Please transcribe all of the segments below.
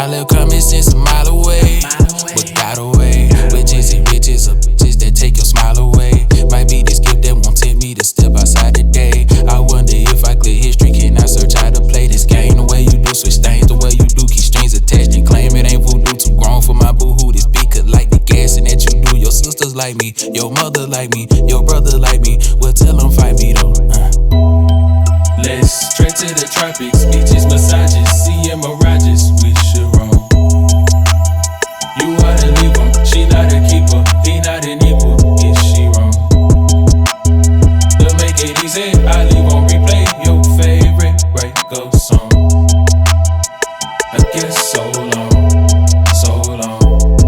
I left common sense a mile away, but got away with Jizzy bitches or bitches that take your smile away. Might be this gift that won't tempt me to step outside the day. I wonder if I clear history, can I search how to play this game? The way you do switch stains, the way you do keep strings attached and claim it ain't voodoo. Too grown for my boo-hoo. This beat could like the gas and that you do. Your sisters like me, your mother like me, your brother like me. Well, tell them fight me though. Let's straight to the tropics, beaches, massages, seeing mirages. We should roam. You ought to leave him. She not a keeper, he not an equal. Is she wrong? To make it easy, I leave on replay your favorite right go song. I guess so long, so long.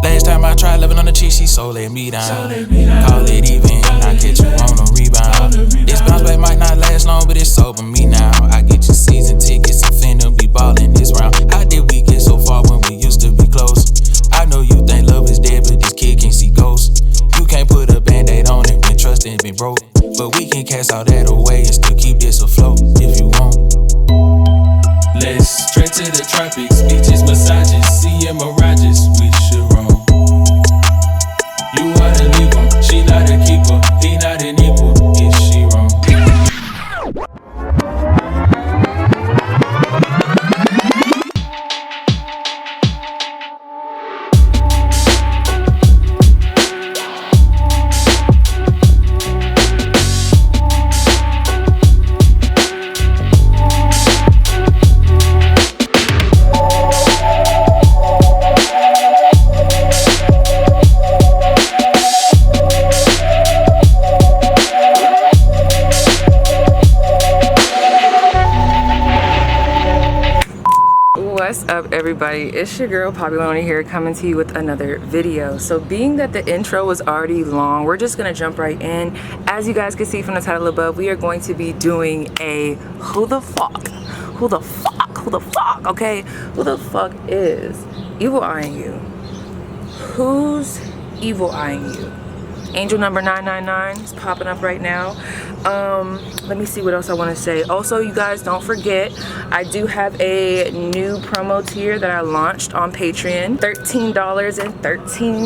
Last time I tried living on the cheek, she so let me down. Call it even, I catch you on a rebound. This bounce back might not last long, but it's over me now. I get you season tickets, I'm finna be ballin' this round. How did we get so far when we used to be close? I know you think love is dead, but this kid can't see ghosts. You can't put a band-aid on it, been trusting, been broke. But we can cast all that away and still keep this afloat if you want. Let's straight to the tropics, beaches, massages, seeing mirages. We should roam. You ought to leave him. She not a keeper, he not an equal. Is she wrong? What's up, everybody? It's your girl Populoni here, coming to you with another video. So being that the intro was already long, we're just gonna jump right in. As you guys can see from the title above, we are going to be doing a who the fuck, okay? Who the fuck is evil eyeing you? Who's evil eyeing you? Angel number 999 is popping up right now. Let me see what else I want to say. Also, you guys, don't forget, I do have a new promo tier that I launched on Patreon. $13.13,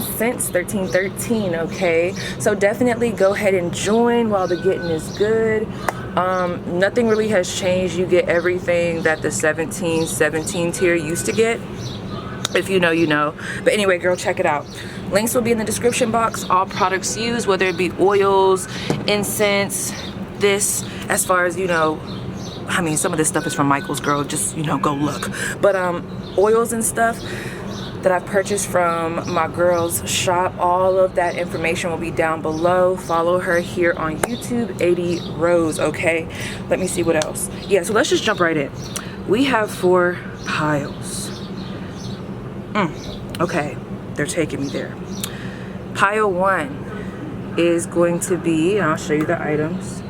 $13.13, okay? So definitely go ahead and join while the getting is good. Nothing really has changed. You get everything that the $17.17 tier used to get. If you know, you know. But anyway, girl, check it out. Links will be in the description box. All products used, whether it be oils, incense, this, as far as, you know, I mean, some of this stuff is from Michael's, girl. Just, you know, go look. But oils and stuff that I've purchased from my girl's shop, all of that information will be down below. Follow her here on YouTube, 80 Rose, okay? Let me see what else. Yeah, so let's just jump right in. We have 4 piles. Okay, they're taking me there. Pile 1 is going to be, and I'll show you the items.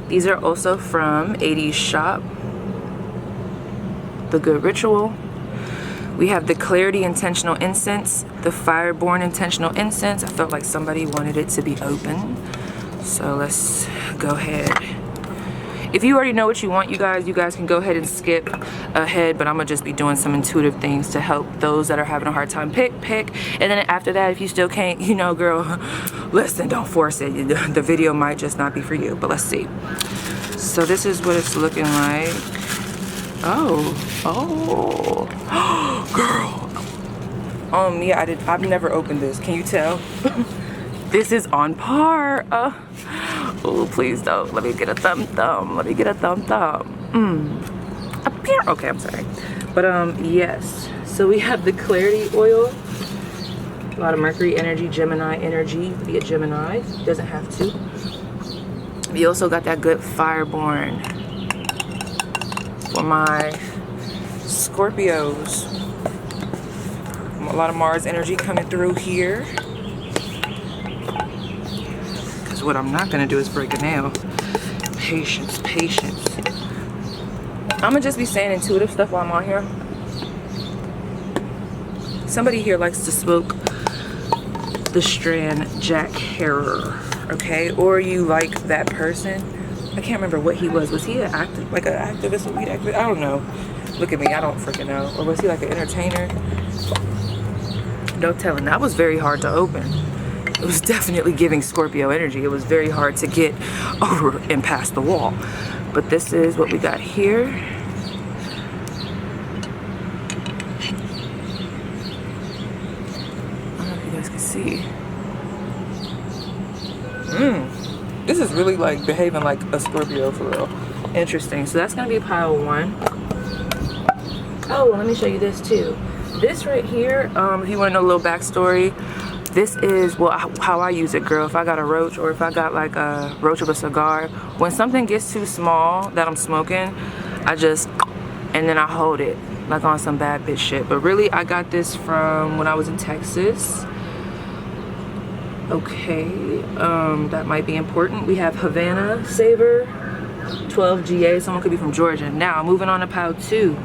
These are also from 80's shop. The Good Ritual. We have the Clarity Intentional Incense, the Fireborn Intentional Incense. I felt like somebody wanted it to be open, so let's go ahead. If you already know what you want, you guys can go ahead and skip ahead, but I'm gonna just be doing some intuitive things to help those that are having a hard time pick. And then after that, if you still can't, you know, girl, listen, don't force it. The video might just not be for you, but let's see. So this is what it's looking like. Oh, girl. Yeah, I've never opened this. Can you tell? This is on par. Oh, please don't. Let me get a thumb. Let me get a thumb. Okay, I'm sorry. But yes. So we have the Clarity oil. A lot of Mercury energy, Gemini energy. Be a Gemini. Doesn't have to. We also got that good Fireborn for my Scorpios. A lot of Mars energy coming through here. Because what I'm not going to do is break a nail. Patience. I'm going to just be saying intuitive stuff while I'm on here. Somebody here likes to smoke the strand Jack Herrer, okay? Or you like that person. I can't remember what he was. Was he an activist, a weed activist? I don't know. Look at me, I don't freaking know. Or was he like an entertainer? No telling. That was very hard to open. It was definitely giving Scorpio energy. It was very hard to get over and past the wall. But this is what we got here. I don't know if you guys can see. This is really like behaving like a Scorpio for real. Interesting. So that's gonna be pile 1. Oh, well, let me show you this too. This right here, if you want to know a little backstory, this is, well, how I use it, girl. If I got a roach or if I got like a roach of a cigar, when something gets too small that I'm smoking, I just, and then I hold it like on some bad bitch shit. But really, I got this from when I was in Texas. Okay, that might be important. We have Havana Savor, 12 GA. Someone could be from Georgia. Now, moving on to pile 2.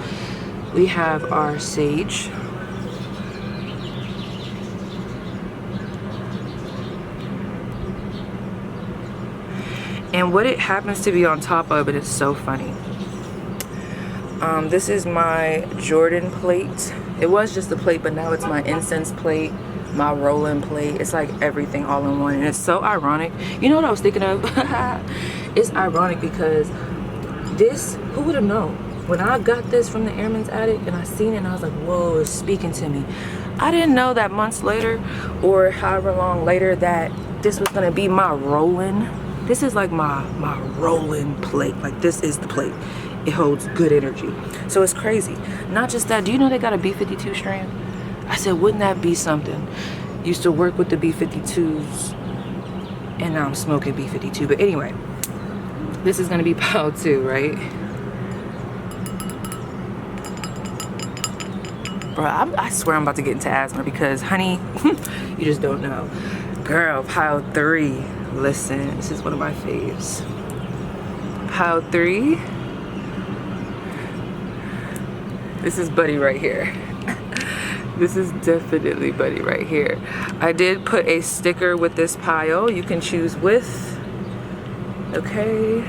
We have our sage. And what it happens to be on top of it is so funny. This is my Jordan plate. It was just a plate, but now it's my incense plate, my rolling plate. It's like everything all in one. And it's so ironic. You know what I was thinking of? It's ironic because this, who would have known? When I got this from the Airman's Attic and I seen it and I was like, whoa, it's speaking to me. I didn't know that months later or however long later that this was gonna be my rolling. This is like my rolling plate. Like this is the plate. It holds good energy. So it's crazy. Not just that, do you know they got a B52 strand? I said, wouldn't that be something? Used to work with the B52s and now I'm smoking B52. But anyway, this is gonna be pile 2, right? Bro, I swear I'm about to get into asthma because, honey, you just don't know. Girl, pile 3. Listen, this is one of my faves. Pile 3. This is Buddy right here. This is definitely Buddy right here. I did put a sticker with this pile. You can choose with. Okay.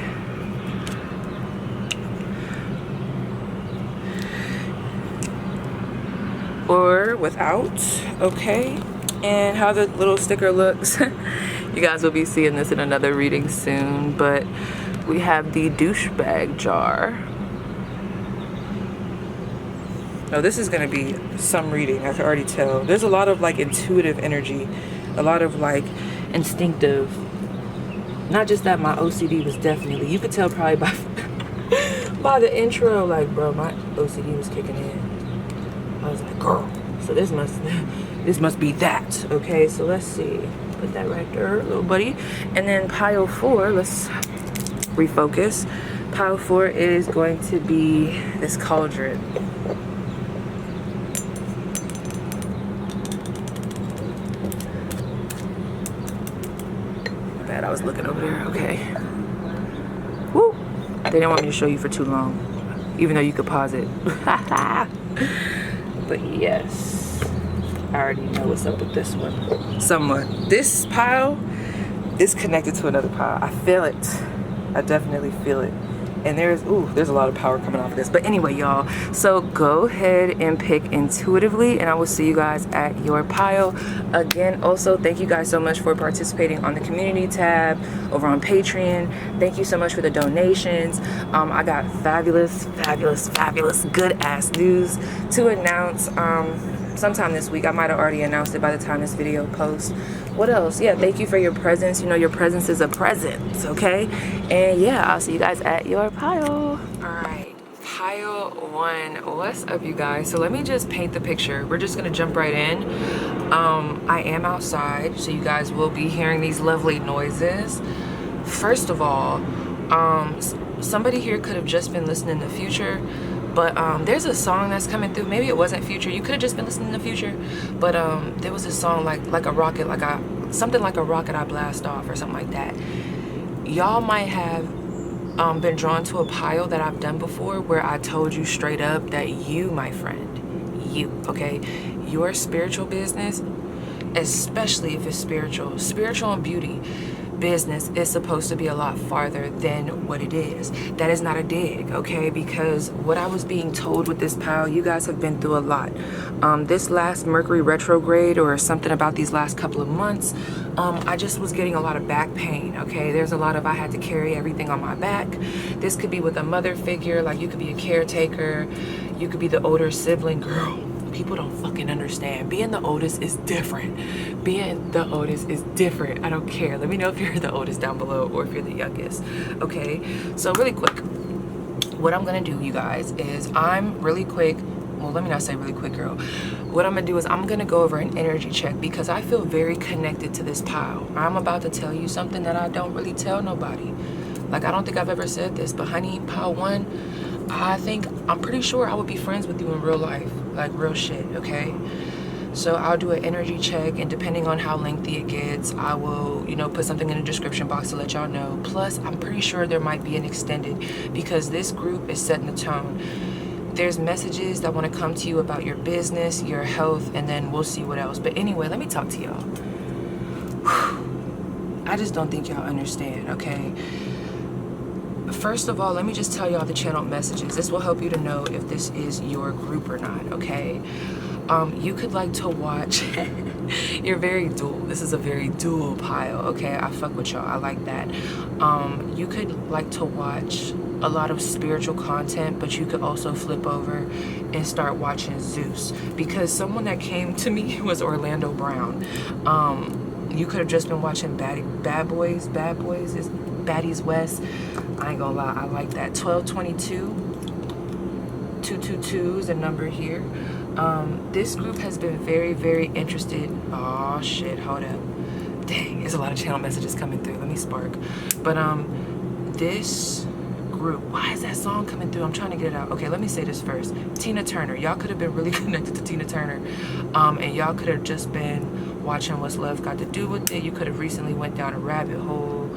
Or without. Okay. And how the little sticker looks. You guys will be seeing this in another reading soon. But we have the douchebag jar. No, this is gonna be some reading, I can already tell. There's a lot of like intuitive energy, a lot of like instinctive. Not just that, my OCD was definitely, you could tell probably by the intro, like, bro, my OCD was kicking in. I was like, girl, so this must be that. Okay, so let's see. Put that right there, little buddy. And then pile 4, let's refocus. Pile 4 is going to be this cauldron. I was looking over there. Okay. Woo! They didn't want me to show you for too long, even though you could pause it. But yes, I already know what's up with this one. Somewhat. This pile is connected to another pile. I feel it. I definitely feel it. And there's a lot of power coming off of this. But anyway, y'all, so go ahead and pick intuitively, and I will see you guys at your pile. Again, also, thank you guys so much for participating on the community tab over on Patreon. Thank you so much for the donations. I got fabulous good ass news to announce sometime this week. I might have already announced it by the time this video posts. What else? Yeah, thank you for your presence. You know, your presence is a present, okay? And yeah, I'll see you guys at your pile. All right, pile 1. What's up, you guys? So let me just paint the picture. We're just gonna jump right in. I am outside, so you guys will be hearing these lovely noises. First of all, somebody here could have just been listening to Future, but there's a song that's coming through. Maybe it wasn't Future. You could have just been listening to Future, but there was a song like a rocket, something like a rocket I blast off or something like that. Y'all might have been drawn to a pile that I've done before where I told you straight up that you, my friend, you, okay, your spiritual business, especially if it's spiritual and beauty business is supposed to be a lot farther than what it is. That is not a dig, okay? Because what I was being told with this pile, you guys have been through a lot. This last Mercury retrograde, or something about these last couple of months, I just was getting a lot of back pain, okay? There's a lot of, I had to carry everything on my back. This could be with a mother figure, like you could be a caretaker, you could be the older sibling. Girl, people don't fucking understand. Being the oldest is different. Being the oldest is different. I don't care. Let me know if you're the oldest down below or if you're the youngest, okay? So really quick, what I'm gonna do, you guys, is I'm really quick, well, let me not say really quick, girl. What I'm gonna do is I'm gonna go over an energy check because I feel very connected to this pile. I'm about to tell you something that I don't really tell nobody. Like, I don't think I've ever said this, but honey, pile 1, I'm pretty sure I would be friends with you in real life, like real shit, okay? So I'll do an energy check, and depending on how lengthy it gets, I will, you know, put something in the description box to let y'all know. Plus, I'm pretty sure there might be an extended, because this group is setting the tone. There's messages that want to come to you about your business, your health, and then we'll see what else. But anyway, let me talk to y'all. I just don't think y'all understand, okay? First of all, let me just tell y'all the channeled messages. This will help you to know if this is your group or not, okay? You could like to watch, you're very dual. This is a very dual pile, okay? I fuck with y'all, I like that. You could like to watch a lot of spiritual content, but you could also flip over and start watching Zeus, because someone that came to me was Orlando Brown. You could have just been watching Bad Boys is Baddies West. I ain't gonna lie, I like that. 1222 222 is a number here. This group has been very, very interested. Oh shit, hold up. Dang, there's a lot of channel messages coming through. Let me spark. But this group, why is that song coming through? I'm trying to get it out. Okay, let me say this first. Tina Turner, y'all could have been really connected to Tina Turner, and y'all could have just been watching What's Love Got to Do With It. You could have recently went down a rabbit hole,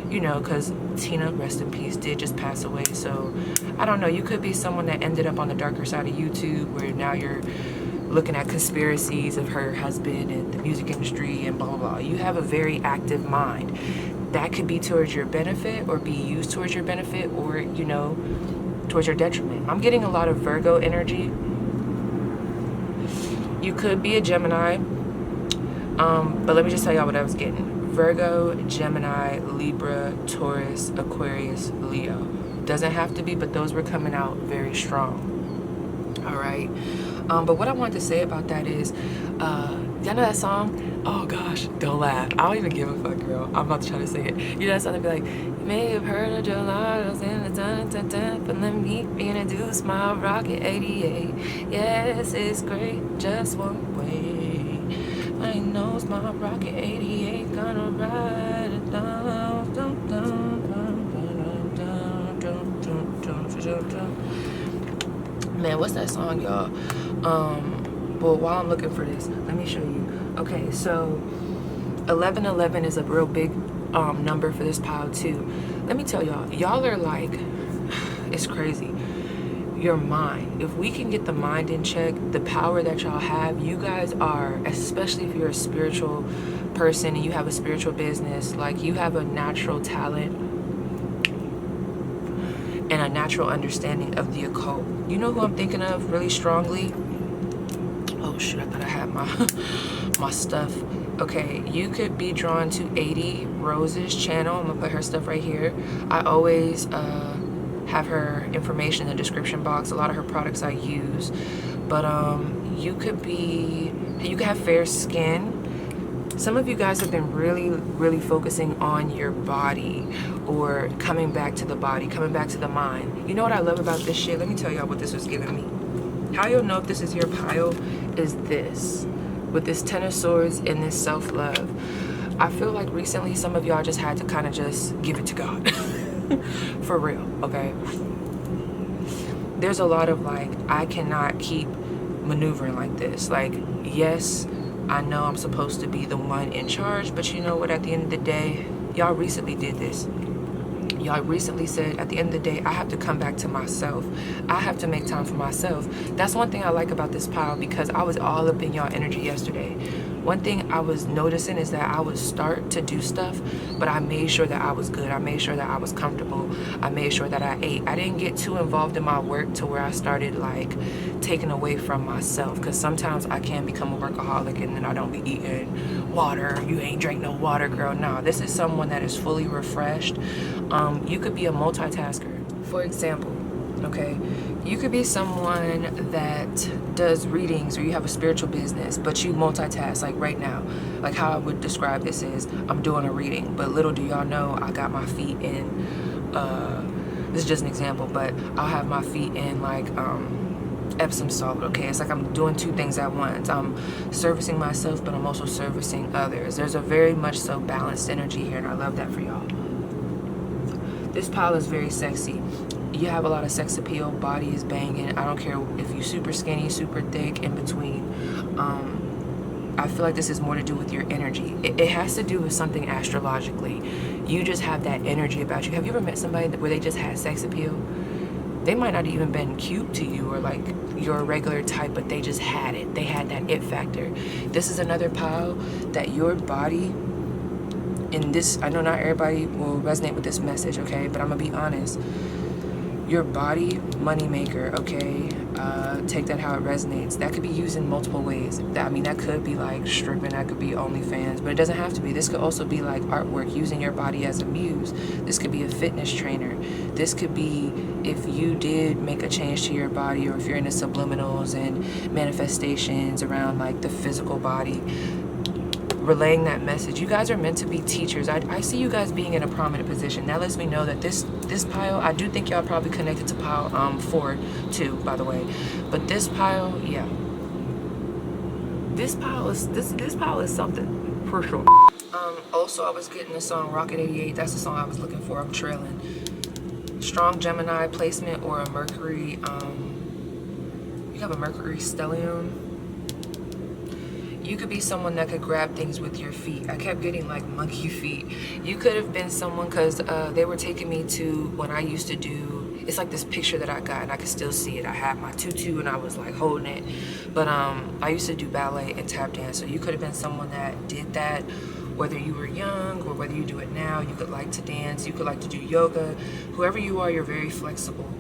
you know, because Tina, rest in peace, did just pass away. So I don't know, you could be someone that ended up on the darker side of YouTube, where now you're looking at conspiracies of her husband and the music industry and blah blah blah. You have a very active mind. That could be towards your benefit, or be used towards your benefit, or, you know, towards your detriment. I'm getting a lot of Virgo energy. You could be a Gemini, but let me just tell y'all what I was getting. Virgo, Gemini, Libra, Taurus, Aquarius, Leo. Doesn't have to be, but those were coming out very strong. All right. But what I wanted to say about that is, y'all know that song? Oh gosh, don't laugh. I don't even give a fuck, girl. I'm about to try to sing it. You know that song that be like, you may have heard of gelatos in the dun, but let me introduce my rocket 88. Yes, it's great, just one way. I knows my rocket 88 gonna ride it down, dun, dun, dun, dun, dun, dun, dun. Man, what's that song, y'all? Well, while I'm looking for this, let me show you. Okay, so 1111 is a real big number for this pile too. Let me tell y'all, y'all are like, it's crazy. Your mind, if we can get the mind in check, the power that y'all have, you guys are, especially if you're a spiritual person and you have a spiritual business, like, you have a natural talent and a natural understanding of the occult. You know who I'm thinking of really strongly? Oh shit, I thought I had my stuff. Okay, you could be drawn to 80 Rose's channel. I'm gonna put her stuff right here. I always have her information in the description box. A lot of her products I use. But you could have fair skin. Some of you guys have been really, really focusing on your body, or coming back to the body, coming back to the mind. You know what I love about this shit? Let me tell y'all what this was giving me. How you'll know if this is your pile is this, with this 10 of Swords and this self-love. I feel like recently some of y'all just had to kind of just give it to God. For real, okay? There's a lot of like, I cannot keep maneuvering like this. Like, yes, I know I'm supposed to be the one in charge, but you know what, at the end of the day, y'all recently did this. Y'all recently said, at the end of the day, I have to come back to myself. I have to make time for myself. That's one thing I like about this pile, because I was all up in y'all energy yesterday. One thing I was noticing is that I would start to do stuff, but I made sure that I was good. I made sure that I was comfortable. I made sure that I ate. I didn't get too involved in my work to where I started like taking away from myself, because sometimes I can become a workaholic and then I don't be eating water. You ain't drink no water, girl. No, this is someone that is fully refreshed. You could be a multitasker. For example, okay, you could be someone that does readings, or you have a spiritual business, but you multitask. Like right now, like how I would describe this is I'm doing a reading, but little do y'all know I got my feet in this is just an example, but I'll have my feet in like Epsom salt. Okay, it's like I'm doing two things at once. I'm servicing myself, but I'm also servicing others. There's a very much so balanced energy here, and I love that for y'all. This pile is very sexy. You have a lot of sex appeal, body is banging. I don't care if you super skinny, super thick, in between. I feel like this is more to do with your energy. It has to do with something astrologically. You just have that energy about you. Have you ever met somebody where they just had sex appeal? They might not even been cute to you or like your regular type, but they just had it. They had that it factor. This is another pile that your body, in this, I know not everybody will resonate with this message, okay? But I'm gonna be honest. Your body, moneymaker, okay? Take that how it resonates. That could be used in multiple ways. I mean, that could be like stripping, that could be OnlyFans, but it doesn't have to be. This could also be like artwork, using your body as a muse. This could be a fitness trainer. This could be if you did make a change to your body, or if you're into subliminals and manifestations around like the physical body, relaying that message. You guys are meant to be teachers. I see you guys being in a prominent position. That lets me know that this pile, I do think y'all probably connected to pile 4 too, by the way. But this pile, yeah. This pile is something for sure. Also I was getting the song Rocket 88. That's the song I was looking for. I'm trailing. Strong Gemini placement, or a Mercury, you have a Mercury stellium. You could be someone that could grab things with your feet. I kept getting like monkey feet. You could have been someone, because they were taking me to when I used to do, it's like this picture that I got and I can still see it. I had my tutu and I was like holding it. But I used to do ballet and tap dance. So you could have been someone that did that, whether you were young or whether you do it now. You could like to dance, you could like to do yoga. Whoever you are, you're very flexible.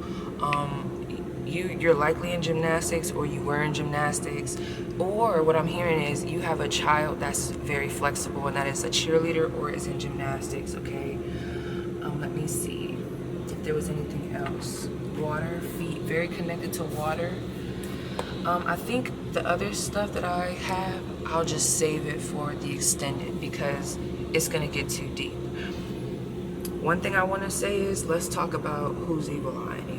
You're likely in gymnastics, or you were in gymnastics, or what I'm hearing is you have a child that's very flexible, and that is a cheerleader or is in gymnastics, okay? Let me see if there was anything else. Water, feet, very connected to water. I think the other stuff that I have, I'll just save it for the extended, because it's gonna get too deep. One thing I wanna say is, let's talk about who's evil eyeing you.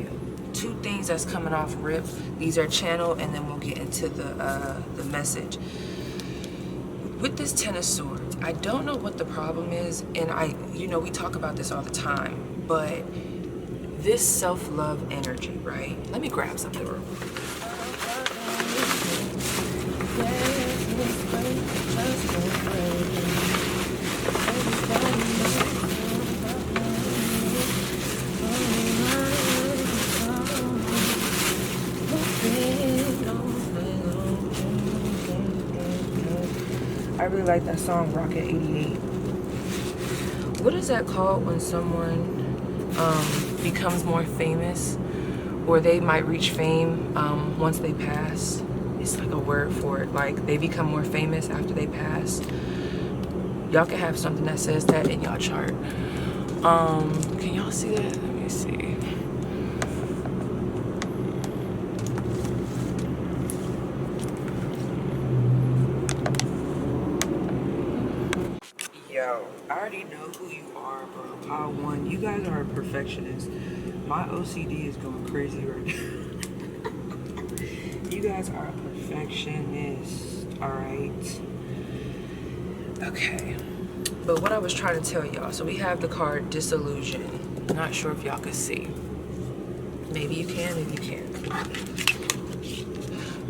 Two things that's coming off rip. These are channel, and then we'll get into the message. With this Ten of Swords, I don't know what the problem is, and we talk about this all the time, but this self-love energy, right? Let me grab something real quick. I really like that song, Rocket 88. What is that called when someone becomes more famous, or they might reach fame once they pass? It's like a word for it. Like they become more famous after they pass. Y'all can have something that says that in y'all chart. Can y'all see that? Let me see. Yo, I already know who you are, bro. Pile 1, you guys are a perfectionist. My OCD is going crazy right now. You guys are a perfectionist, alright? Okay. But what I was trying to tell y'all, so we have the card Disillusion. Not sure if y'all can see. Maybe you can, maybe you can't.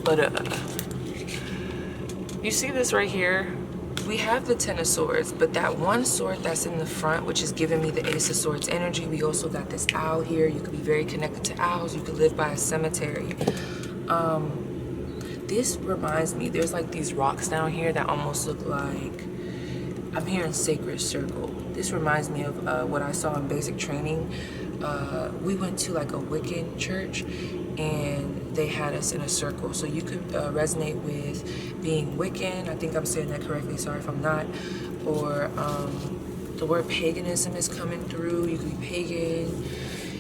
But, you see this right here? We have the Ten of Swords, but that one sword that's in the front, which is giving me the Ace of Swords energy, we also got this owl here. You could be very connected to owls. You could live by a cemetery. The this reminds me, there's like these rocks down here that almost look like, I'm hearing sacred circle. This reminds me of what I saw in basic training. We went to like a Wiccan church and they had us in a circle. So you could resonate with being Wiccan. I think I'm saying that correctly, sorry if I'm not. Or the word paganism is coming through. You could be pagan.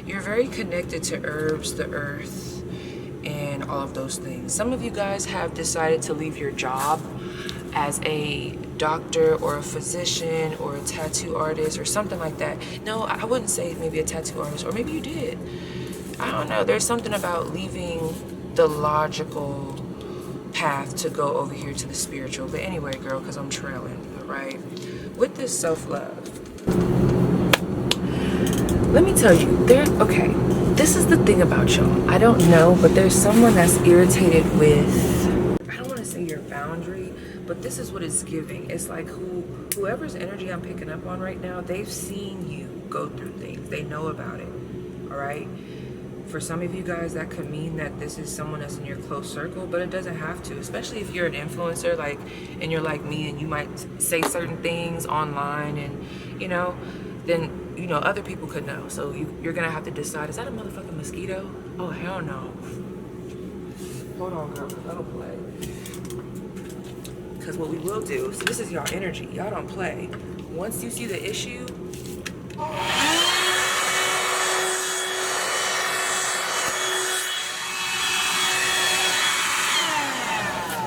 You're very connected to herbs, the earth, and all of those things. Some of you guys have decided to leave your job as a doctor or a physician or a tattoo artist or something like that. No, I wouldn't say maybe a tattoo artist, or maybe you did. I don't know. There's something about leaving the logical path to go over here to the spiritual. But anyway, girl, because I'm trailing, all right? With this self-love, let me tell you, okay, this is the thing about y'all. I don't know, but there's someone that's irritated with, I don't want to say your boundary, but this is what it's giving. It's like whoever's energy I'm picking up on right now, they've seen you go through things. They know about it, all right? For some of you guys, that could mean that this is someone that's in your close circle, but it doesn't have to, especially if you're an influencer, like, and you're like me and you might say certain things online and, you know, then, you know, other people could know. So you're gonna have to decide, is that a motherfucking mosquito? Oh, hell no. Hold on, girl, I don't play. Because what we will do, so this is y'all energy, y'all don't play. Once you see the issue,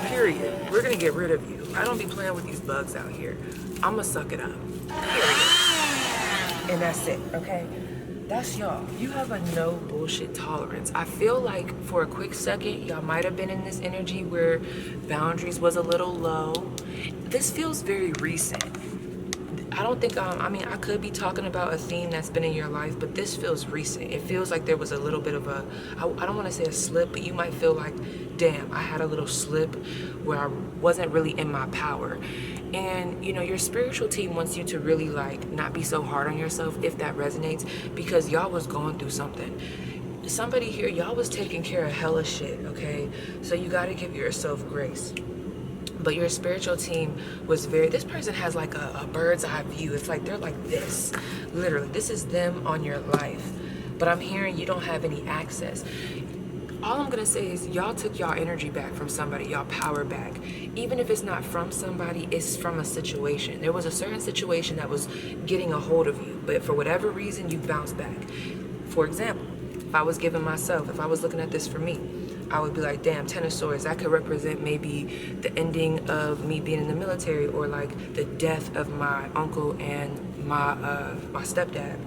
period, we're gonna get rid of you. I don't be playing with these bugs out here. I'ma suck it up, period. And that's it, okay? That's y'all. You have a no bullshit tolerance. I feel like for a quick second, y'all might have been in this energy where boundaries was a little low. This feels very recent. I don't think, I mean, I could be talking about a theme that's been in your life, but this feels recent. It feels like there was a little bit of a, I don't want to say a slip, but you might feel like, damn, I had a little slip where I wasn't really in my power. And, you know, your spiritual team wants you to really, like, not be so hard on yourself, if that resonates, because y'all was going through something. Somebody here, y'all was taking care of hella shit, okay? So you got to give yourself grace. But your spiritual team was this person has like a bird's eye view. It's like they're like this, literally. This is them on your life. But I'm hearing you don't have any access. All I'm gonna say is y'all took y'all energy back from somebody, y'all power back. Even if it's not from somebody, it's from a situation. There was a certain situation that was getting a hold of you, but for whatever reason, you bounced back. For example, if I was giving myself, if I was looking at this for me, I would be like, damn, 10 of Swords, that could represent maybe the ending of me being in the military, or like the death of my uncle and my stepdad.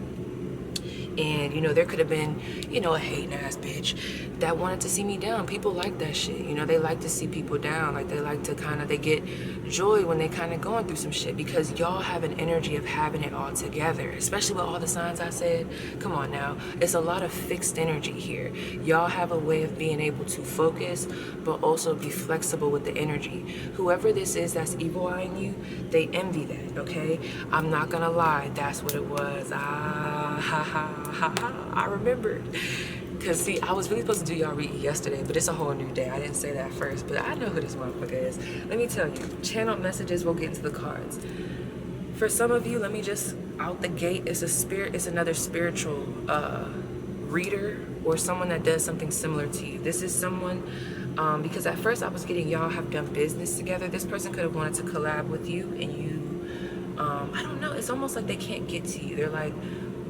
And, you know, there could have been, you know, a hating ass bitch that wanted to see me down. People like that shit. You know, they like to see people down. Like, they like to they get joy when they kind of going through some shit, because y'all have an energy of having it all together, especially with all the signs I said. Come on now. It's a lot of fixed energy here. Y'all have a way of being able to focus, but also be flexible with the energy. Whoever this is that's evil eyeing you, they envy that, okay? I'm not gonna lie. That's what it was. I remembered. Because, see, I was really supposed to do y'all read yesterday, but it's a whole new day. I didn't say that first, but I know who this motherfucker is. Let me tell you, channeled messages, we'll get into the cards. For some of you, let me just, out the gate, it's another spiritual reader, or someone that does something similar to you. This is someone, because at first I was getting y'all have done business together. This person could have wanted to collab with you, and you, I don't know, it's almost like they can't get to you. They're like,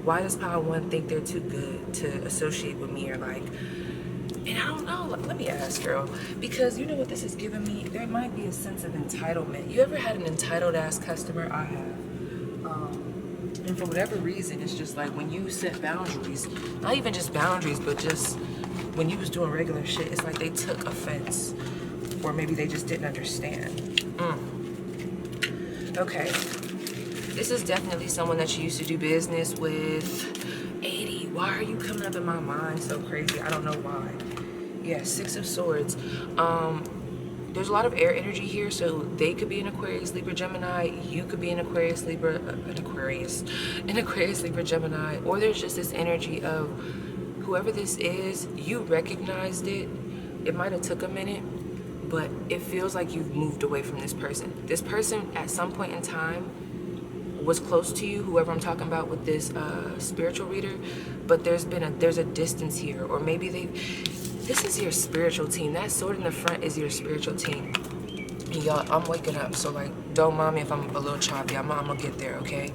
why does Power One think they're too good to associate with me? Or like, and I don't know, let me ask, girl, because you know what this is giving me? There might be a sense of entitlement. You ever had an entitled ass customer? I have. And for whatever reason, it's just like when you set boundaries, not even just boundaries, but just when you was doing regular shit, it's like they took offense, or maybe they just didn't understand. Okay. This is definitely someone that you used to do business with. 80, why are you coming up in my mind so crazy? I don't know why. Yeah, 6 of Swords. There's a lot of air energy here, so they could be an Aquarius, Libra, Gemini. You could be an Aquarius, Libra, an Aquarius, Libra, Gemini. Or there's just this energy of whoever this is, you recognized it. It might have took a minute, but it feels like you've moved away from this person. This person at some point in time was close to you, whoever I'm talking about with this spiritual reader, but there's a distance here, or maybe this is your spiritual team. That sword in the front is your spiritual team. And y'all, I'm waking up, so like, don't mind me if I'm a little choppy. I'm gonna get there, okay?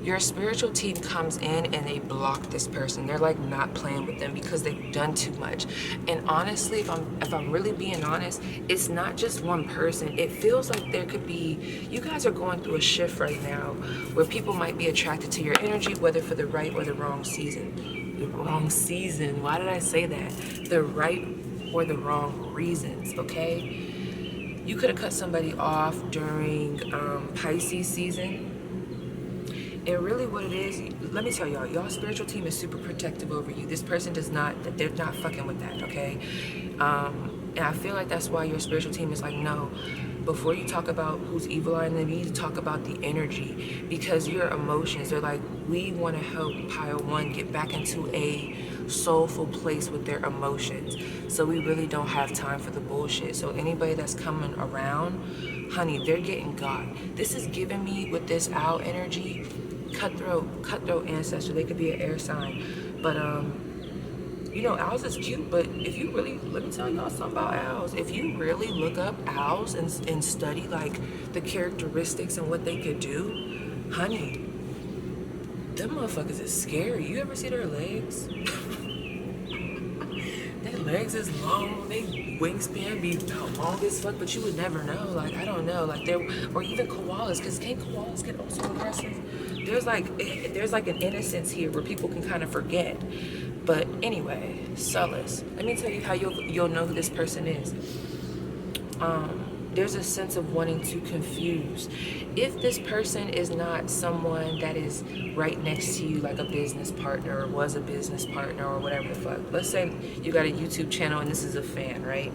Your spiritual team comes in and they block this person. They're like not playing with them because they've done too much. And honestly, if I'm really being honest, it's not just one person. It feels like there could be, you guys are going through a shift right now where people might be attracted to your energy, whether for the right or the wrong season. The wrong season, why did I say that? The right or the wrong reasons, okay? You could have cut somebody off during Pisces season. And really what it is, let me tell y'all, y'all spiritual team is super protective over you. This person does not, they're not fucking with that, okay? And I feel like that's why your spiritual team is like, no, before you talk about who's evil eyeing them, you need to talk about the energy, because your emotions, they're like, we want to help pile 1 get back into a soulful place with their emotions. So we really don't have time for the bullshit. So anybody that's coming around, honey, they're getting got. This is giving me, with this owl energy, cutthroat ancestor. They could be an air sign, but you know, owls is cute, but if you really, let me tell y'all something about owls. If you really look up owls and study like the characteristics and what they could do, honey, them motherfuckers is scary. You ever see their legs? Their legs is long, they wingspan be long as fuck, but you would never know. Like, I don't know, like or even koalas, because can't koalas get also aggressive? There's like an innocence here where people can kind of forget. But anyway, solace. Let me tell you how you'll know who this person is. There's a sense of wanting to confuse. If this person is not someone that is right next to you, like a business partner or was a business partner or whatever the fuck. Let's say you got a YouTube channel and this is a fan, right?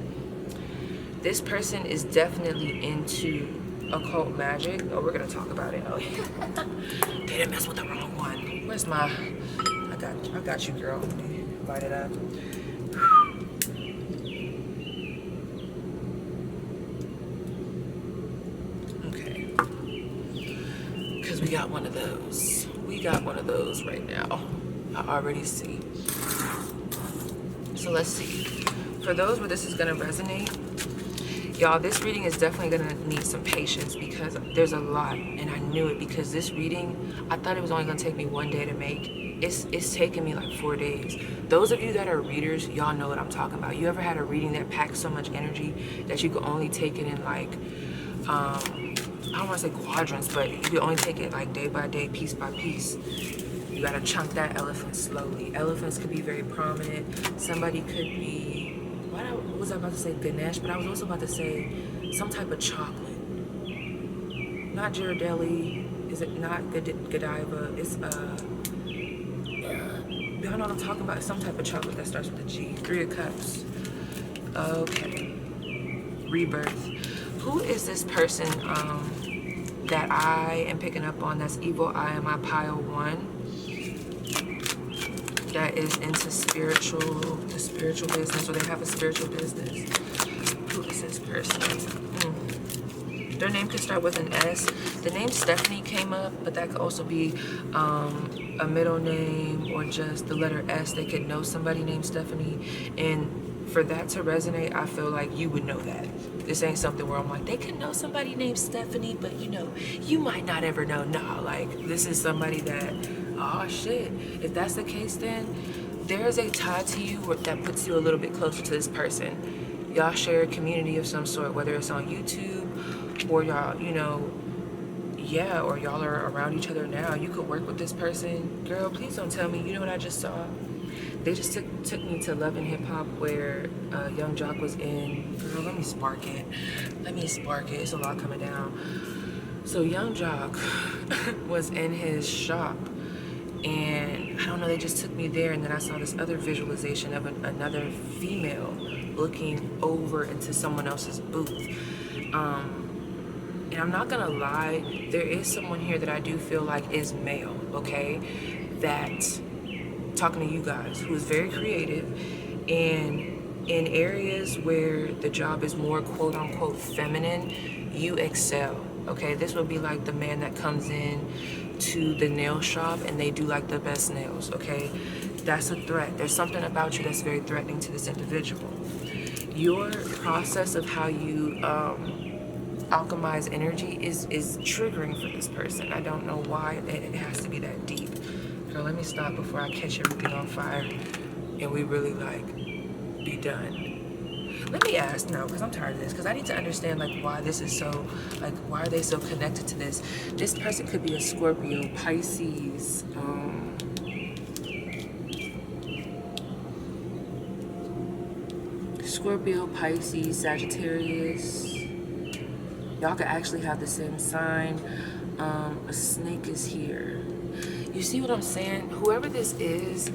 This person is definitely into occult magic. Oh, we're gonna talk about it. Oh yeah. They didn't mess with the wrong one. Where's my, I got you, girl. Light it up. Okay. Because we got one of those. We got one of those right now. I already see. So let's see. For those where this is gonna resonate, y'all, this reading is definitely gonna need some patience because there's a lot, and I knew it because this reading, I thought it was only gonna take me 1 day to make. It's taken me like 4 days. Those of you that are readers, y'all know what I'm talking about. You ever had a reading that packs so much energy that you could only take it in like, I don't wanna say quadrants, but you could only take it like day by day, piece by piece. You gotta chunk that elephant slowly. Elephants could be very prominent. Somebody could be, what was I about to say? Ganesh, but I was also about to say some type of chocolate. Not Ghirardelli. Is it not Godiva? It's y'all know what I'm talking about. It's some type of chocolate that starts with a G. 3 of Cups. Okay. Rebirth. Who is this person that I am picking up on that's evil eye in my pile 1? That is into the spiritual business, or they have a spiritual business. Who is this person? Their name could start with an S. The name Stephanie came up, but that could also be a middle name or just the letter S. They could know somebody named Stephanie, and for that to resonate, I feel like you would know that. This ain't something where I'm like, they could know somebody named Stephanie, but you know, you might not ever know. Nah, like this is somebody that, oh shit, if that's the case, then there's a tie to you that puts you a little bit closer to this person. Y'all share a community of some sort, whether it's on YouTube or y'all, you know, yeah, or y'all are around each other now. You could work with this person. Girl, please don't tell me. You know what I just saw? They just took me to Love and Hip Hop where Young Jock was in. Girl, let me spark it. It's a lot coming down. So Young Jock was in his shop, and I don't know, they just took me there, and then I saw this other visualization of another female looking over into someone else's booth. And I'm not gonna lie, there is someone here that I do feel like is male, okay? That, talking to you guys, who is very creative, and In areas where the job is more quote unquote feminine, you excel. Okay, this would be like the man that comes in to the nail shop and they do like the best nails. Okay, that's a threat. There's something about you that's very threatening to this individual. Your process of how you alchemize energy is triggering for this person. I don't know why it has to be that deep. Girl, let me stop before I catch everything on fire and we really like be done. Let me ask now, because I'm tired of this, because I need to understand like why this is so, like why are they so connected to this? This person could be a Scorpio, Pisces, Scorpio, Pisces, Sagittarius. Y'all could actually have the same sign. A snake is here. You see what I'm saying? Whoever this is,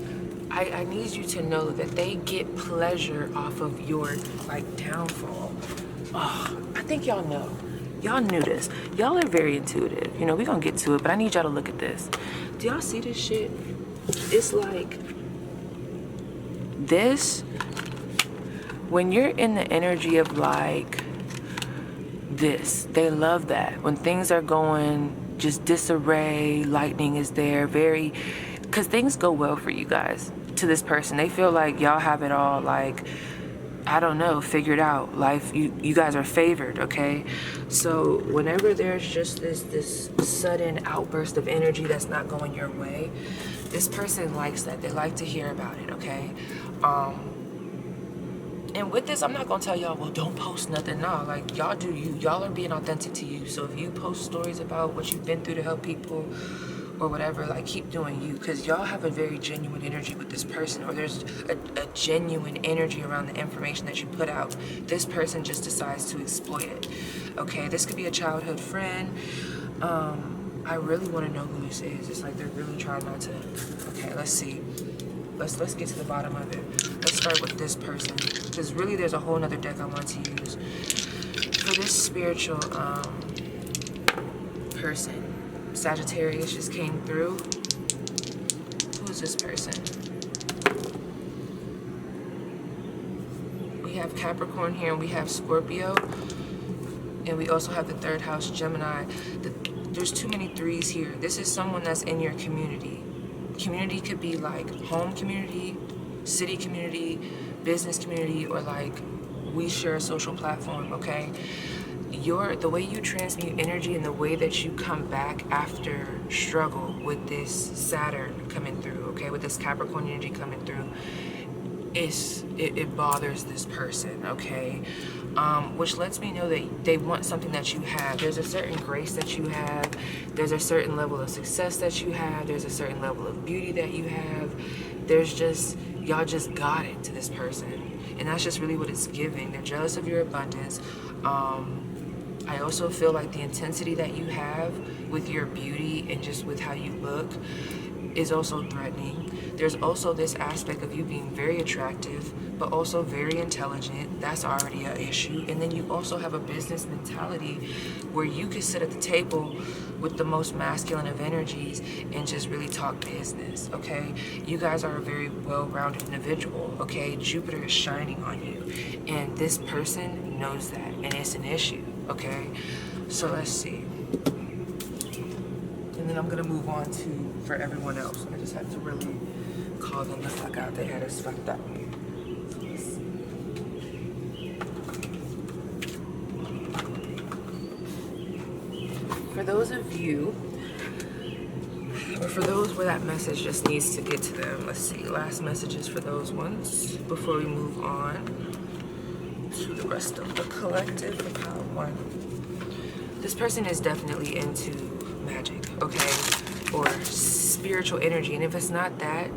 I need you to know that they get pleasure off of your like downfall. Oh, I think y'all know. Y'all knew this. Y'all are very intuitive. You know, we're gonna get to it, but I need y'all to look at this. Do y'all see this shit? It's like this. When you're in the energy of like this, they love that. When things are going just disarray, lightning is there, very, because things go well for you guys. To this person, they feel like y'all have it all, like, I don't know, figured out. Life, you guys are favored, okay? So whenever there's just this sudden outburst of energy that's not going your way, this person likes that. They like to hear about it, okay? And with this, I'm not gonna tell y'all, well, don't post nothing. No, like, y'all do you. Y'all are being authentic to you. So if you post stories about what you've been through to help people or whatever, like, keep doing you, because y'all have a very genuine energy with this person, or there's a genuine energy around the information that you put out. This person just decides to exploit it, okay? This could be a childhood friend. I really want to know who this is. It's like they're really trying not to. Okay, let's see. Let's get to the bottom of it. Let's start with this person, because really there's a whole nother deck I want to use for this spiritual person. Sagittarius just came through. Who is this person? We have Capricorn here, and we have Scorpio, and we also have the third house, Gemini. There's too many threes here. This is someone that's in your community. Community could be like home community, city community, business community, or like we share a social platform, okay? The way you transmute energy and the way that you come back after struggle with this Saturn coming through, okay, with this Capricorn energy coming through, it bothers this person, okay? Which lets me know that they want something that you have. There's a certain grace that you have. There's a certain level of success that you have. There's a certain level of beauty that you have. There's just, y'all just got it to this person. And that's just really what it's giving. They're jealous of your abundance. I also feel like the intensity that you have with your beauty and just with how you look is also threatening. There's also this aspect of you being very attractive, but also very intelligent. That's already an issue. And then you also have a business mentality where you could sit at the table with the most masculine of energies and just really talk business, okay? You guys are a very well-rounded individual, okay? Jupiter is shining on you, and this person knows that, and it's an issue, okay? So let's see. And then I'm gonna move on to, for everyone else. I just had to really call them the fuck out. They had us fucked up. For those of you, or for those where that message just needs to get to them, let's see, last messages for those ones before we move on to the rest of the collective, the pile one. This person is definitely into magic, okay, or spiritual energy. And if it's not that,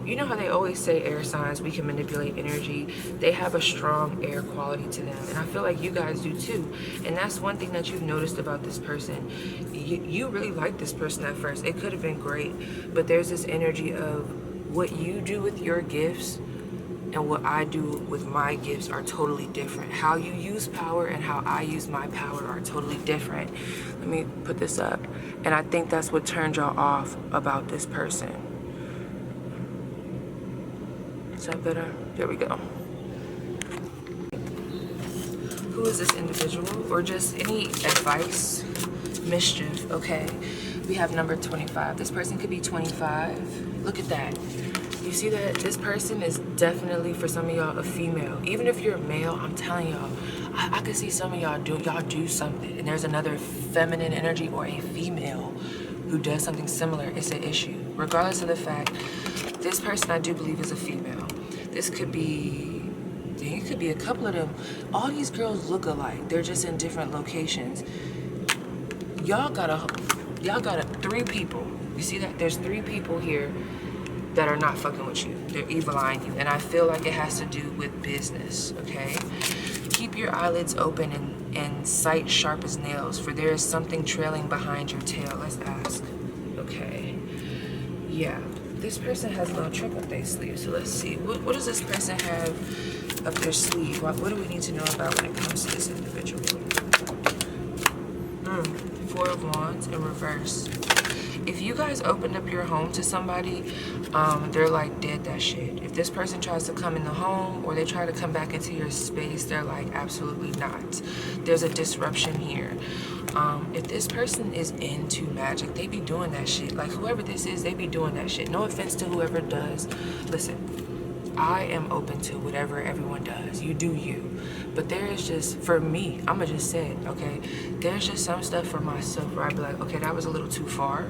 you know how they always say air signs, we can manipulate energy. They have a strong air quality to them, and I feel like you guys do too. And that's one thing that you've noticed about this person. You really like this person at first. It could have been great, but there's this energy of what you do with your gifts and what I do with my gifts are totally different. How you use power and how I use my power are totally different. Let me put this up. And I think that's what turned y'all off about this person. Is that better? There we go. who is this individual, or just any advice, mischief, okay? We have number 25. This person could be 25. Look at that. You see that? This person is definitely, for some of y'all, a female. Even if you're a male, I'm telling y'all, I could see some of y'all do something, and there's another feminine energy or a female who does something similar. It's an issue. Regardless of the fact, this person I do believe is a female. This could be, it could be a couple of them. All these girls look alike. They're just in different locations. Y'all got 3 people. You see that? There's 3 people here that are not fucking with you. They're evil eyeing you. And I feel like it has to do with business, okay? Keep your eyelids open and sight sharp as nails, for there is something trailing behind your tail. Let's ask. Okay. Yeah. This person has a little trick up their sleeve, so let's see. What does this person have up their sleeve? What do we need to know about when it comes to this individual? 4 of Wands in reverse. If you guys opened up your home to somebody, they're like dead that shit. If this person tries to come in the home or they try to come back into your space, they're like absolutely not. There's a disruption here. If this person is into magic, they be doing that shit. Like whoever this is, they be doing that shit. No offense to whoever does. Listen, I am open to whatever everyone does. You do you. But there is just, for me, I'ma just say it, okay? There's just some stuff for myself where I be like, okay, that was a little too far.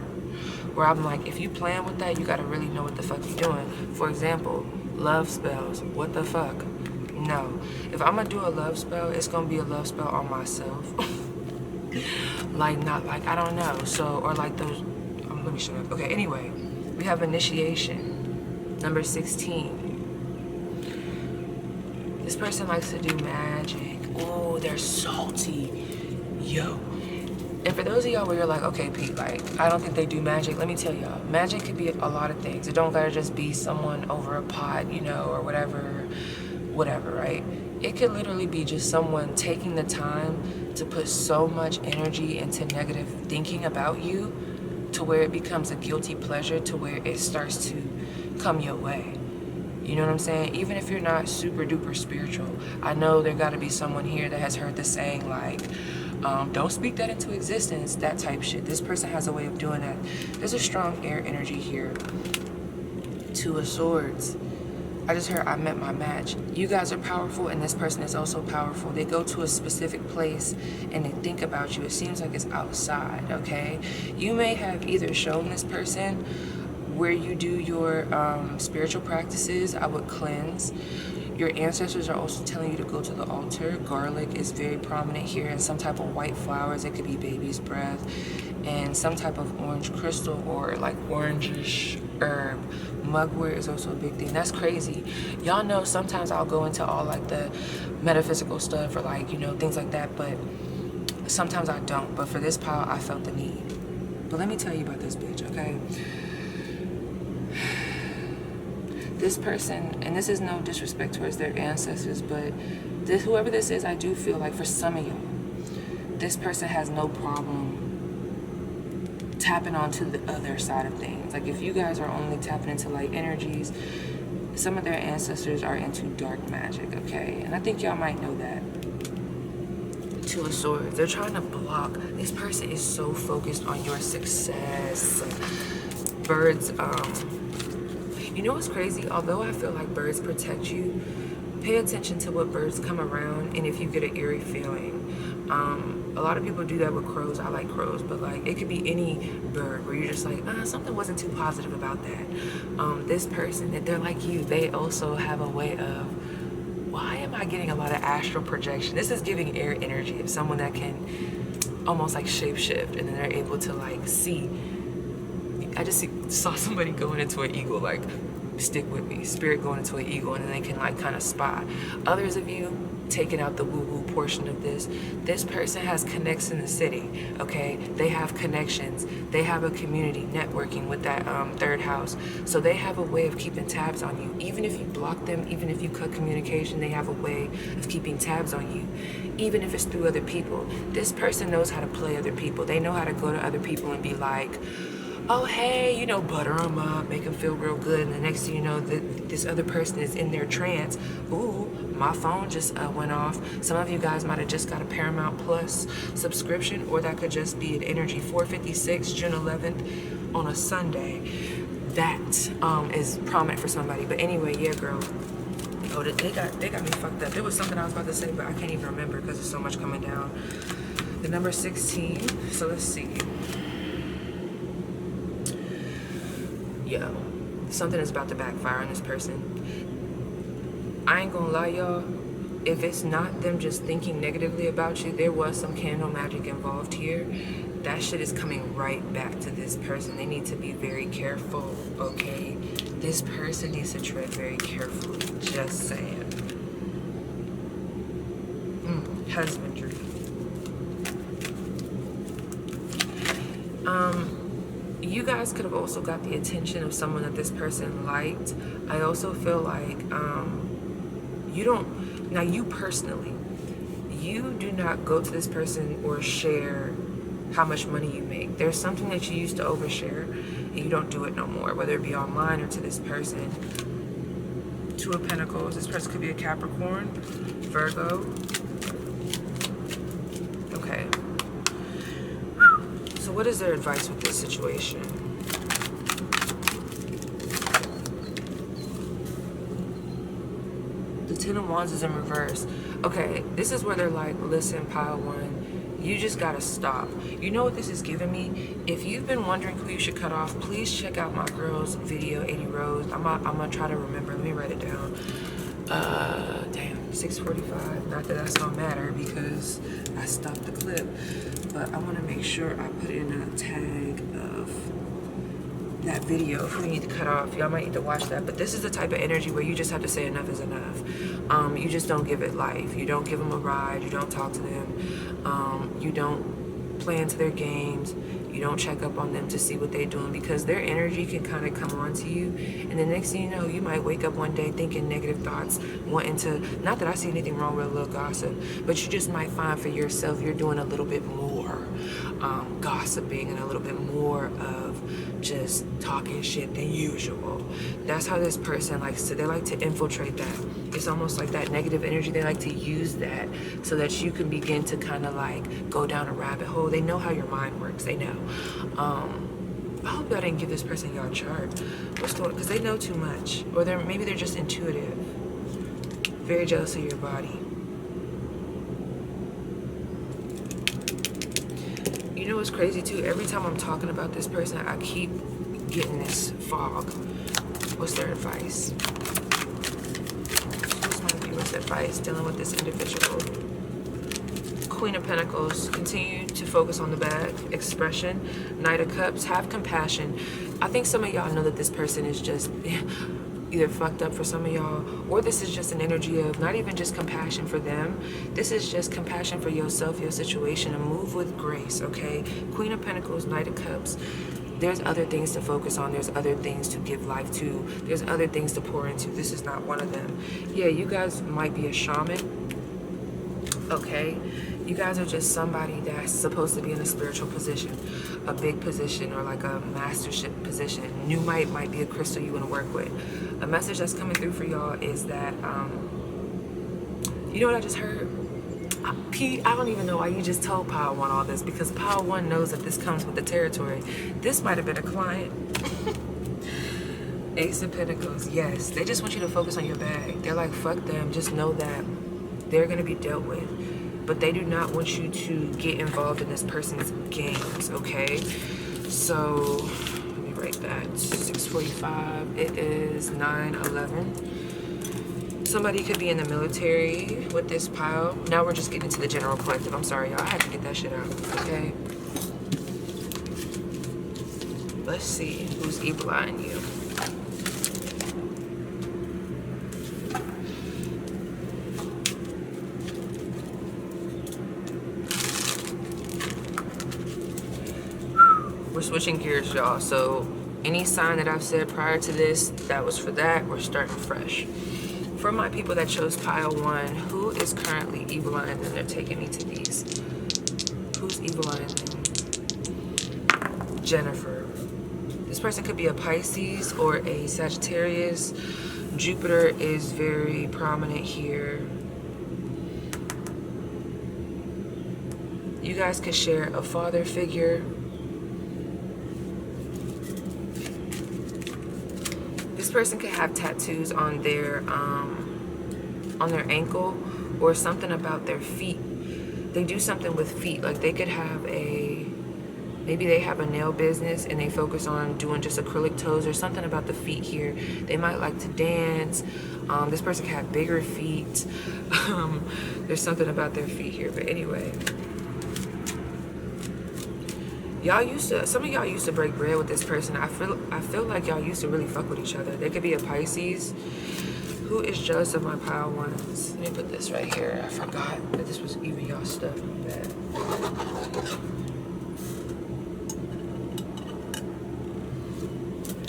Where I'm like, if you playing with that, you gotta really know what the fuck you're doing. For example, love spells. What the fuck? No. If I'm gonna do a love spell, it's gonna be a love spell on myself. Like, not like, I don't know. So, or like those, let me show you. Okay, anyway, we have initiation. Number 16. This person likes to do magic. Oh, they're salty. Yo. And for those of y'all where you're like, okay, Pete, like, I don't think they do magic. Let me tell y'all, magic could be a lot of things. It don't gotta just be someone over a pot, you know, or whatever, right? It could literally be just someone taking the time to put so much energy into negative thinking about you to where it becomes a guilty pleasure, to where it starts to come your way. You know what I'm saying? Even if you're not super duper spiritual, I know there gotta be someone here that has heard the saying like, don't speak that into existence, that type shit. This person has a way of doing that. There's a strong air energy here. 2 of Swords. I just heard I met my match. You guys are powerful and this person is also powerful. They go to a specific place and they think about you. It seems like it's outside, okay? You may have either shown this person where you do your spiritual practices. I would cleanse. Your ancestors are also telling you to go to the altar. Garlic is very prominent here, and some type of white flowers. It could be baby's breath, and some type of orange crystal or like orangish herb. Mugwort is also a big thing. That's crazy. Y'all know sometimes I'll go into all like the metaphysical stuff or like, you know, things like that, but sometimes I don't. But for this pile, I felt the need. But let me tell you about this bitch, okay? This person, and this is no disrespect towards their ancestors, but whoever this is, I do feel like for some of y'all, this person has no problem tapping onto the other side of things. Like if you guys are only tapping into light energies, some of their ancestors are into dark magic, okay? And I think y'all might know that. 2 of Swords. They're trying to block. This person is so focused on your success. Birds, you know what's crazy? Although I feel like birds protect you, pay attention to what birds come around and if you get an eerie feeling. A lot of people do that with crows. I like crows, but like it could be any bird where you're just like, something wasn't too positive about that. This person, that they're like you, they also have a way of, why am I getting a lot of astral projection? This is giving air energy of someone that can almost like shapeshift, and then they're able to like see. I just saw somebody going into an eagle, like, stick with me, spirit going into an eagle, and then they can like kind of spot. Others of you taking out the woo-woo portion of this. This person has connects in the city, okay? They have connections. They have a community networking with that 3rd house. So they have a way of keeping tabs on you. Even if you block them, even if you cut communication, they have a way of keeping tabs on you. Even if it's through other people. This person knows how to play other people. They know how to go to other people and be like, oh hey, you know, butter them up, make them feel real good, and the next thing you know, this other person is in their trance. Ooh, my phone just went off. Some of you guys might have just got a Paramount Plus subscription, or that could just be an Energy 456 June 11th on a Sunday. That is prominent for somebody. But anyway, yeah, girl. Oh, they got me fucked up. There was something I was about to say, but I can't even remember because there's so much coming down. The number 16. So let's see. Yo, something is about to backfire on this person. I ain't gonna lie, y'all. If it's not them just thinking negatively about you, there was some candle magic involved here. That shit is coming right back to this person. They need to be very careful, okay? This person needs to tread very carefully. Just saying. Husbandry. You guys could have also got the attention of someone that this person liked. I also feel like you don't, now you personally, you do not go to this person or share how much money you make. There's something that you used to overshare and you don't do it no more, whether it be online or to this person. Two of Pentacles. This person could be a Capricorn, Virgo. Okay. So what is their advice with this situation? The Ten of Wands is in reverse. Okay, this is where they're like, listen, pile one, you just gotta stop. You know what this is giving me? If you've been wondering who you should cut off, please check out my girl's video, 80 Rows. I'm gonna try to remember. Let me write it down. Damn, 6:45. Not that that's gonna matter because I stopped the clip, but I want to make sure I put in a tag of that video who you need to cut off. Y'all might need to watch that. But this is the type of energy where you just have to say enough is enough. You just don't give it life. You don't give them a ride. You don't talk to them. You don't play into their games. You don't check up on them to see what they're doing, because their energy can kind of come on to you, and the next thing you know, you might wake up one day thinking negative thoughts, wanting to, not that I see anything wrong with a little gossip, but you just might find for yourself you're doing a little bit more gossiping and a little bit more of just talking shit than usual. That's how this person likes to, they like to infiltrate that. It's almost like that negative energy. They like to use that so that you can begin to kind of like go down a rabbit hole. They know how your mind works. They know. I hope y'all didn't give this person your chart. What's going on? Because they know too much. Or maybe they're just intuitive. Very jealous of your body. You know what's crazy too? Every time I'm talking about this person, I keep getting this fog. What's their advice? What's my viewer's advice dealing with this individual? Queen of Pentacles. Continue to focus on the bad expression. Knight of Cups. Have compassion. I think some of y'all know that this person is just either fucked up for some of y'all, or this is just an energy of not even just compassion for them. This is just compassion for yourself, your situation, and move with grace, okay? Queen of Pentacles, Knight of Cups. There's other things to focus on. There's other things to give life to. There's other things to pour into. This is not one of them. Yeah, you guys might be a shaman, okay? You guys are just somebody that's supposed to be in a spiritual position, a big position, or like a mastership position. You might be a crystal you want to work with. A message that's coming through for y'all is that, you know what I just heard? P, I don't even know why you just told Pile One all this, because Pile One knows that this comes with the territory. This might have been a client. Ace of Pentacles, yes. They just want you to focus on your bag. They're like, fuck them. Just know that they're going to be dealt with. But they do not want you to get involved in this person's games, okay? So, let me write that. 6:45. It is 9:11. Somebody could be in the military with this pile. Now we're just getting into the general collective. I'm sorry, y'all. I had to get that shit out, okay? Let's see who's evil-eyeing you. We're switching gears, y'all. So any sign that I've said prior to this, that was for that. We're starting fresh. For my people that chose Pile One, who is currently evil-eyeing them? They're taking me to these. Who's evil-eyeing them? Jennifer. This person could be a Pisces or a Sagittarius. Jupiter is very prominent here. You guys could share a father figure. This person could have tattoos on their ankle or something about their feet. They do something with feet. Like they could have maybe they have a nail business and they focus on doing just acrylic toes or something about the feet here. They might like to dance. This person can have bigger feet. There's something about their feet here. But anyway, some of y'all used to break bread with this person. I feel like y'all used to really fuck with each other. They could be a Pisces. Who is jealous of my pile ones? Let me put this right here. I forgot that this was even y'all stuff.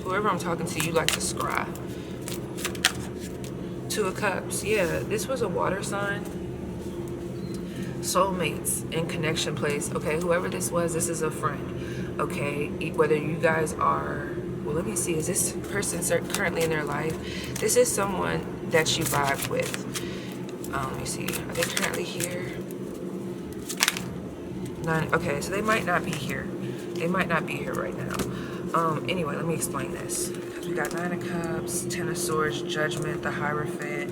Whoever I'm talking to, you like to scry. Two of Cups. Yeah, this was a water sign. Soulmates in connection place. Okay, whoever this was, this is a friend. Okay, whether you guys are, well, let me see, is this person currently in their life? This is someone that you vibe with. Let me see, are they currently here? Nine. Okay, so they might not be here. They might not be here right now. Anyway, let me explain this. We got 9 of Cups, 10 of Swords, Judgment, the Hierophant,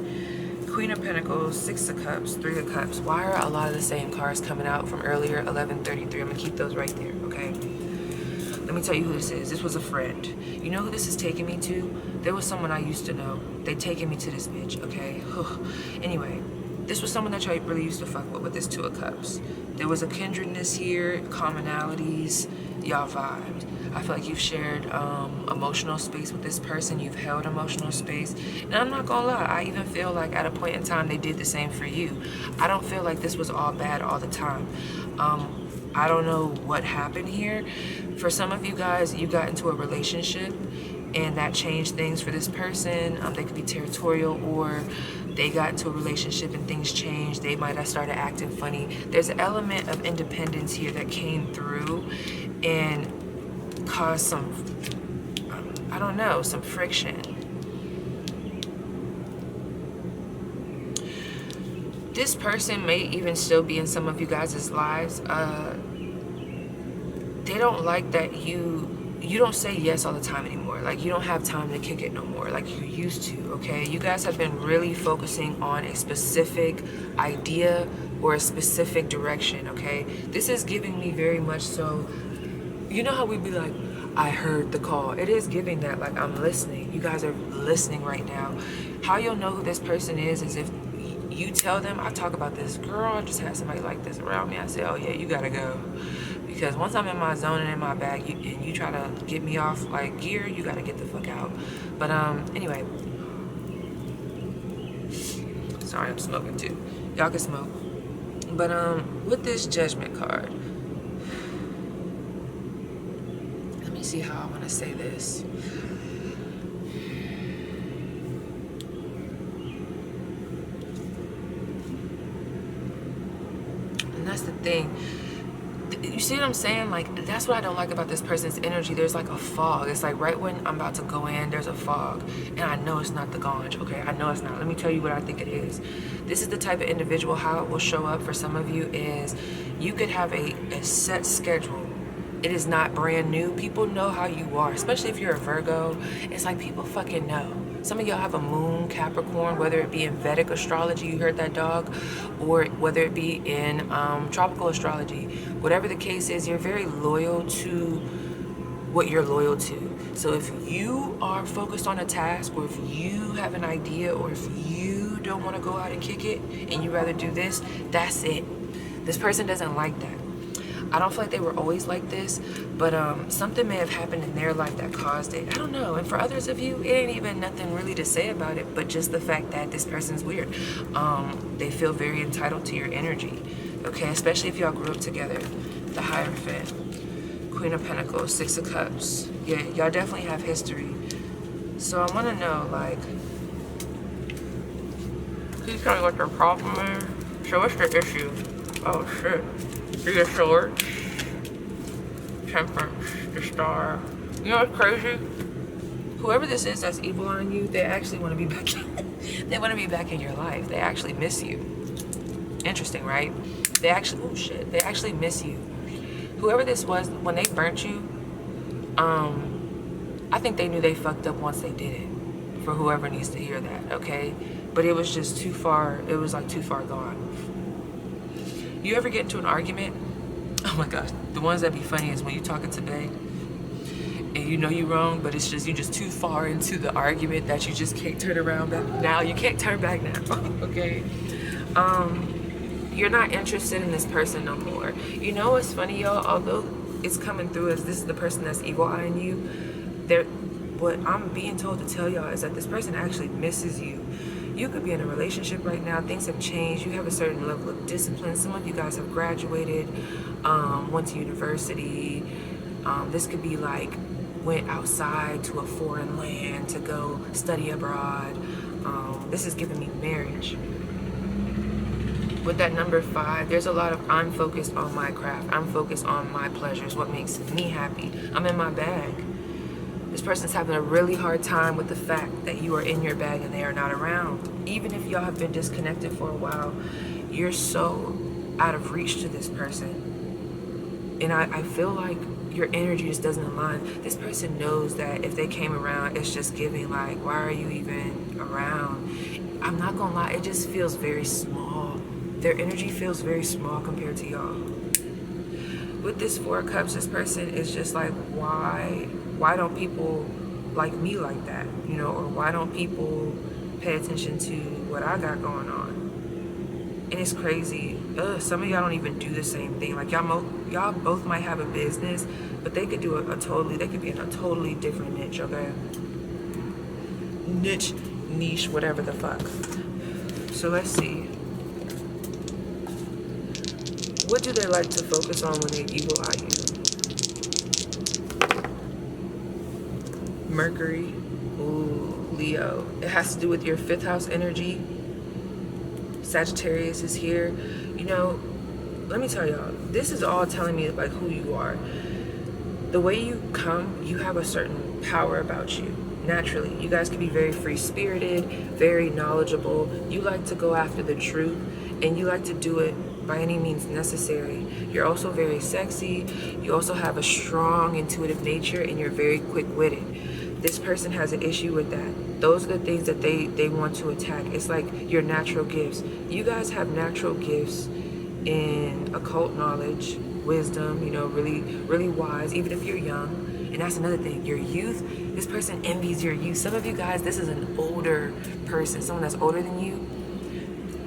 Queen of Pentacles, 6 of Cups, 3 of Cups. Why are a lot of the same cards coming out from earlier? 1133. I'm gonna keep those right there, okay? Let me tell you who this is. This was a friend. You know who this is taking me to? There was someone I used to know. They taking me to this bitch, okay? Anyway, this was someone that I really used to fuck with this 2 of Cups. There was a kindredness here, commonalities, y'all vibed. I feel like you've shared emotional space with this person. You've held emotional space. And I'm not gonna lie, I even feel like at a point in time they did the same for you. I don't feel like this was all bad all the time. I don't know what happened here. For some of you guys, you got into a relationship and that changed things for this person. They could be territorial, or they got into a relationship and things changed. They might have started acting funny. There's an element of independence here that came through and caused some, I don't know, some friction. This person may even still be in some of you guys' lives. They don't like that you don't say yes all the time anymore. Like, you don't have time to kick it no more like you used to, okay? You guys have been really focusing on a specific idea or a specific direction, okay? This is giving me very much so, you know how we'd be like, I heard the call. It is giving that, like, I'm listening. You guys are listening right now. How you'll know who this person is if you tell them, I talk about this, girl, I just had somebody like this around me. I say, oh yeah, you gotta go. Because once I'm in my zone and in my bag, and you try to get me off like gear, you gotta get the fuck out. But anyway. Sorry, I'm smoking too. Y'all can smoke. But with this Judgment card, let me see how I wanna say this. And that's the thing. You see what I'm saying? Like, that's what I don't like about this person's energy. There's like a fog. It's like right when I'm about to go in, there's a fog. And I know it's not the ganj, okay? I know it's not. Let me tell you what I think it is. This is the type of individual, how it will show up for some of you is you could have a set schedule. It is not brand new. People know how you are, especially if you're a Virgo. It's like people fucking know. Some of y'all have a moon Capricorn, whether it be in Vedic astrology, you heard that dog, or whether it be in tropical astrology. Whatever the case is, you're very loyal to what you're loyal to. So if you are focused on a task, or if you have an idea, or if you don't want to go out and kick it, and you rather do this, that's it. This person doesn't like that. I don't feel like they were always like this, but something may have happened in their life that caused it. I don't know. And for others of you, it ain't even nothing really to say about it, but just the fact that this person's weird. They feel very entitled to your energy, okay? Especially if y'all grew up together. The Hierophant, Queen of Pentacles, 6 of Cups. Yeah, y'all definitely have history. So I want to know, like, please tell me what their problem is. So what's the issue? Oh, shit. 3 of Swords, Temperance, the Star, You know what's crazy? Whoever this is that's evil on you, they actually want to be back. They want to be back in your life. They actually miss you. Interesting, right? They actually, oh shit, they actually miss you. Whoever this was, when they burnt you, I think they knew they fucked up once they did it. For whoever needs to hear that, okay? But it was just too far. It was like too far gone. You ever get into an argument? Oh my gosh, the ones that be funny is when you talking to Bae and you know you're wrong, but it's just, you're just too far into the argument that you just can't turn around back now. You can't turn back now, okay? You're not interested in this person no more. You know what's funny, y'all? Although it's coming through as this is the person that's evil eyeing you, what I'm being told to tell y'all is that this person actually misses you. You could be in a relationship right now. Things have changed. You have a certain level of discipline. Some of you guys have graduated, went to university. This could be like went outside to a foreign land to go study abroad. This is giving me marriage. With that number 5, there's a lot of I'm focused on my craft. I'm focused on my pleasures, what makes me happy. I'm in my bag. This person's having a really hard time with the fact that you are in your bag and they are not around. Even if y'all have been disconnected for a while, you're so out of reach to this person. And I feel like your energy just doesn't align. This person knows that if they came around, it's just giving like, why are you even around? I'm not gonna lie, it just feels very small. Their energy feels very small compared to y'all. With this 4 of Cups, this person is just like, why don't people like me like that? You know, or why don't people pay attention to what I got going on? And it's crazy. Some of y'all don't even do the same thing. Like y'all both might have a business, but they could do they could be in a totally different niche, okay? Niche, whatever the fuck. So let's see. What do they like to focus on when they evil eye you? Mercury, ooh, Leo. It has to do with your 5th house energy. Sagittarius is here. You know, let me tell y'all, this is all telling me like who you are. The way you come, you have a certain power about you. Naturally, you guys can be very free-spirited, very knowledgeable. You like to go after the truth, and you like to do it by any means necessary. You're also very sexy. You also have a strong intuitive nature, and you're very quick-witted. This person has an issue with that. Those are the things that they want to attack. It's like your natural gifts. You guys have natural gifts in occult knowledge, wisdom, you know, really, really wise, even if you're young. And that's another thing, your youth, this person envies your youth. Some of you guys, this is an older person, someone that's older than you,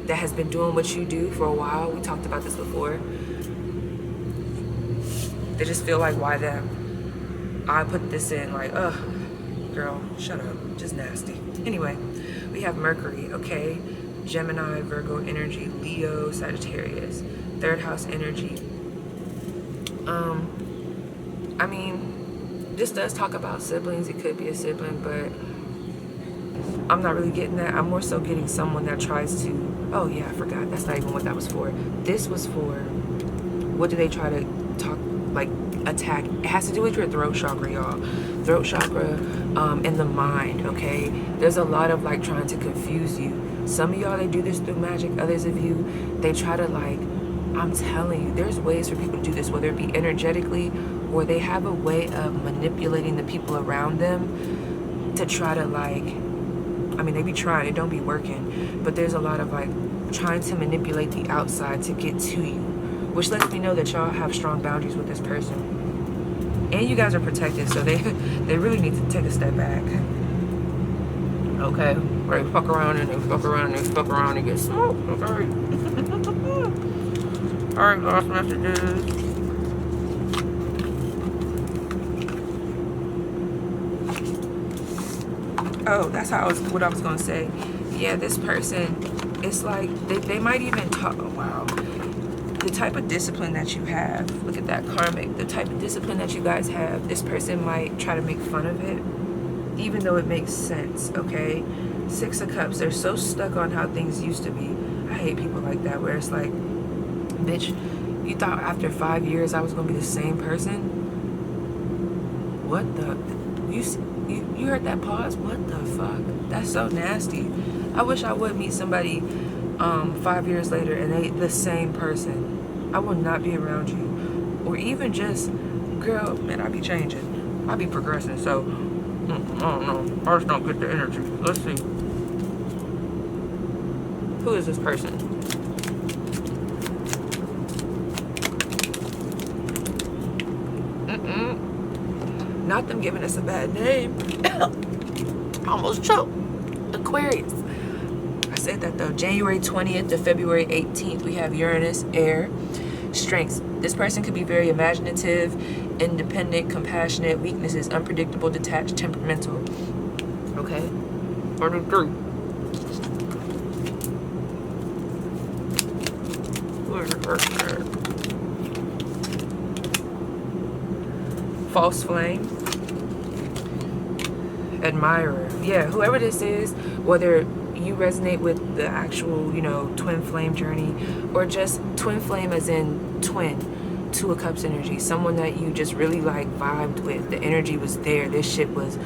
that has been doing what you do for a while. We talked about this before. They just feel like, why them? I put this in like, ugh, girl, shut up, just nasty. Anyway, we have Mercury, okay? Gemini, Virgo energy, Leo, Sagittarius, 3rd house energy. I mean, this does talk about siblings. It could be a sibling, but I'm not really getting that. I'm more so getting someone that tries to, oh yeah, I forgot. That's not even what that was for. This was for, what do they try to talk, like attack? It has to do with your throat chakra, y'all. Throat chakra and the mind, okay? There's a lot of like trying to confuse you. Some of y'all, they do this through magic. Others of you, they try to like, I'm telling you, there's ways for people to do this, whether it be energetically or they have a way of manipulating the people around them to try to like, I mean, they be trying, it don't be working, but there's a lot of like trying to manipulate the outside to get to you, which lets me know that y'all have strong boundaries with this person. And you guys are protected, so they really need to take a step back. Okay, or they fuck around and they fuck around and they fuck around and get smoked, okay? Alright, last messages. Oh, that's what I was gonna say. Yeah, this person, it's like they might even talk. Oh, wow, the type of discipline that you have. Look at that karmic. The type of discipline that you guys have. This person might try to make fun of it, even though it makes sense. Okay, 6 of Cups. They're so stuck on how things used to be. I hate people like that, where it's like, bitch, you thought after 5 years I was gonna be the same person? What the? You heard that pause? What the fuck? That's so nasty. I wish I would meet somebody 5 years later and they the same person. I will not be around you. Or even just, girl, man, I be changing. I be progressing, so I don't know. I just don't get the energy. Let's see. Who is this person? Not them giving us a bad name. Almost choked. Aquarius. I said that though. January 20th to February 18th, we have Uranus, air. Strengths. This person could be very imaginative, independent, compassionate. Weaknesses, unpredictable, detached, temperamental. Okay. 33. Where's the person? False flame. Admirer. Yeah, whoever this is, whether you resonate with the actual, you know, twin flame journey, or just twin flame as in twin, Two of Cups energy, someone that you just really like vibed with. The energy was there. This shit was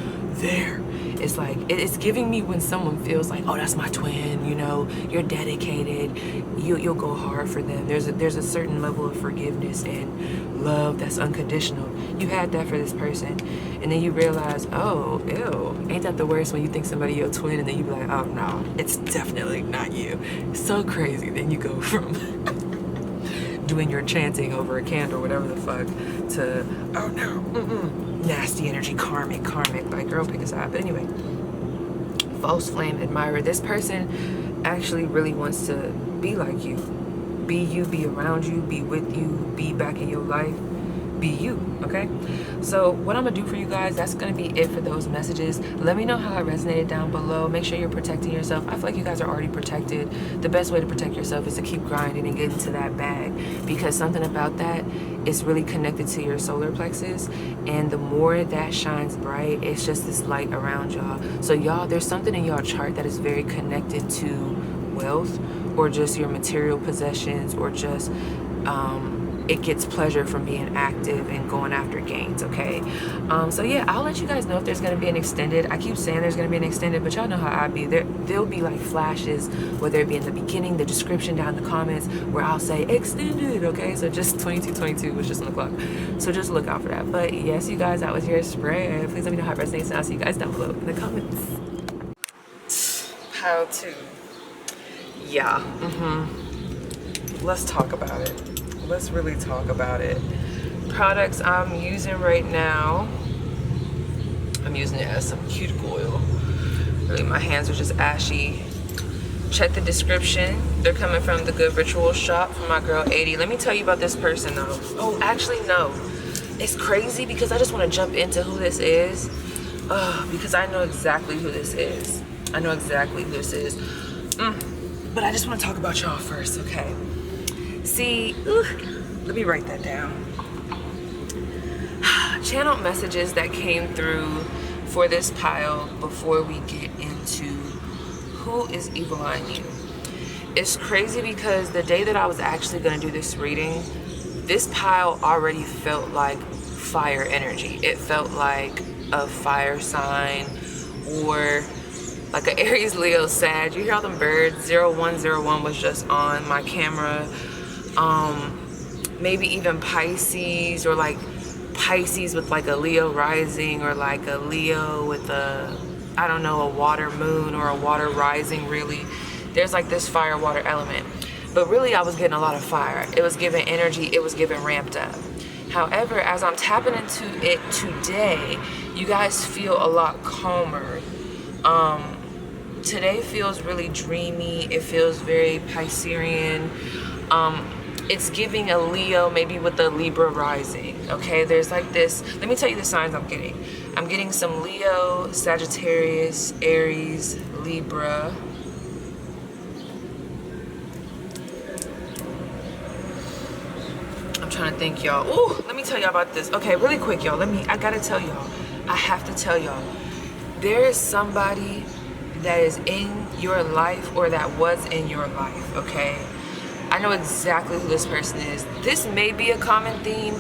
there. It's like, it's giving me when someone feels like, oh, that's my twin, you know, you're dedicated, you'll go hard for them. There's a certain level of forgiveness and love that's unconditional. You had that for this person, and then you realize, oh, ew, ain't that the worst when you think somebody your twin, and then you be like, oh no, it's definitely not you. It's so crazy. Then you go from doing your chanting over a candle, whatever the fuck, to, oh no, nasty energy, karmic, like, girl, pick a side. But anyway, false flame admirer. This person actually really wants to be like you, be around you, be with you, be back in your life, be you. Okay, so what I'm gonna do for you guys, that's gonna be it for those messages. Let me know how it resonated down below. Make sure you're protecting yourself. I feel like you guys are already protected. The best way to protect yourself is to keep grinding and get into that bag, because something about that is really connected to your solar plexus, and the more that shines bright, it's just this light around y'all. So y'all, there's something in y'all chart that is very connected to wealth, or just your material possessions, or just it gets pleasure from being active and going after gains. Okay, so yeah, I'll let you guys know if there's going to be an extended. I keep saying there's going to be an extended, but y'all know how I be. There'll be like flashes, whether it be in the beginning, the description, down in the comments, where I'll say extended. Okay, so just 2222 was just on the clock, so just look out for that. But yes, you guys, that was your spray. Please let me know how it resonates, and I'll see you guys down below in the comments. How to, yeah, let's talk about it. Let's really talk about it. Products I'm using right now, I'm using it as some cuticle oil. Really, my hands are just ashy. Check the description. They're coming from the Good Ritual Shop from my girl 80. Let me tell you about this person though. Oh, actually no. It's crazy because I just want to jump into who this is. Because I know exactly who this is. I know exactly who this is. But I just want to talk about y'all first, okay? See, let me write that down. Channel messages that came through for this pile before we get into who is evil eyeing you. It's crazy because the day that I was actually going to do this reading, this pile already felt like fire energy. It felt like a fire sign, or like an Aries, Leo, Sag. You hear all them birds? 0101 was just on my camera. Maybe even Pisces, or like Pisces with like a Leo rising, or like a Leo with a, I don't know, a water moon or a water rising. Really, there's like this fire water element, but really I was getting a lot of fire. It was giving energy, it was giving ramped up. However, as I'm tapping into it today, you guys feel a lot calmer. Today feels really dreamy. It feels very Piscean. It's giving a Leo, maybe with a Libra rising. Okay, there's like this. Let me tell you the signs I'm getting. I'm getting some Leo, Sagittarius, Aries, Libra. I'm trying to think, y'all. Ooh, let me tell y'all about this. Okay, really quick, y'all. I gotta tell y'all. I have to tell y'all. There is somebody that is in your life, or that was in your life, okay? I know exactly who this person is. This may be a common theme.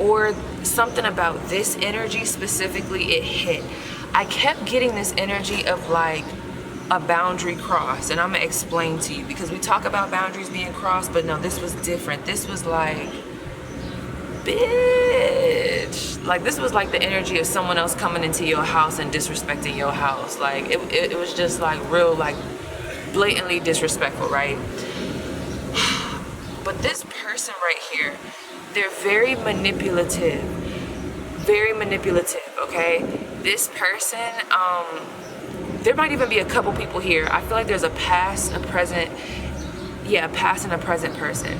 or something about this energy specifically, it hit. I kept getting this energy of like a boundary crossed, and I'm gonna explain to you, because we talk about boundaries being crossed, but no, this was different. This was like, bitch, like this was like the energy of someone else coming into your house and disrespecting your house. Like it was just like real, like blatantly disrespectful, right? But this person right here, they're very manipulative, okay? This person, there might even be a couple people here. I feel like there's a past, a present, yeah, a past and a present person.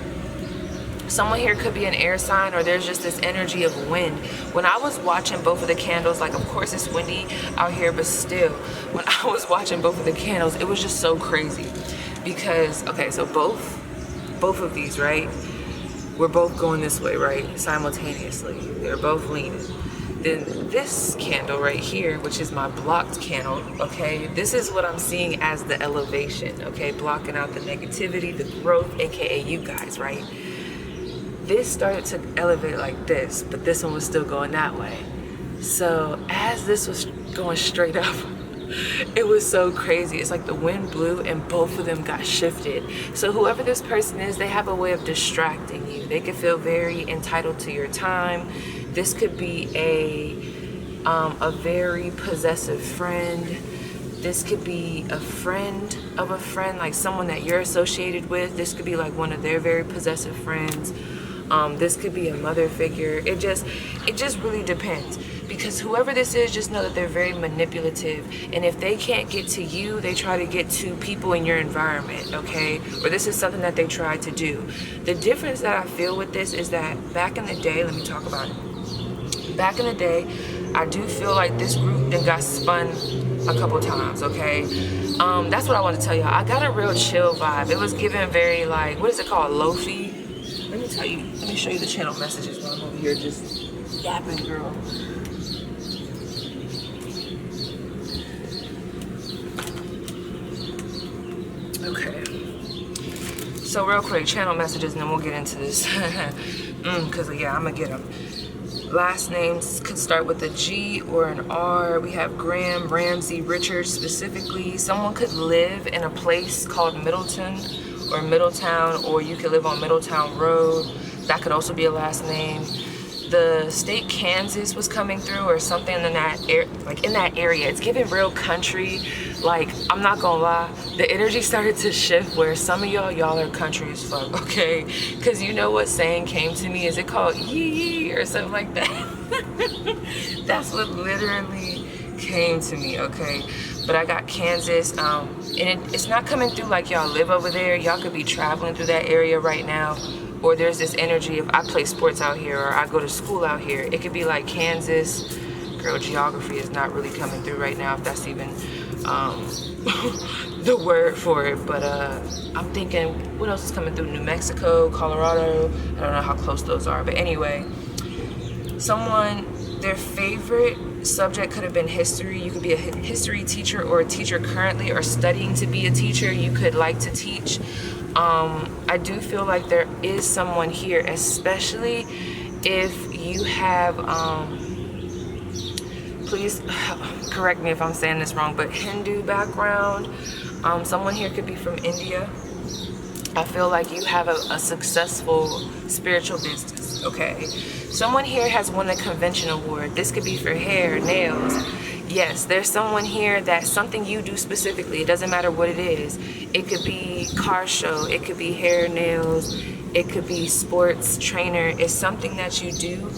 Someone here could be an air sign, or there's just this energy of wind. When I was watching both of the candles, like of course it's windy out here, but still, when I was watching both of the candles, it was just so crazy. Because, okay, so both of these, right? We're both going this way, right? Simultaneously. They're both leaning. Then this candle right here, which is my blocked candle, okay? This is what I'm seeing as the elevation, okay? Blocking out the negativity, the growth, aka you guys, right? This started to elevate like this, but this one was still going that way. So as this was going straight up, it was so crazy. It's like the wind blew and both of them got shifted. So whoever this person is, they have a way of distracting you. They can feel very entitled to your time. This could be a very possessive friend. This could be a friend of a friend, like someone that you're associated with. This could be like one of their very possessive friends. This could be a mother figure. It just really depends, because whoever this is, just know that they're very manipulative, and if they can't get to you, they try to get to people in your environment, okay? Or this is something that they try to do. The difference that I feel with this is that back in the day, let me talk about it. Back in the day, I do feel like this group then got spun a couple times, okay? That's what I want to tell y'all. I got a real chill vibe. It was given very like, what is it called, lofi? Let me tell you, let me show you the channel messages while I'm over here just yapping, girl. Okay. So real quick, channel messages, and then we'll get into this. Because yeah, I'm gonna get them. Last names could start with a G or an R. We have Graham, Ramsey, Richard specifically. Someone could live in a place called Middleton or Middletown, or you could live on Middletown Road. That could also be a last name. The state Kansas was coming through, or something in that like in that area. It's giving real country. Like, I'm not gonna lie, the energy started to shift where some of y'all are country as fuck, okay? Because you know what saying came to me? Is it called yee or something like that? That's what literally came to me, okay? But I got Kansas, and it's not coming through like y'all live over there. Y'all could be traveling through that area right now, or there's this energy of I play sports out here, or I go to school out here. It could be like Kansas. Girl, geography is not really coming through right now, if that's even the word for it. But I'm thinking, what else is coming through? New Mexico, Colorado. I don't know how close those are, but anyway, someone, their favorite subject could have been history. You could be a history teacher, or a teacher currently, or studying to be a teacher. You could like to teach. I do feel like there is someone here, especially if you have, please correct me if I'm saying this wrong, but Hindu background. Someone here could be from India. I feel like you have a successful spiritual business, okay? Someone here has won a convention award. This could be for hair, nails. Yes, there's someone here that's something you do specifically. It doesn't matter what it is. It could be car show. It could be hair, nails. It could be sports trainer. It's something that you do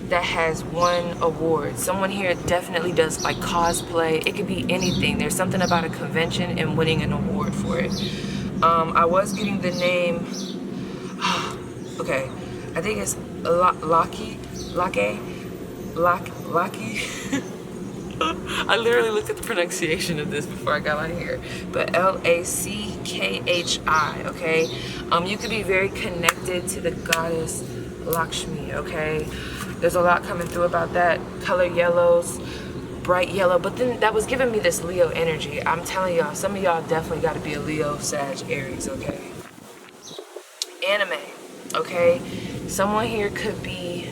that has won awards. Someone here definitely does like cosplay. It could be anything. There's something about a convention and winning an award for it. I was getting the name, okay, I think it's Laki. I literally looked at the pronunciation of this before I got on here, but L-A-C-K-H-I, okay? You could be very connected to the goddess Lakshmi, okay? There's a lot coming through about that. Color yellows, bright yellow, but then that was giving me this Leo energy. I'm telling y'all, some of y'all definitely got to be a Leo, Sag, Aries, okay? Anime, okay? Someone here could be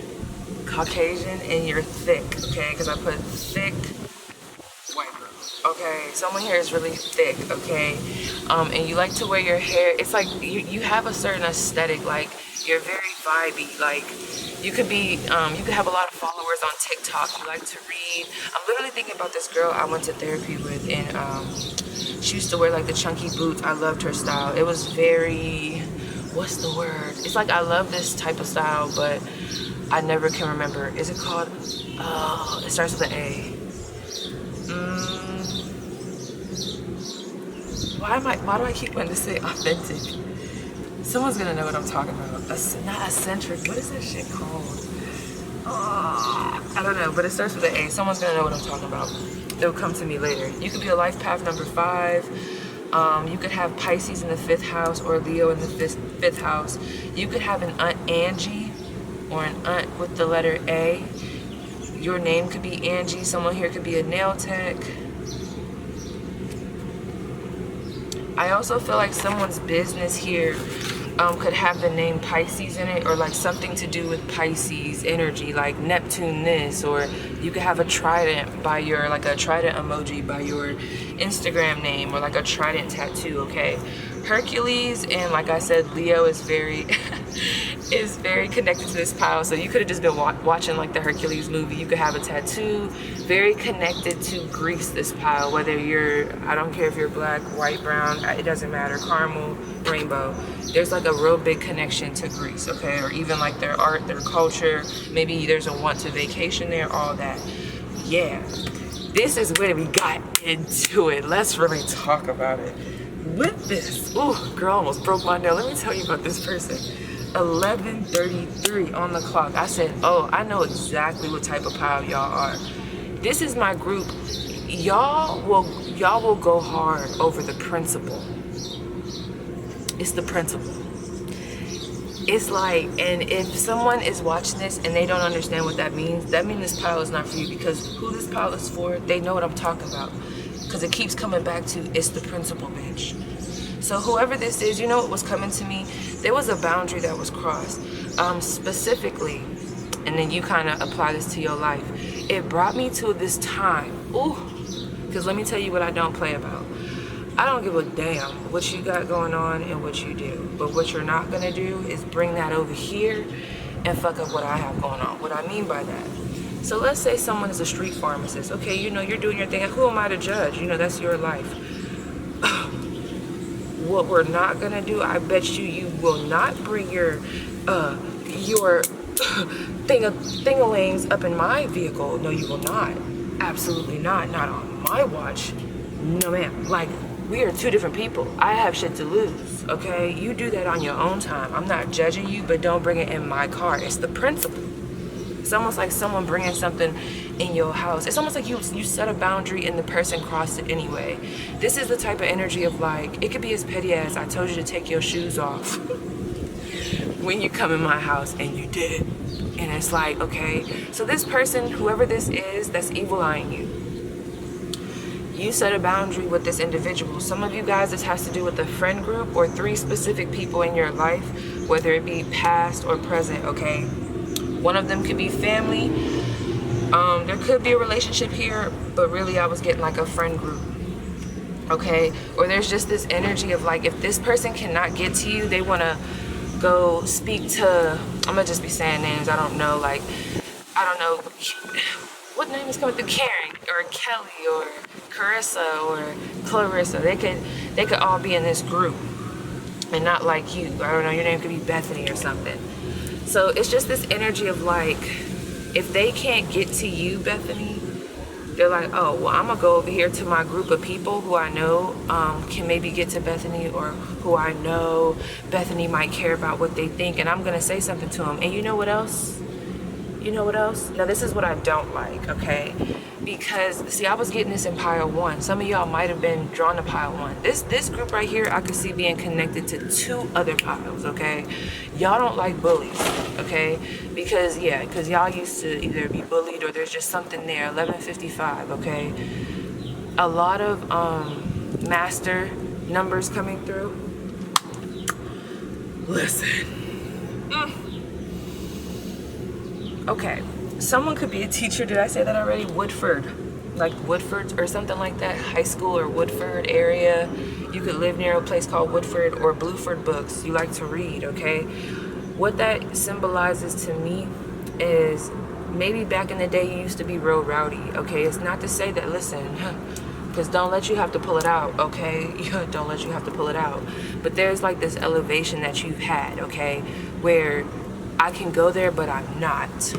Caucasian and you're thick, okay? Because I put thick white girl, okay? Someone here is really thick, okay? And you like to wear your hair. It's like you have a certain aesthetic, like you're very vibey. Like you could have a lot of followers on TikTok. You like to read. I'm literally thinking about this girl I went to therapy with, and she used to wear like the chunky boots. I loved her style. It was very, what's the word? It's like I love this type of style, but I never can remember. Is it called, oh, it starts with an A. Why do I keep wanting to say authentic? Someone's gonna know what I'm talking about. Not eccentric, what is that shit called? I don't know, but it starts with an A. Someone's gonna know what I'm talking about. It'll come to me later. You could be a life path number 5. You could have Pisces in the 5th house or Leo in the 5th house. You could have an Aunt Angie or an aunt with the letter A. Your name could be Angie. Someone here could be a nail tech. I also feel like someone's business here could have the name Pisces in it, or like something to do with Pisces energy, like Neptune this, or you could have a trident by your, like a trident emoji by your Instagram name, or like a trident tattoo, okay? Hercules and, like I said, Leo is very is very connected to this pile, so you could have just been watching like the Hercules movie. You could have a tattoo, very connected to Greece, this pile, whether you're, I don't care if you're black, white, brown, it doesn't matter, caramel, rainbow. There's like a real big connection to Greece, okay? Or even like their art, their culture, maybe there's a want to vacation there, all that. Yeah, this is when we got into it. Let's really talk about it. With this, ooh, girl, almost broke my nail. Let me tell you about this person. 11:33 on the clock. I said, oh, I know exactly what type of pile y'all are. This is my group. Y'all will go hard over the principle. It's the principle. It's like, and if someone is watching this and they don't understand what that means this pile is not for you, because who this pile is for, they know what I'm talking about. Because it keeps coming back to, it's the principle, bitch. So whoever this is, you know what was coming to me? There was a boundary that was crossed, specifically, and then you kind of apply this to your life. It brought me to this time, ooh, because let me tell you what I don't play about. I don't give a damn what you got going on and what you do, but what you're not gonna do is bring that over here and fuck up what I have going on. What I mean by that. So let's say someone is a street pharmacist. Okay, you know, you're doing your thing. Who am I to judge? You know, that's your life. What we're not gonna do, I bet you will not bring your thingalings up in my vehicle. No, you will not. Absolutely not. Not on my watch. No, ma'am. Like, we are two different people. I have shit to lose, okay? You do that on your own time. I'm not judging you, but don't bring it in my car. It's the principle. It's almost like someone bringing something in your house. It's almost like you set a boundary and the person crossed it anyway. This is the type of energy of like, it could be as petty as, I told you to take your shoes off when you come in my house, and you did. And it's like, okay, so this person, whoever this is, that's evil eyeing you. You set a boundary with this individual. Some of you guys, this has to do with a friend group or 3 specific people in your life, whether it be past or present, okay? One of them could be family. There could be a relationship here, but really I was getting like a friend group, okay? Or there's just this energy of like, if this person cannot get to you, they want to go speak to, I'm gonna just be saying names, I don't know, like, I don't know, what name is coming through? Karen or Kelly or Carissa or Clarissa. They could all be in this group and not like you. I don't know, your name could be Bethany or something. So it's just this energy of like, if they can't get to you, Bethany, they're like, oh, well, I'm gonna go over here to my group of people who I know can maybe get to Bethany, or who I know Bethany might care about what they think, and I'm gonna say something to them. And you know what else? You know what else? Now this is what I don't like, okay? Because, see, I was getting this in pile 1. Some of y'all might have been drawn to pile 1. This group right here, I could see being connected to 2 other piles, okay? Y'all don't like bullies, okay? Because y'all used to either be bullied or there's just something there. 11:55, okay? A lot of master numbers coming through. Listen. Okay, Someone could be a teacher. Did I say that already? Woodford, like Woodford or something like that. High school or Woodford area. You could live near a place called Woodford or Blueford Books. You like to read, okay? What that symbolizes to me is maybe back in the day you used to be real rowdy, okay? It's not to say that, listen, because don't let you have to pull it out, okay? Don't let you have to pull it out. But there's like this elevation that you've had, okay? Where I can go there, but I'm not.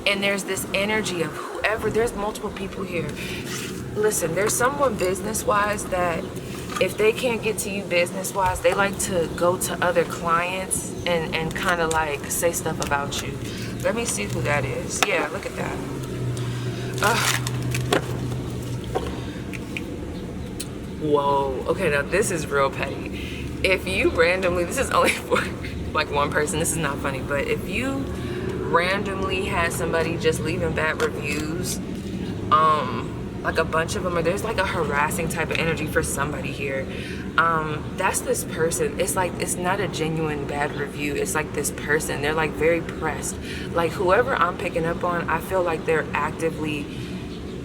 And there's this energy of whoever, there's multiple people here. Listen, there's someone business-wise that if they can't get to you business-wise, they like to go to other clients and kind of like say stuff about you. Let me see who that is. Yeah, look at that. Whoa. Okay, now this is real petty. If you randomly, this is only for like one person, this is not funny, but if you randomly had somebody just leaving bad reviews, like a bunch of them, or there's like a harassing type of energy for somebody here, that's this person. It's like, it's not a genuine bad review. It's like this person, they're like very pressed. Like whoever I'm picking up on, I feel like they're actively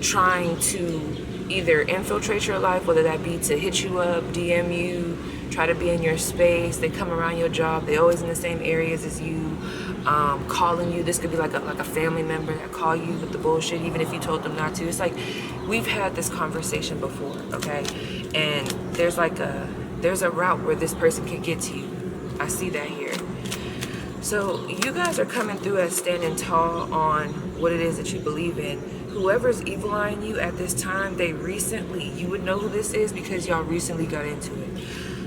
trying to either infiltrate your life, whether that be to hit you up, DM you, try to be in your space. They come around your job, they're always in the same areas as you, calling you. This could be like a family member that call you with the bullshit even if you told them not to. It's like, we've had this conversation before, okay? And there's a route where this person can get to you. I see that here. So you guys are coming through as standing tall on what it is that you believe in. Whoever's evil eyeing you at this time, you would know who this is because y'all recently got into it.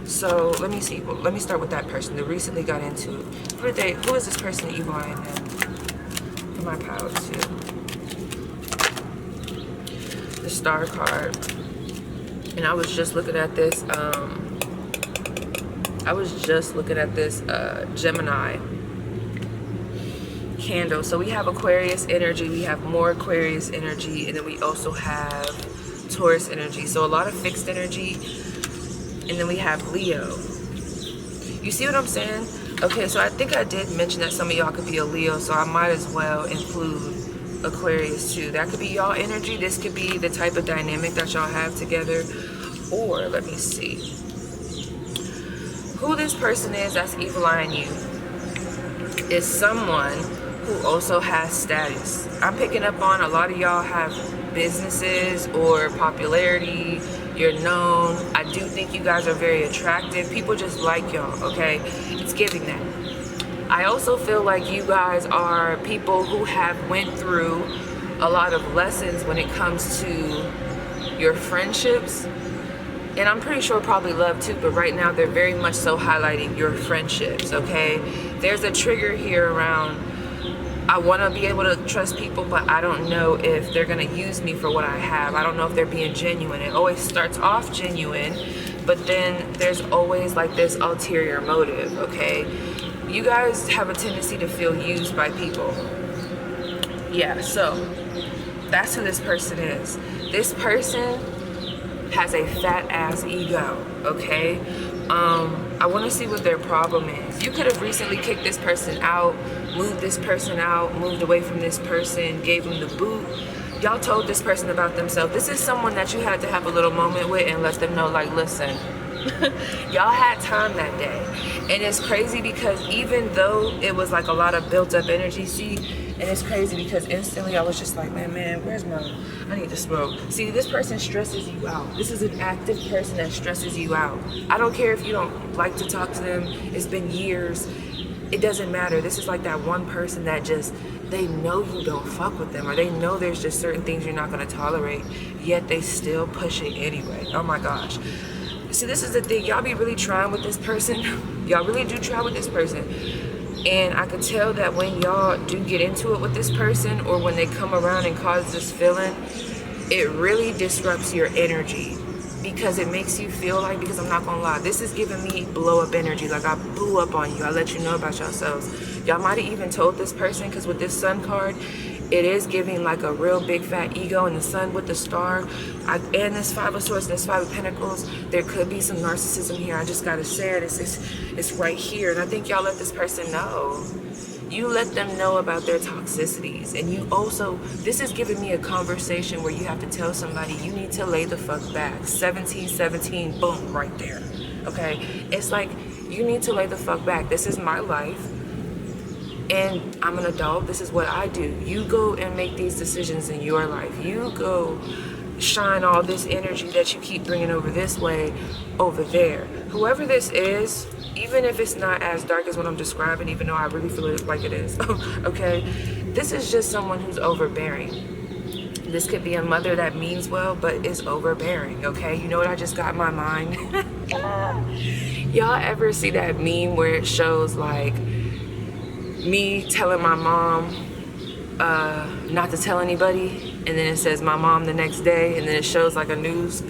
So let me see. Well, let me start with that person that recently got into it. Who is this person evil eyeing them? For my power too. The Star card. And I was just looking at this. Gemini candle. So we have Aquarius energy, we have more Aquarius energy, and then we also have Taurus energy. So a lot of fixed energy. And then we have Leo. You see what I'm saying? Okay, so I think I did mention that some of y'all could be a Leo, so I might as well include Aquarius too. That could be y'all energy. This could be the type of dynamic that y'all have together. Or let me see who this person is that's evil eyeing you. Is someone who also has status. I'm picking up on a lot of y'all have businesses or popularity. You're known. I do think you guys are very attractive. People just like y'all, okay? It's giving that. I also feel like you guys are people who have went through a lot of lessons when it comes to your friendships. And I'm pretty sure probably love too, but right now they're very much so highlighting your friendships, okay? There's a trigger here around, I want to be able to trust people, but I don't know if they're going to use me for what I have. I don't know if they're being genuine. It always starts off genuine, but then there's always like this ulterior motive, okay? You guys have a tendency to feel used by people. Yeah, so that's who this person is. This person has a fat ass ego, okay? I want to see what their problem is. You could have recently kicked this person out, moved this person out, moved away from this person, gave them the boot. Y'all told this person about themselves. This is someone that you had to have a little moment with and let them know, like, listen, y'all had time that day. And it's crazy because even though it was like a lot of built up energy, see, and it's crazy because instantly I was just like, man, where's I need to smoke. See, this person stresses you out. This is an active person that stresses you out. I don't care if you don't like to talk to them. It's been years. It doesn't matter. This is like that one person that just, they know you don't fuck with them, or they know there's just certain things you're not going to tolerate, yet they still push it anyway. Oh my gosh. See, this is the thing. Y'all be really trying with this person. Y'all really do try with this person. And I could tell that when y'all do get into it with this person, or when they come around and cause this feeling, it really disrupts your energy. Because it makes you feel like, because I'm not gonna lie, this is giving me blow up energy. Like I blew up on you. I let you know about yourselves. Y'all might have even told this person, because with this sun card, it is giving like a real big fat ego, and the sun with the star, and this 5 of Swords and this 5 of Pentacles, there could be some narcissism here. I just gotta say it. It's right here, and I think y'all let this person know. You let them know about their toxicities. And you also, this is giving me a conversation where you have to tell somebody you need to lay the fuck back. 1717, boom, right there. Okay? It's like, you need to lay the fuck back. This is my life. And I'm an adult. This is what I do. You go and make these decisions in your life. You go shine all this energy that you keep bringing over this way, over there. Whoever this is, even if it's not as dark as what I'm describing, even though I really feel it like it is, okay? This is just someone who's overbearing. This could be a mother that means well, but is overbearing, okay? You know what I just got in my mind? Y'all ever see that meme where it shows like me telling my mom not to tell anybody, and then it says my mom the next day, and then it shows like a news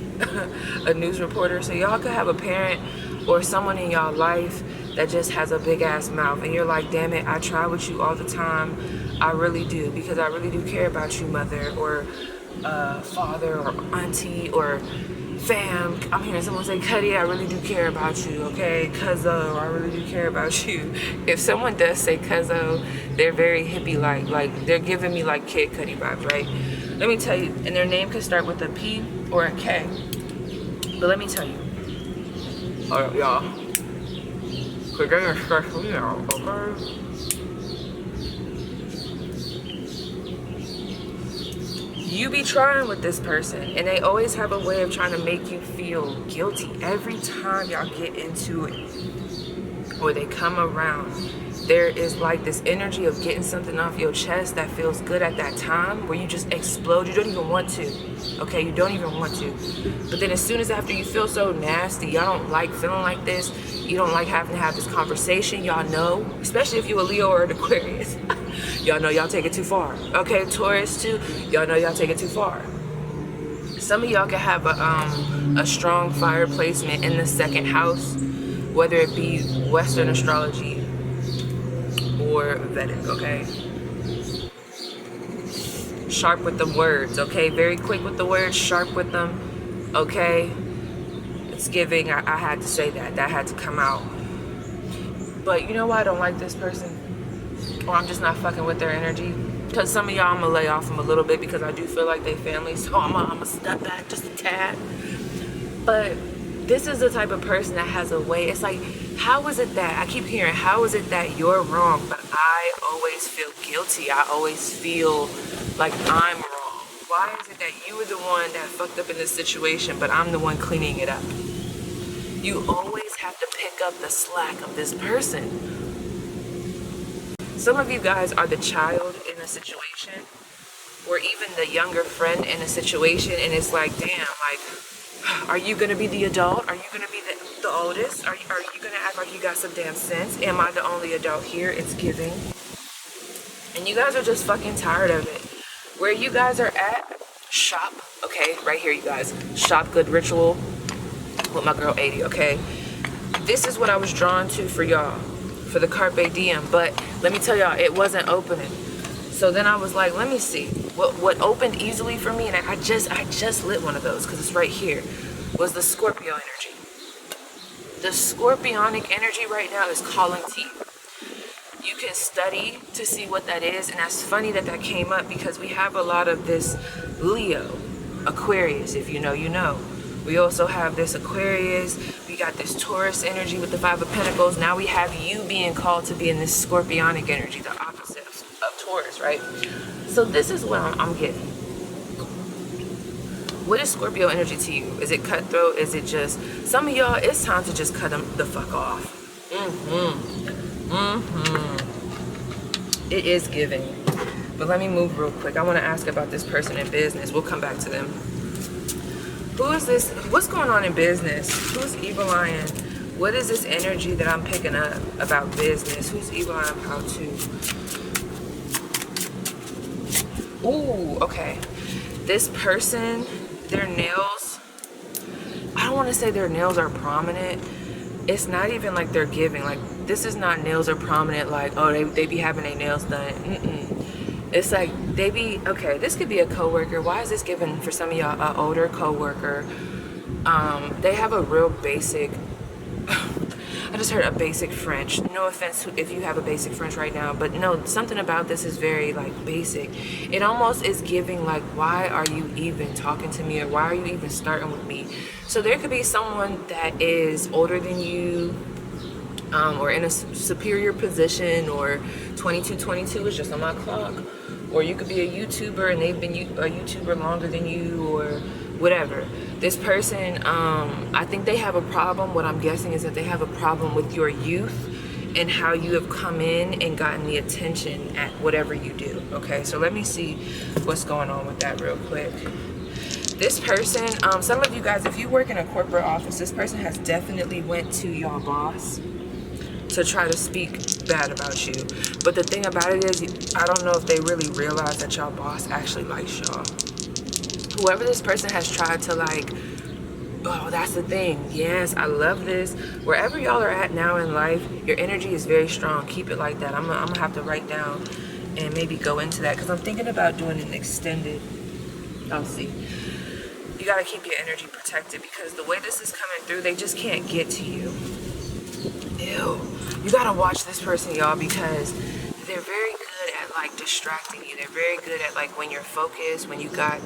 a news reporter? So y'all could have a parent or someone in y'all life that just has a big ass mouth, and you're like, damn it, I try with you all the time. I really do, because I really do care about you, mother or father or auntie or fam. I'm hearing someone say, Cuddy, I really do care about you, okay? Cuzzo, I really do care about you. If someone does say cuzzo, they're very hippie like they're giving me like Kid Cudi vibes, right? Let me tell you, and their name could start with a P or a K. But let me tell you, y'all, cause they're stressing me out, okay? You be trying with this person, and they always have a way of trying to make you feel guilty every time y'all get into it, or they come around. There is like this energy of getting something off your chest that feels good at that time, where you just explode. You don't even want to, okay? You don't even want to. But then as soon as after you feel so nasty, y'all don't like feeling like this, you don't like having to have this conversation, y'all know, especially if you a Leo or an Aquarius, y'all know y'all take it too far. Okay, Taurus too, y'all know y'all take it too far. Some of y'all can have a strong fire placement in the second house, whether it be Western astrology or Vedic, okay? Sharp with the words, okay? Very quick with the words, sharp with them, okay? It's giving, I had to say that. That had to come out. But you know why I don't like this person? Or I'm just not fucking with their energy? Because some of y'all, I'm gonna lay off them a little bit because I do feel like they family, so I'm gonna step back just a tad. But this is the type of person that has a way. It's like, how is it that, I keep hearing, how is it that you're wrong, but I always feel guilty? I always feel like I'm wrong. Why is it that you were the one that fucked up in this situation, but I'm the one cleaning it up? You always have to pick up the slack of this person. Some of you guys are the child in a situation, or even the younger friend in a situation, and it's like, damn, like, are you gonna be the adult? Are you gonna be the oldest? Are you gonna act like you got some damn sense? Am I the only adult here? It's giving. And you guys are just fucking tired of it. Where you guys are at, shop, okay, right here, you guys. Shop Good Ritual with my girl 80, okay? This is what I was drawn to for y'all, for the Carpe Diem, but let me tell y'all, it wasn't opening. So then I was like, let me see. What opened easily for me, and I just lit one of those because it's right here, was the Scorpio energy. The Scorpionic energy right now is calling to you. You can study to see what that is, and that's funny that that came up because we have a lot of this Leo, Aquarius, if you know, you know. We also have this Aquarius, we got this Taurus energy with the Five of Pentacles. Now we have you being called to be in this Scorpionic energy, the opposite of Taurus, right? So this is what I'm getting. What is Scorpio energy to you? Is it cutthroat? Is it just, some of y'all, it's time to just cut them the fuck off. It is giving. But let me move real quick. I want to ask about this person in business. We'll come back to them. Who is this? What's going on in business? Who's evil eyeing? What is this energy that I'm picking up about business? Who's evil eyeing how to? Ooh, okay. This person, their nails, I don't want to say their nails are prominent. It's not even like they're giving. Like, this is not nails are prominent like, oh, they be having their nails done. It's like they be, okay, this could be a coworker. Why is this given for some of y'all, an older coworker? They have a real basic, I just heard a basic French. No offense if you have a basic French right now, but no, something about this is very like basic. It almost is giving like, why are you even talking to me, or why are you even starting with me? So there could be someone that is older than you, or in a superior position, or 22 is just on my clock, or you could be a YouTuber and they've been a YouTuber longer than you, or whatever. This person, I think they have a problem. What I'm guessing is that they have a problem with your youth and how you have come in and gotten the attention at whatever you do. Okay, so let me see what's going on with that real quick. This person, some of you guys, if you work in a corporate office, this person has definitely went to your boss to try to speak bad about you. But the thing about it is, I don't know if they really realize that y'all boss actually likes y'all. Whoever this person has tried to like, oh, that's the thing. Yes, I love this. Wherever y'all are at now in life, your energy is very strong. Keep it like that. I'm gonna have to write down and maybe go into that, because I'm thinking about doing an extended, I'll see. You gotta keep your energy protected, because the way this is coming through, they just can't get to you. Ew. You gotta watch this person, y'all, because they're very good at like distracting you. They're very good at like when you're focused, when you got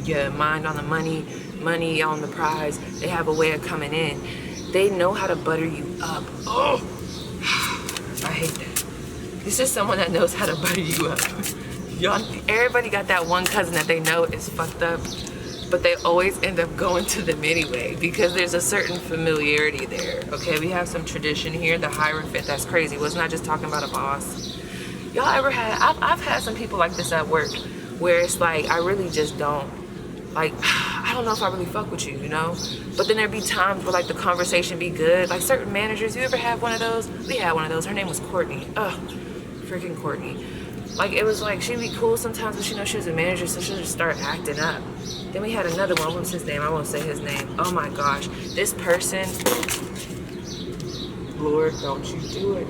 your mind on the money on the prize, they have a way of coming in. They know how to butter you up. Oh, I hate that. This is someone that knows how to butter you up. Y'all, everybody got that one cousin that they know is fucked up, but they always end up going to them anyway, because there's a certain familiarity there. Okay, we have some tradition here. The Hierophant, that's crazy. Well, it's not just talking about a boss. Y'all ever had, I've had some people like this at work, where it's like, I really just don't, like, I don't know if I really fuck with you, you know? But then there'd be times where like the conversation be good. Like certain managers, you ever have one of those? We had one of those. Her name was Courtney. Ugh, freaking Courtney. Like, it was like, she'd be cool sometimes, but she knows she was a manager, so she'll just start acting up. Then we had another one. What's his name? I won't say his name. Oh my gosh. This person, Lord, don't you do it.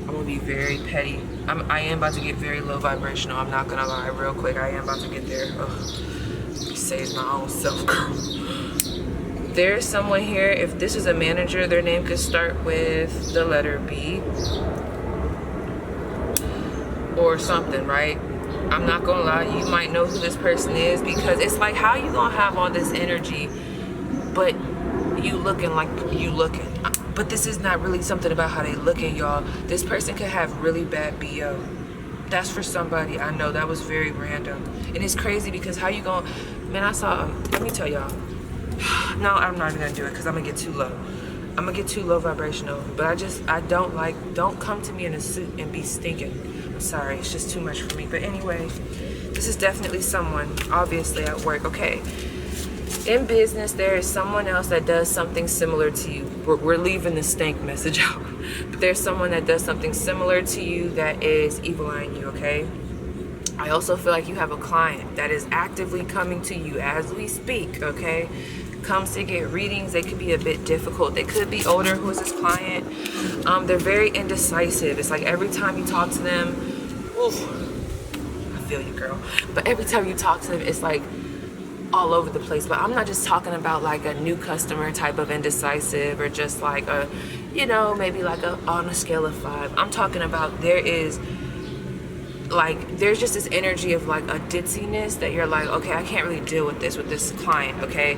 I'm gonna be very petty. I am about to get very low vibrational. I'm not gonna lie, real quick. I am about to get there. Ugh. Save my own self, girl. There's someone here. If this is a manager, their name could start with the letter B or something, right? I'm not gonna lie, you might know who this person is, because it's like, how you gonna have all this energy, but you looking like you looking? But this is not really something about how they looking, y'all. This person could have really bad BO. That's for somebody I know. That was very random. And it's crazy, because how you gonna, man, I saw, let me tell y'all. No, I'm not even gonna do it, because I'm gonna get too low. I'm gonna get too low vibrational. But I don't come to me in a suit and be stinking. I'm sorry, it's just too much for me. But anyway, this is definitely someone, obviously at work. Okay, in business, there is someone else that does something similar to you. We're leaving the stank message out. But there's someone that does something similar to you that is evil eyeing you, okay? I also feel like you have a client that is actively coming to you as we speak, okay? Comes to get readings. They could be a bit difficult. They could be older. Who is this client? They're very indecisive. It's like every time you talk to them, oof, I feel you, girl. But every time you talk to them, it's like all over the place. But I'm not just talking about like a new customer type of indecisive, or just like a, you know, maybe like a on a scale of 5. I'm talking about there's just this energy of like a ditziness that you're like, okay, I can't really deal with this client, okay?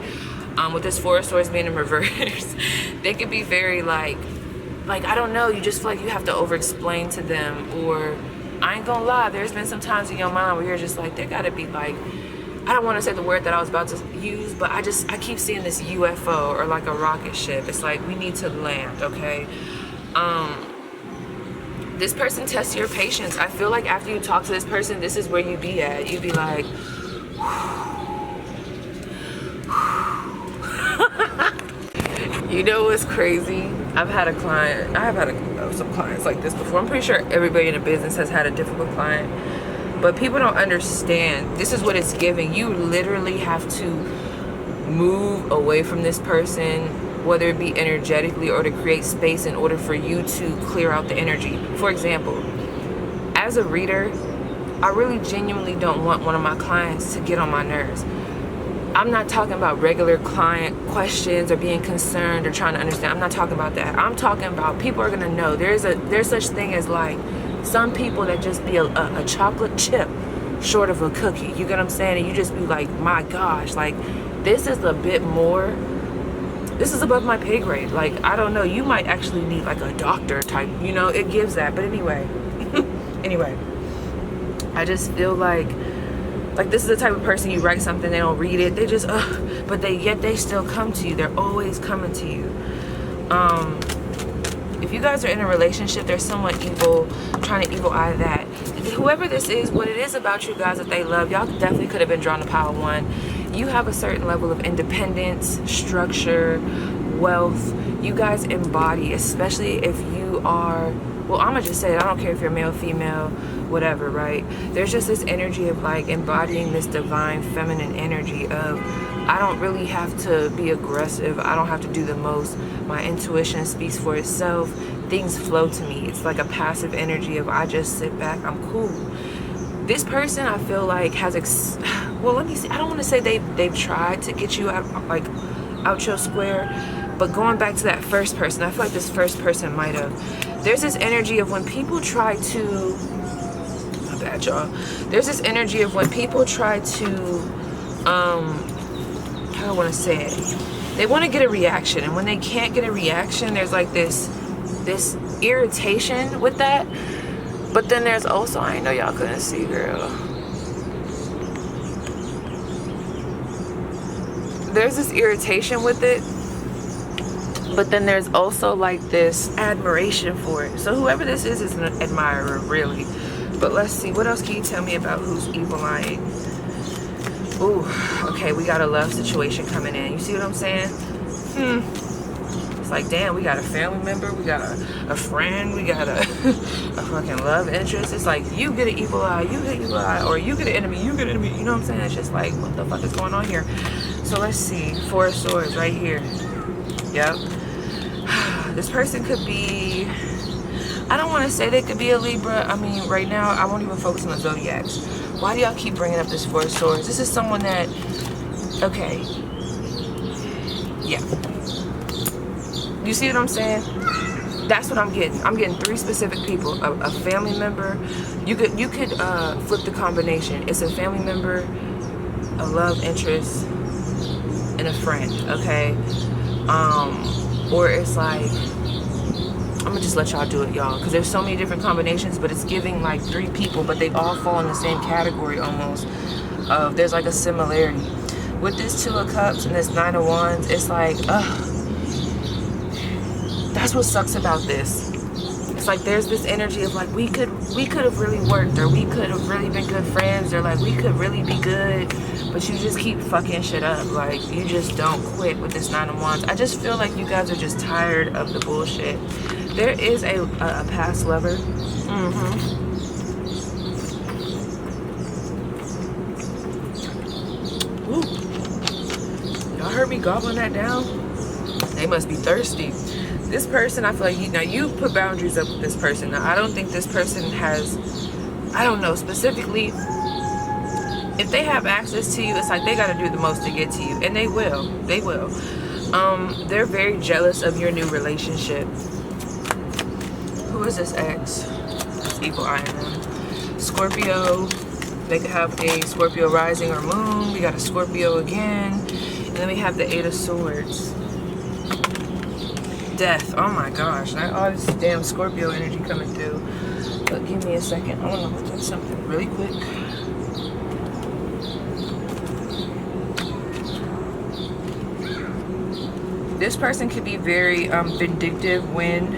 With this 4 of Swords being in reverse, they could be very like I don't know, you just feel like you have to over explain to them. Or I ain't gonna lie, there's been some times in your mind where you're just like, there gotta be like, I don't want to say the word that I was about to use, but I keep seeing this UFO or like a rocket ship. It's like, we need to land, okay? This person tests your patience. I feel like after you talk to this person, this is where you be at. You be like, you know what's crazy? I've had some clients like this before. I'm pretty sure everybody in a business has had a difficult client, but people don't understand. This is what it's giving. You literally have to move away from this person, whether it be energetically or to create space in order for you to clear out the energy. For example, as a reader, I really genuinely don't want one of my clients to get on my nerves. I'm not talking about regular client questions or being concerned or trying to understand. I'm not talking about that. I'm talking about people are gonna know there's such thing as like some people that just be a chocolate chip short of a cookie. You get what I'm saying? And you just be like, my gosh, like this is a bit more. This is above my pay grade. Like, I don't know. You might actually need like a doctor type. You know, it gives that. But anyway, anyway, I just feel like this is the type of person you write something, they don't read it, they just but yet they still come to you. They're always coming to you. If you guys are in a relationship, there's someone evil trying to evil eye that. Whoever this is, what it is about you guys that they love, y'all definitely could have been drawn to pile one. You have a certain level of independence, structure, wealth. You guys embody, especially if you are, well, I'm gonna just say it, I don't care if you're male, female, whatever, right? There's just this energy of like embodying this divine feminine energy of, I don't really have to be aggressive. I don't have to do the most. My intuition speaks for itself. Things flow to me. It's like a passive energy of I just sit back, I'm cool. This person I feel like has, well, let me see. I don't want to say they've tried to get you out your square, but going back to that first person, I feel like this first person might have. There's this energy of when people try to, my bad y'all. There's this energy of when people try to, how do I want to say it? They want to get a reaction, and when they can't get a reaction, there's like this irritation with that. But then there's also, I know y'all couldn't see, girl. There's this irritation with it, but then there's also like this admiration for it. So whoever this is an admirer, really. But let's see, what else can you tell me about who's evil eyeing? Ooh, okay, we got a love situation coming in. You see what I'm saying? It's like, damn, we got a family member, we got a friend, we got a fucking love interest. It's like, you get an evil eye, you get an evil eye, or you get an enemy, you get an enemy. You know what I'm saying? It's just like, what the fuck is going on here? So let's see, 4 of Swords right here. Yep. This person could be, I don't want to say they could be a Libra. I mean, right now, I won't even focus on the Zodiacs. Why do y'all keep bringing up this 4 of Swords? This is someone that, okay, yeah. You see what I'm saying? That's what I'm getting. I'm getting 3 specific people. A family member. You could flip the combination. It's a family member, a love interest, and a friend, okay? Or it's like, I'm gonna just let y'all do it, y'all, because there's so many different combinations, but it's giving like 3 people, but they all fall in the same category almost. There's like a similarity. With this 2 of Cups and this 9 of Wands, it's like, that's what sucks about this. It's like there's this energy of like we could have really worked, or we could have really been good friends, or like we could really be good, but you just keep fucking shit up. Like you just don't quit with this 9 of Wands. I just feel like you guys are just tired of the bullshit. There is a past lover. Ooh. Y'all heard me gobbling that down? They must be thirsty. This person, I feel like you put boundaries up with this person. Now, I don't think this person has, I don't know, specifically, if they have access to you, it's like they got to do the most to get to you. And they will. They will. They're very jealous of your new relationship. Who is this ex? It's evil eyeing them. Scorpio. They could have a Scorpio rising or moon. We got a Scorpio again. And then we have the 8 of Swords. Death. Oh my gosh. All this damn Scorpio energy coming through. But give me a second. I want to look at something really quick. This person could be very vindictive when,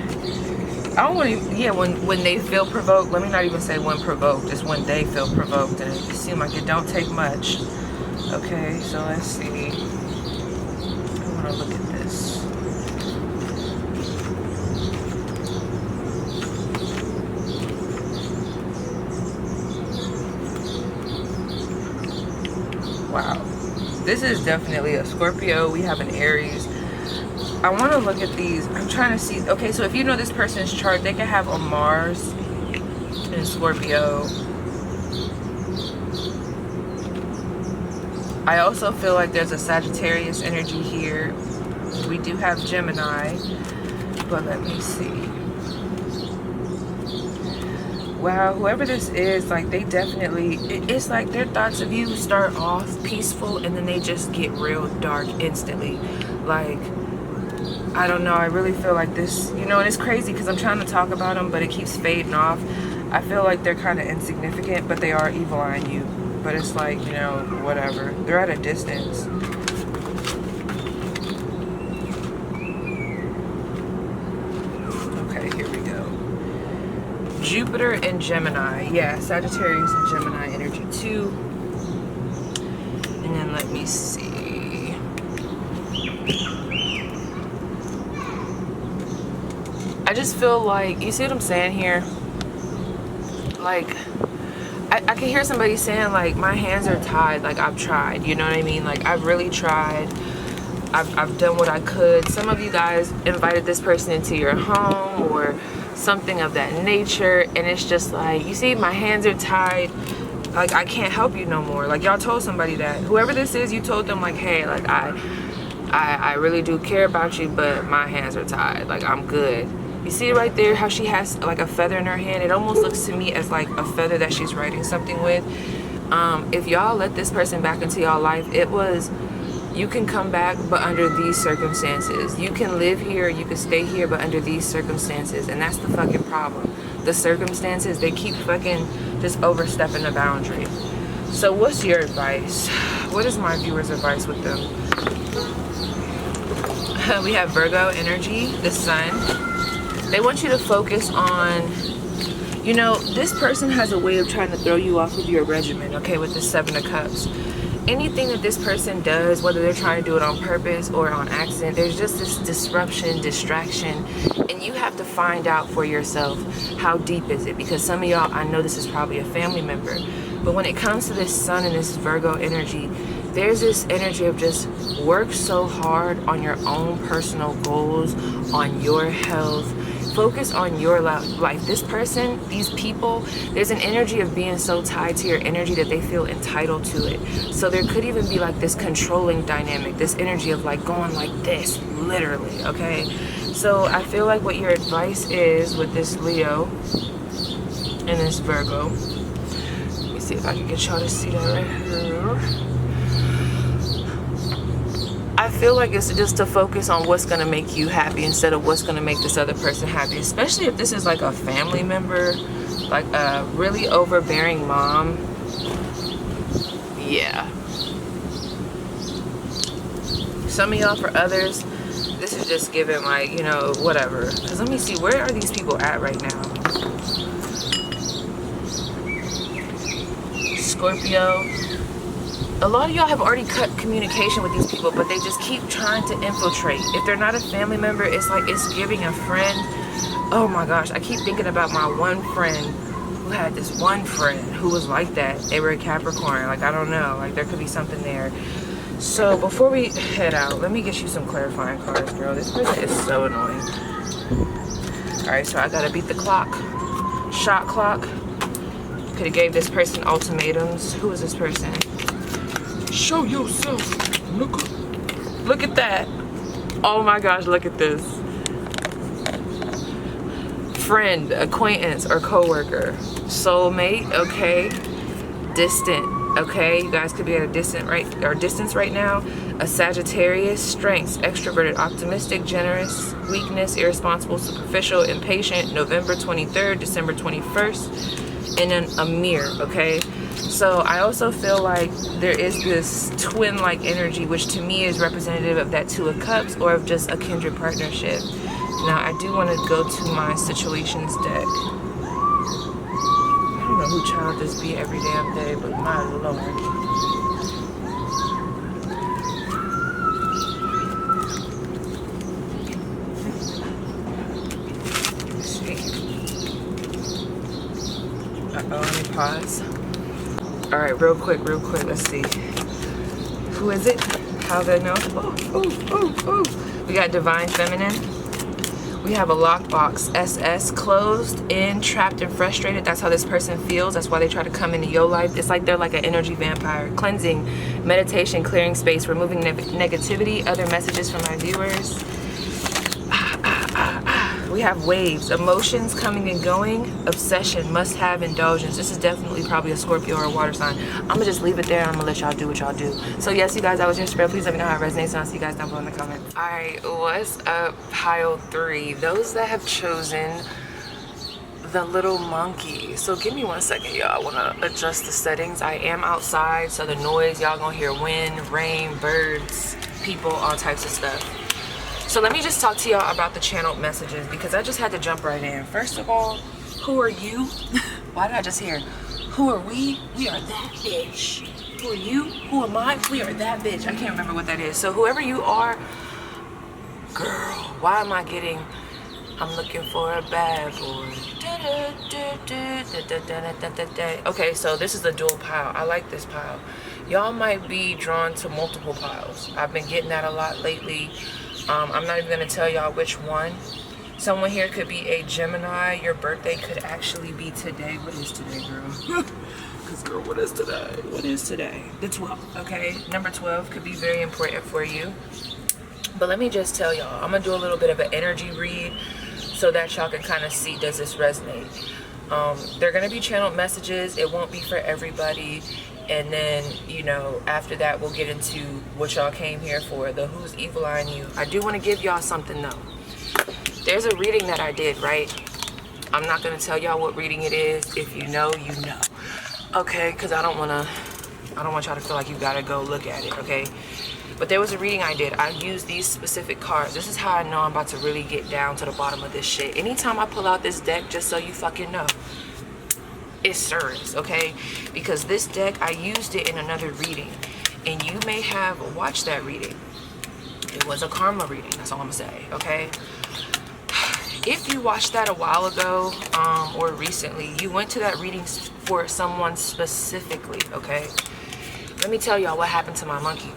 I don't want to, yeah, when they feel provoked. Let me not even say when provoked, just when they feel provoked. And it seems like it don't take much. Okay, so let's see. I want to look at this. Wow, this is definitely a Scorpio. We have an Aries. I want to look at these. I'm trying to see. Okay, so if you know this person's chart, they can have a Mars in Scorpio. I also feel like there's a Sagittarius energy here. We do have Gemini, but let me see. Wow, whoever this is, like, they definitely, it's like their thoughts of you start off peaceful and then they just get real dark instantly. Like, I don't know, I really feel like this, you know, and it's crazy because I'm trying to talk about them, but it keeps fading off. I feel like they're kind of insignificant, but they are evil eyeing you. But it's like, you know, whatever. They're at a distance. Okay, here we go. Jupiter and Gemini. Yeah, Sagittarius and Gemini energy too. And then let me see. I just feel like, you see what I'm saying here? Like, I can hear somebody saying, like, my hands are tied, like, I've tried, you know what I mean? Like, I've really tried. I've done what I could. Some of you guys invited this person into your home or something of that nature, and it's just like, you see, my hands are tied. Like, I can't help you no more. Like, y'all told somebody that. Whoever this is, you told them, like, hey, like, I really do care about you, but my hands are tied. Like, I'm good. You see right there how she has like a feather in her hand? It almost looks to me as like a feather that she's writing something with. If y'all let this person back into y'all life, it was, you can come back, but under these circumstances. You can live here, you can stay here, but under these circumstances. And that's the fucking problem. The circumstances, they keep fucking just overstepping the boundary. So what's your advice? What is my viewer's advice with them? We have Virgo energy, the sun. They want you to focus on, you know, this person has a way of trying to throw you off of your regimen, okay, with the Seven of Cups. Anything that this person does, whether they're trying to do it on purpose or on accident, there's just this disruption, distraction, and you have to find out for yourself how deep is it, because some of y'all, I know this is probably a family member, but when it comes to this sun and this Virgo energy, there's this energy of just work so hard on your own personal goals, on your health. Focus on your life. This person, these people, there's an energy of being so tied to your energy that they feel entitled to it. So there could even be like this controlling dynamic, this energy of like going like this, literally, okay? So I feel like what your advice is with this Leo and this Virgo, let me see if I can get y'all to see that right here. I feel like it's just to focus on what's going to make you happy instead of what's going to make this other person happy. Especially if this is like a family member, like a really overbearing mom. Yeah. Some of y'all, for others, this is just giving like, you know, whatever. Because let me see, where are these people at right now? Scorpio. A lot of y'all have already cut communication with these people, but they just keep trying to infiltrate. If they're not a family member, it's like it's giving a friend. Oh my gosh, I keep thinking about my one friend who had this one friend who was like that. They were a Capricorn. Like, I don't know. Like, there could be something there. So before we head out, let me get you some clarifying cards, girl. This person is so annoying. All right, so I gotta beat the clock. Shot clock. Could have gave this person ultimatums. Who is this person? Show yourself, nigga. Look at that. Oh my gosh, look at this. Friend, acquaintance, or coworker. Soulmate, okay. Distant, okay. You guys could be at a distance right now. A Sagittarius, strengths, extroverted, optimistic, generous, weakness, irresponsible, superficial, impatient, November 23rd, December 21st. And then a mirror, okay. So I also feel like there is this twin-like energy, which to me is representative of that Two of Cups or of just a kindred partnership. Now, I do want to go to my situations deck. I don't know who child this be every damn day, but my lord. Let's see. Uh-oh, let me pause. All right, real quick, let's see. Who is it? How they know? Oh. We got Divine Feminine. We have a lockbox, SS, closed in, trapped and frustrated. That's how this person feels. That's why they try to come into your life. It's like they're like an energy vampire. Cleansing, meditation, clearing space, removing negativity, other messages from my viewers. We have waves, emotions coming and going, obsession, must have, indulgence. This is definitely probably a Scorpio or a water sign. I'm gonna just leave it there and I'm gonna let y'all do what y'all do. So yes, you guys, that was your spread. Please let me know how it resonates and I'll see you guys down below in the comments. All right, what's up, pile 3? Those that have chosen the little monkey. So give me 1 second, y'all. I wanna adjust the settings. I am outside, so the noise, y'all gonna hear wind, rain, birds, people, all types of stuff. So let me just talk to y'all about the channeled messages because I just had to jump right in. First of all, who are you? Why did I just hear? Who are we? We are that bitch. Who are you? Who am I? We are that bitch. I can't remember what that is. So whoever you are, girl, why am I getting, I'm looking for a bad boy. Okay, so this is the dual pile. I like this pile. Y'all might be drawn to multiple piles. I've been getting that a lot lately. I'm not even gonna tell y'all which one. Someone here could be a Gemini. Your birthday could actually be today. What is today, girl? Because girl, what is today? What is today? The 12th, okay? Number 12 could be very important for you. But let me just tell y'all, I'm gonna do a little bit of an energy read so that y'all can kind of see, does this resonate? They're gonna be channeled messages. It won't be for everybody. And then, you know, after that, we'll get into what y'all came here for, the who's evil eyeing you. I do want to give y'all something, though. There's a reading that I did, right? I'm not going to tell y'all what reading it is. If you know, you know. Okay? Because I don't want y'all to feel like you got to go look at it, okay? But there was a reading I did. I used these specific cards. This is how I know I'm about to really get down to the bottom of this shit. Anytime I pull out this deck, just so you fucking know, it serves, okay? Because this deck, I used it in another reading, and you may have watched that reading. It was a karma reading, that's all I'm gonna say, okay? If you watched that a while ago, or recently, you went to that reading for someone specifically, okay? Let me tell y'all what happened to my monkey,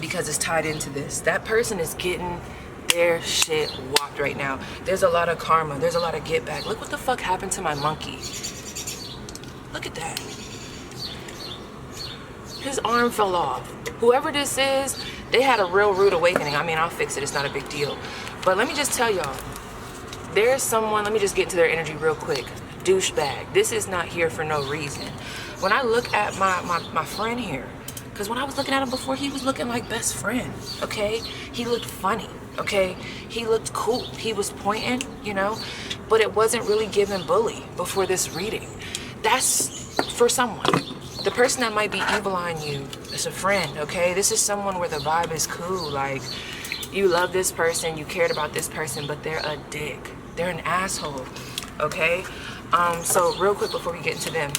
because it's tied into this. That person is getting their shit walked right now. There's a lot of karma, there's a lot of get back. Look what the fuck happened to my monkey. Look at that. His arm fell off. Whoever this is, they had a real rude awakening. I mean, I'll fix it. It's not a big deal. But let me just tell y'all, there's someone, let me just get into their energy real quick. Douchebag. This is not here for no reason. When I look at my friend here, because when I was looking at him before, he was looking like best friend, okay? He looked funny, okay? He looked cool. He was pointing, you know? But it wasn't really giving bully before this reading. That's for someone. The person that might be evil eyeing you is a friend, okay? This is someone where the vibe is cool. Like, you love this person, you cared about this person, but they're a dick. They're an asshole, okay? So real quick before we get into them,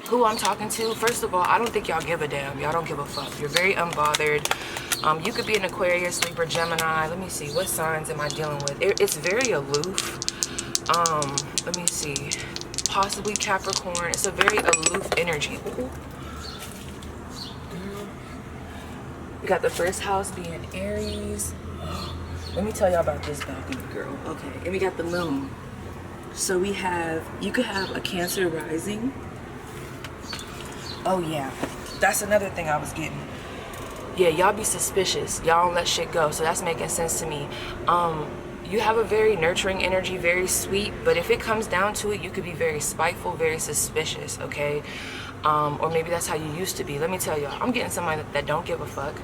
who I'm talking to, first of all, I don't think y'all give a damn. Y'all don't give a fuck. You're very unbothered. You could be an Aquarius, Libra, Gemini. Let me see, what signs am I dealing with? It's very aloof. Let me see. Possibly Capricorn. It's a very aloof energy. Ooh. We got the first house being Aries. Let me tell y'all about this balcony, girl. Okay, and we got the moon. So we have, you could have a Cancer rising. Oh yeah, that's another thing I was getting. Yeah, y'all be suspicious. Y'all don't let shit go. So that's making sense to me. You have a very nurturing energy, very sweet, but if it comes down to it, you could be very spiteful, very suspicious, okay? Or maybe that's how you used to be. Let me tell y'all, I'm getting somebody that don't give a fuck.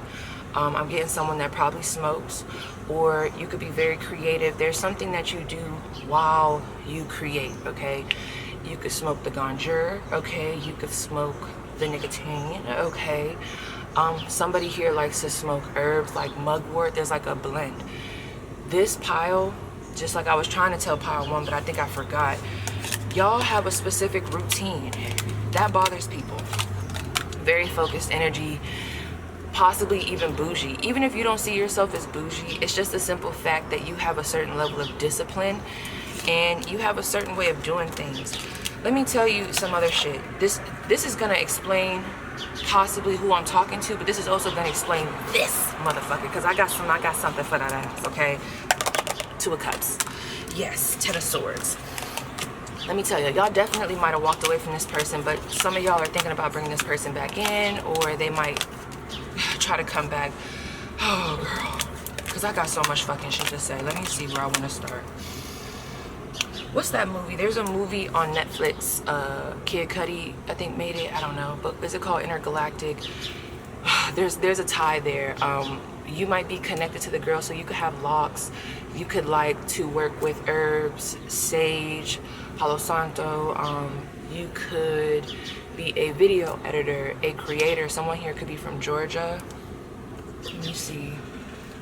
I'm getting someone that probably smokes, or you could be very creative. There's something that you do while you create, okay? You could smoke the ganja, okay? You could smoke the nicotine, okay? Somebody here likes to smoke herbs like mugwort. There's like a blend. This pile, just like I was trying to tell pile 1, but I think I forgot. Y'all have a specific routine. That bothers people. Very focused energy, possibly even bougie. Even if you don't see yourself as bougie, it's just a simple fact that you have a certain level of discipline and you have a certain way of doing things. Let me tell you some other shit. This is gonna explain possibly who I'm talking to, but this is also gonna explain this motherfucker, because I got something for that ass, okay? Two of Cups. Yes, Ten of Swords. Let me tell you, y'all definitely might have walked away from this person, but some of y'all are thinking about bringing this person back in, or they might try to come back. Oh, girl. Because I got so much fucking shit to say. Let me see where I want to start. What's that movie? There's a movie on Netflix. Kid Cudi, I think, made it. I don't know. But is it called Intergalactic? There's a tie there. You might be connected to the girl, so you could have locks. You could like to work with herbs, sage, Palo Santo. You could be a video editor, a creator. Someone here could be from Georgia. Let me see.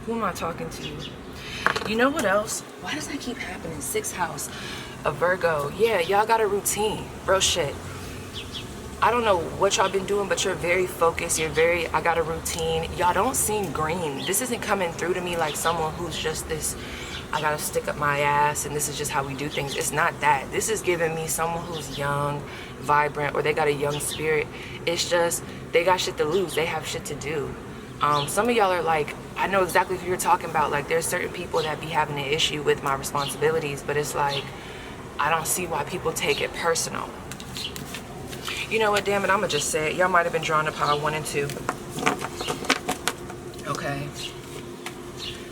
Who am I talking to? You know what else? Why does that keep happening? 6th house, a Virgo. Yeah, y'all got a routine. Real shit. I don't know what y'all been doing, but you're very focused. You're very, I got a routine. Y'all don't seem green. This isn't coming through to me like someone who's just this, I gotta stick up my ass and this is just how we do things. It's not that. This is giving me someone who's young, vibrant, or they got a young spirit. It's just, they got shit to lose. They have shit to do. Some of y'all are like, I know exactly who you're talking about. Like, there's certain people that be having an issue with my responsibilities, but it's like, I don't see why people take it personal. You know what, damn it, I'm gonna just say it. Y'all might have been drawn to pile 1 and 2. Okay.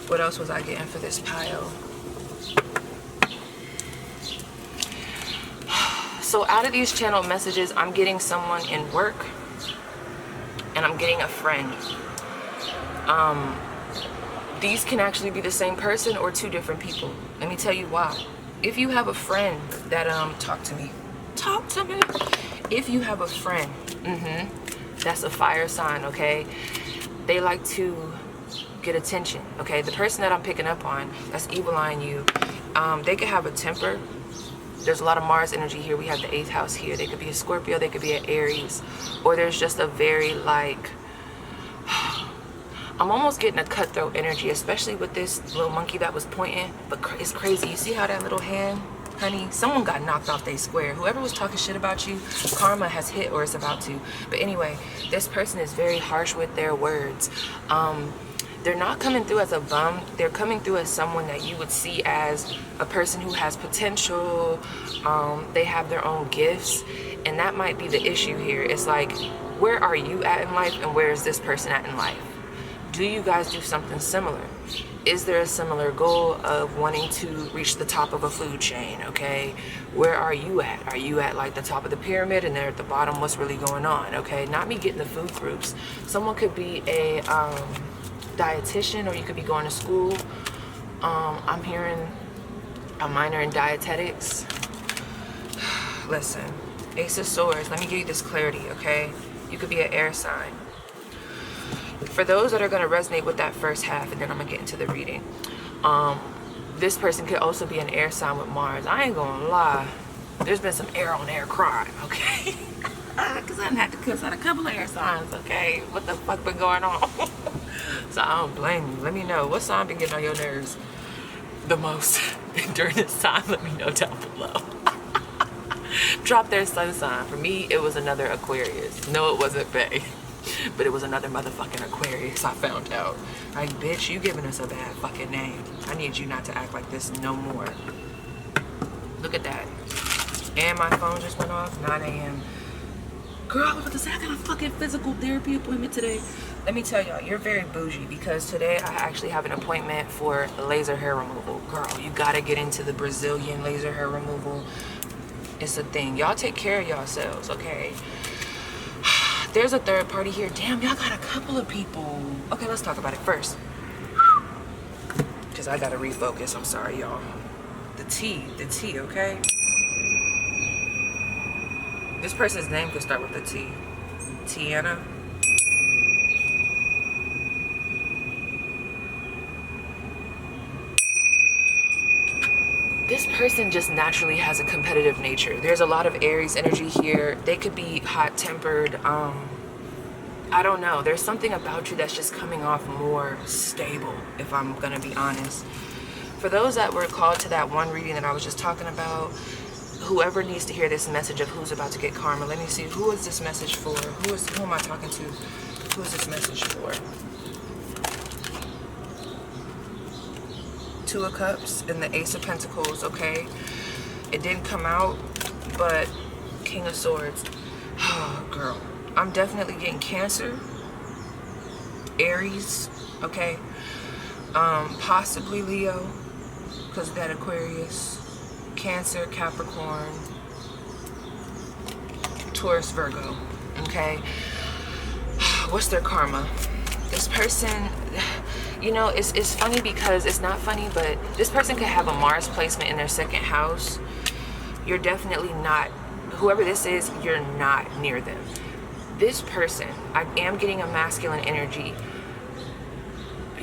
What else was I getting for this pile? So out of these channel messages, I'm getting someone in work and I'm getting a friend. These can actually be the same person or 2 different people. Let me tell you why. If you have a friend that, talk to me. If you have a friend, that's a fire sign, okay? They like to get attention, okay? The person that I'm picking up on, that's evil eyeing you, they could have a temper. There's a lot of Mars energy here. We have the 8th house here. They could be a Scorpio, they could be an Aries, or there's just a very like, I'm almost getting a cutthroat energy, especially with this little monkey that was pointing, but it's crazy. You see how that little hand, honey, someone got knocked off their square. Whoever was talking shit about you, karma has hit or is about to. But anyway, this person is very harsh with their words. They're not coming through as a bum. They're coming through as someone that you would see as a person who has potential. They have their own gifts, and that might be the issue here. It's like, where are you at in life and where is this person at in life? Do you guys do something similar? Is there a similar goal of wanting to reach the top of a food chain, okay? Where are you at? Are you at like the top of the pyramid and they're at the bottom? What's really going on, okay? Not me getting the food groups. Someone could be a dietitian, or you could be going to school. I'm hearing a minor in dietetics. Listen, Ace of Swords, let me give you this clarity, okay? You could be an air sign. For those that are going to resonate with that first half, and then I'm going to get into the reading, this person could also be an air sign with Mars. I ain't going to lie. There's been some air on air crime, okay? Because I done had to cuss out a couple of air signs, okay? What the fuck been going on? So I don't blame you. Let me know. What sign been getting on your nerves the most during this time? Let me know down below. Drop their sun sign. For me, it was another Aquarius. No, it wasn't Bay. But it was another motherfucking Aquarius, I found out. Like, bitch, you giving us a bad fucking name. I need you not to act like this no more. Look at that. And my phone just went off, 9 a.m. Girl, I was about to say, I got a fucking physical therapy appointment today. Let me tell y'all, you're very bougie, because today I actually have an appointment for laser hair removal. Girl, you gotta get into the Brazilian laser hair removal. It's a thing. Y'all take care of yourselves, okay? There's a third party here. Damn, y'all got a couple of people. Okay, let's talk about it first. Because I gotta refocus. I'm sorry, y'all. The T, okay? This person's name could start with a T. Tiana. This person just naturally has a competitive nature. There's a lot of Aries energy here. They could be hot-tempered. I don't know. There's something about you that's just coming off more stable, if I'm gonna be honest. For those that were called to that one reading that I was just talking about, whoever needs to hear this message of who's about to get karma, let me see. Who is this message for? Who am I talking to? Who is this message for? Two of Cups and the Ace of Pentacles, okay? It didn't come out, but King of Swords. Oh, girl. I'm definitely getting Cancer, Aries, okay? Possibly Leo, because of that Aquarius. Cancer, Capricorn, Taurus, Virgo, okay? What's their karma? This person, you know, it's funny because it's not funny, but this person could have a Mars placement in their second house. You're definitely not, whoever this is, you're not near them. This person, I am getting a masculine energy.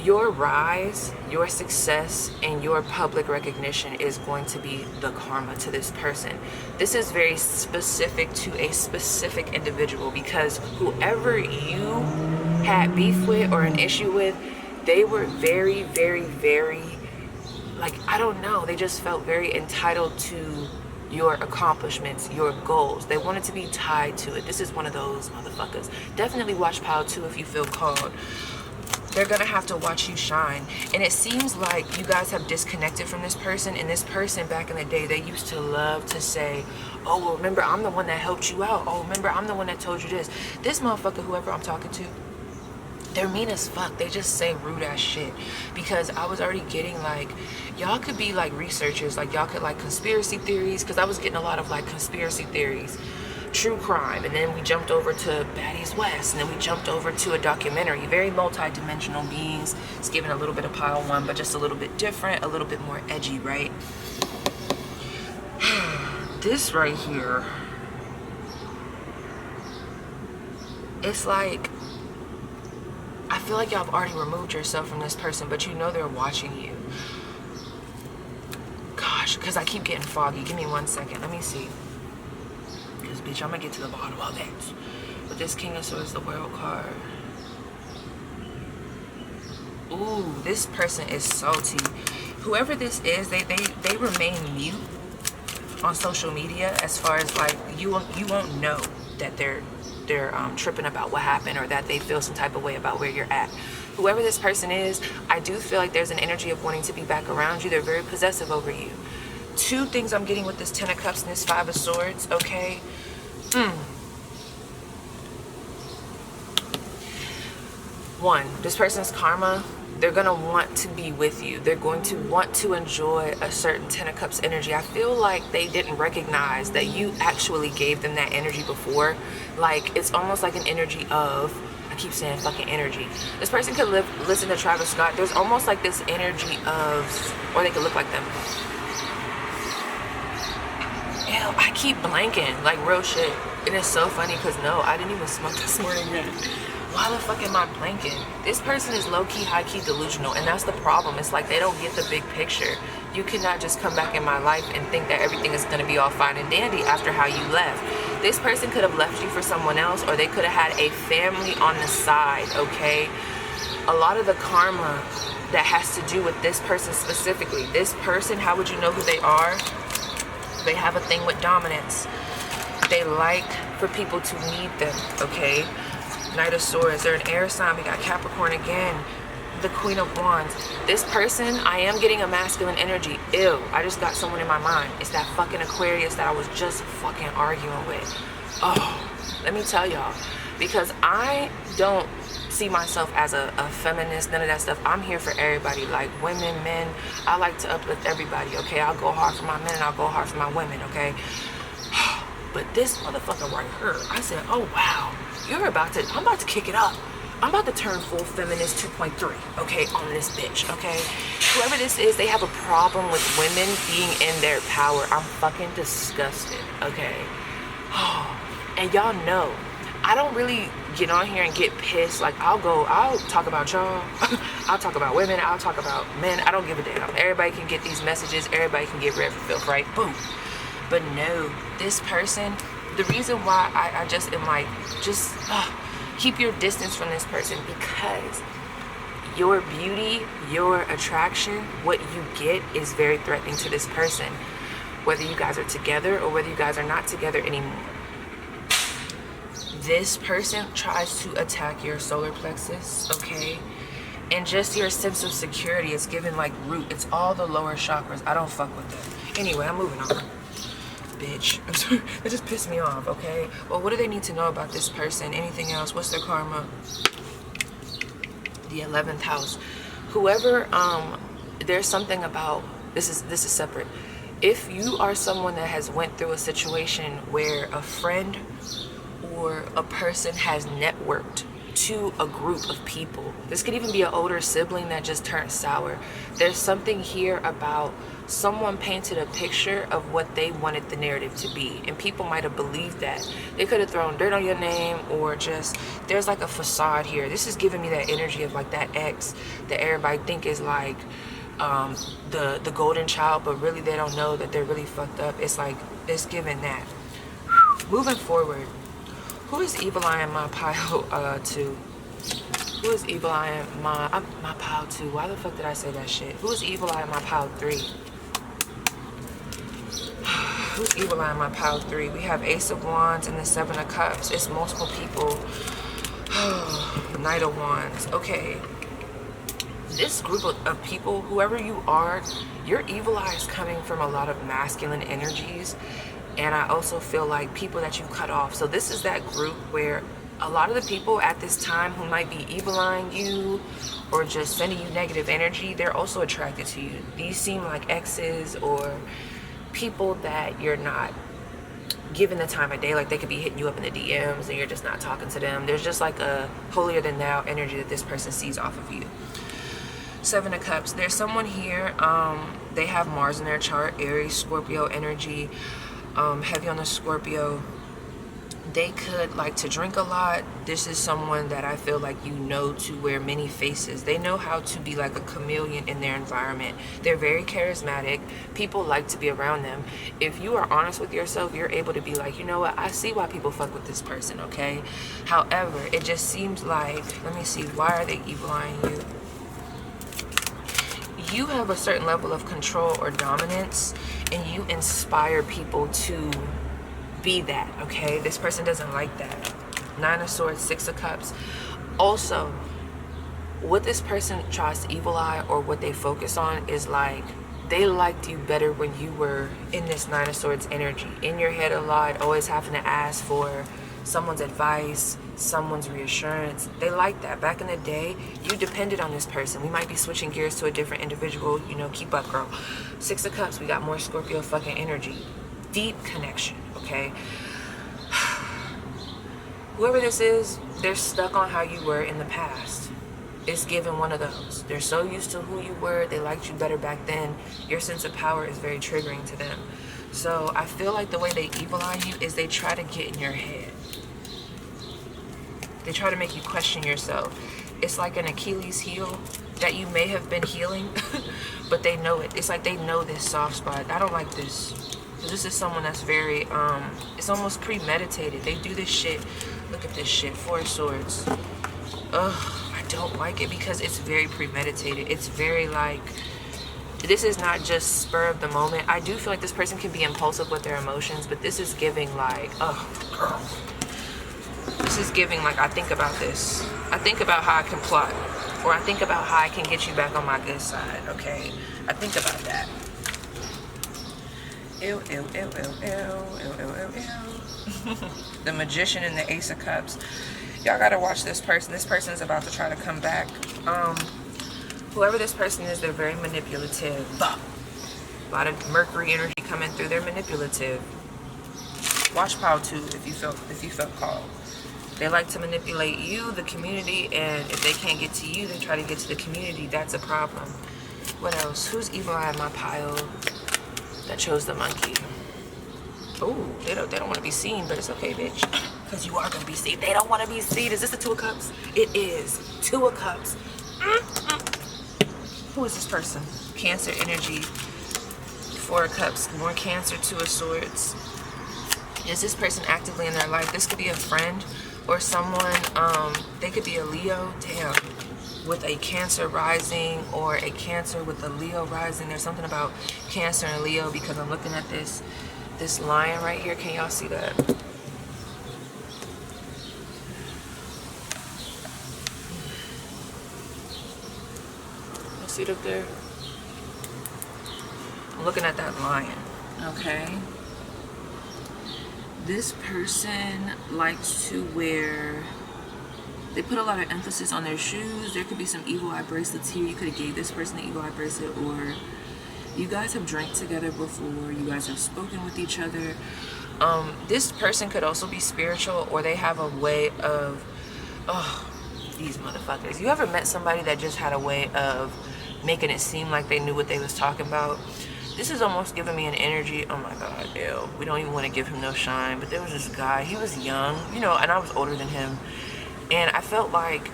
Your rise, your success, and your public recognition is going to be the karma to this person. This is very specific to a specific individual, because whoever you had beef with or an issue with, they were very, very, very, like, I don't know, they just felt very entitled to your accomplishments, your goals. They wanted to be tied to it. This is one of those motherfuckers. Definitely watch Pile 2 if you feel called. They're gonna have to watch you shine. And it seems like you guys have disconnected from this person, and this person back in the day, they used to love to say, oh, well, remember, I'm the one that helped you out. Oh, remember, I'm the one that told you this. This motherfucker, whoever I'm talking to, they're mean as fuck. They just say rude ass shit. Because I was already getting like, y'all could be like researchers, like y'all could like conspiracy theories, because I was getting a lot of like conspiracy theories, true crime, and then we jumped over to Baddies West, and then we jumped over to a documentary. Very multi-dimensional beings. It's giving a little bit of Pile 1, but just a little bit different, a little bit more edgy, right? This right here, it's like, I feel like y'all have already removed yourself from this person, but you know they're watching you. Gosh, because I keep getting foggy. Give me 1 second. Let me see. Because, bitch, I'm going to get to the bottom of it. But this King of Swords, the World card. Ooh, this person is salty. Whoever this is, they remain mute on social media, as far as, like, you won't know that they're tripping about what happened, or that they feel some type of way about where you're at. Whoever this person is, I do feel like there's an energy of wanting to be back around you. They're very possessive over you. Two things I'm getting with this 10 of Cups and this 5 of Swords, okay? One, this person's karma, they're gonna want to be with you. They're going to want to enjoy a certain 10 of Cups energy. I feel like they didn't recognize that you actually gave them that energy before. Like, it's almost like an energy of, I keep saying fucking energy. This person could listen to Travis Scott. There's almost like this energy of, or they could look like them. Ew, I keep blanking, like real shit. And it's so funny because no, I didn't even smoke this morning yet. Why the fuck am I blanking? This person is low-key, high-key delusional, and that's the problem. It's like they don't get the big picture. You cannot just come back in my life and think that everything is gonna be all fine and dandy after how you left. This person could have left you for someone else, or they could have had a family on the side, okay? A lot of the karma that has to do with this person specifically. This person, how would you know who they are? They have a thing with dominance. They like for people to need them, okay? Knight of Swords, they're an air sign. We got Capricorn again, the Queen of Wands. This person, I am getting a masculine energy. Ew, I just got someone in my mind. It's that fucking Aquarius that I was just fucking arguing with. Oh, let me tell y'all, because I don't see myself as a feminist, none of that stuff. I'm here for everybody, like women, men. I like to uplift everybody, okay? I'll go hard for my men and I'll go hard for my women, okay? But this motherfucker right here, I said, oh wow, I'm about to kick it up. I'm about to turn full feminist 2.3, okay, on this bitch, okay? Whoever this is, they have a problem with women being in their power. I'm fucking disgusted, okay? And y'all know, I don't really get on here and get pissed. Like, I'll talk about y'all. I'll talk about women. I'll talk about men. I don't give a damn. Everybody can get these messages. Everybody can get red for filth, right? Boom. But no, this person, the reason why I just am like, just keep your distance from this person, because your beauty, your attraction, what you get is very threatening to this person, whether you guys are together or whether you guys are not together anymore. This person tries to attack your solar plexus, okay? And just your sense of security is given like root. It's all the lower chakras. I don't fuck with that. Anyway, I'm moving on. Bitch. I'm sorry. That just pissed me off, okay? Well, what do they need to know about this person? Anything else? What's their karma? The 11th house. Whoever, there's something about, this is separate. If you are someone that has went through a situation where a friend or a person has networked to a group of people, this could even be an older sibling that just turned sour. There's something here about someone painted a picture of what they wanted the narrative to be, and people might have believed that. They could have thrown dirt on your name, or just, there's like a facade here. This is giving me that energy of like that ex that everybody think is like the golden child, but really they don't know that they're really fucked up. It's like, it's giving that. Moving forward, who is evil eye in my pile 2? Who is evil eye in my pile 2? Why the fuck did I say that shit? Who is evil eye in my pile 3? Who's evil eye in my pile 3? We have Ace of Wands and the 7 of Cups. It's multiple people. Knight of Wands. Okay. This group of people, whoever you are, your evil eye is coming from a lot of masculine energies. And I also feel like people that you've cut off. So this is that group where a lot of the people at this time who might be evil eyeing you or just sending you negative energy, they're also attracted to you. These seem like exes or people that you're not giving the time of day. Like they could be hitting you up in the DMs and you're just not talking to them. There's just like a holier than thou energy that this person sees off of you. 7 of Cups. There's someone here, they have Mars in their chart, Aries, Scorpio energy, heavy on the Scorpio. They could like to drink a lot. This is someone that I feel like you know to wear many faces. They know how to be like a chameleon in their environment. They're very charismatic. People like to be around them. If you are honest with yourself, you're able to be like, you know what, I see why people fuck with this person, okay? However, it just seems like, let me see, why are they evil eyeing you? You have a certain level of control or dominance, and you inspire people to be that, okay? This person doesn't like that. 9 of Swords, 6 of Cups. Also, what this person tries to evil eye or what they focus on is like, they liked you better when you were in this 9 of Swords energy. In your head a lot, always having to ask for someone's advice, someone's reassurance. They like that. Back in the day, you depended on this person. We might be switching gears to a different individual, you know, keep up, girl. 6 of Cups, we got more Scorpio fucking energy. Deep connection, okay? Whoever this is, they're stuck on how you were in the past. It's given one of those. They're so used to who you were, they liked you better back then. Your sense of power is very triggering to them. So I feel like the way they evil eye you is they try to get in your head. They try to make you question yourself. It's like an Achilles heel that you may have been healing, but they know it. It's like they know this soft spot. I don't like this. This is someone that's very, it's almost premeditated. They do this shit. Look at this shit. 4 of Swords. Ugh, I don't like it because it's very premeditated. It's very like, this is not just spur of the moment. I do feel like this person can be impulsive with their emotions, but this is giving like, oh, girl. This is giving like, I think about this. I think about how I can plot, or I think about how I can get you back on my good side, okay? I think about that. Ew, ew, ew, ew, ew, ew, ew, ew. The Magician and the Ace of Cups. Y'all gotta watch this person. This person's about to try to come back. Whoever this person is, they're very manipulative. A lot of Mercury energy coming through. They're manipulative. Watch pile 2 if you felt called. They like to manipulate you, the community, and if they can't get to you, they try to get to the community. That's a problem. What else? Who's evil eye in my pile that chose the monkey? Oh, they don't want to be seen, but it's okay, bitch. Because you are going to be seen. They don't want to be seen. Is this the 2 of Cups? It is. 2 of Cups. Who is this person? Cancer energy. 4 of Cups. More Cancer. 2 of Swords. Is this person actively in their life? This could be a friend or someone. They could be a Leo. Damn. With a Cancer rising or a Cancer with a Leo rising. There's something about Cancer and Leo because I'm looking at this lion right here. Can y'all see that? see it up there? I'm looking at that lion, okay? This person likes to wear, they put a lot of emphasis on their shoes. There could be some evil eye bracelets here. You could have gave this person an evil eye bracelet, or you guys have drank together before. You guys have spoken with each other. This person could also be spiritual, or they have a way of, oh, these motherfuckers. You ever met somebody that just had a way of making it seem like they knew what they was talking about? This is almost giving me an energy, oh my god, ew. We don't even want to give him no shine. But there was this guy, he was young, you know, and I was older than him. And I felt like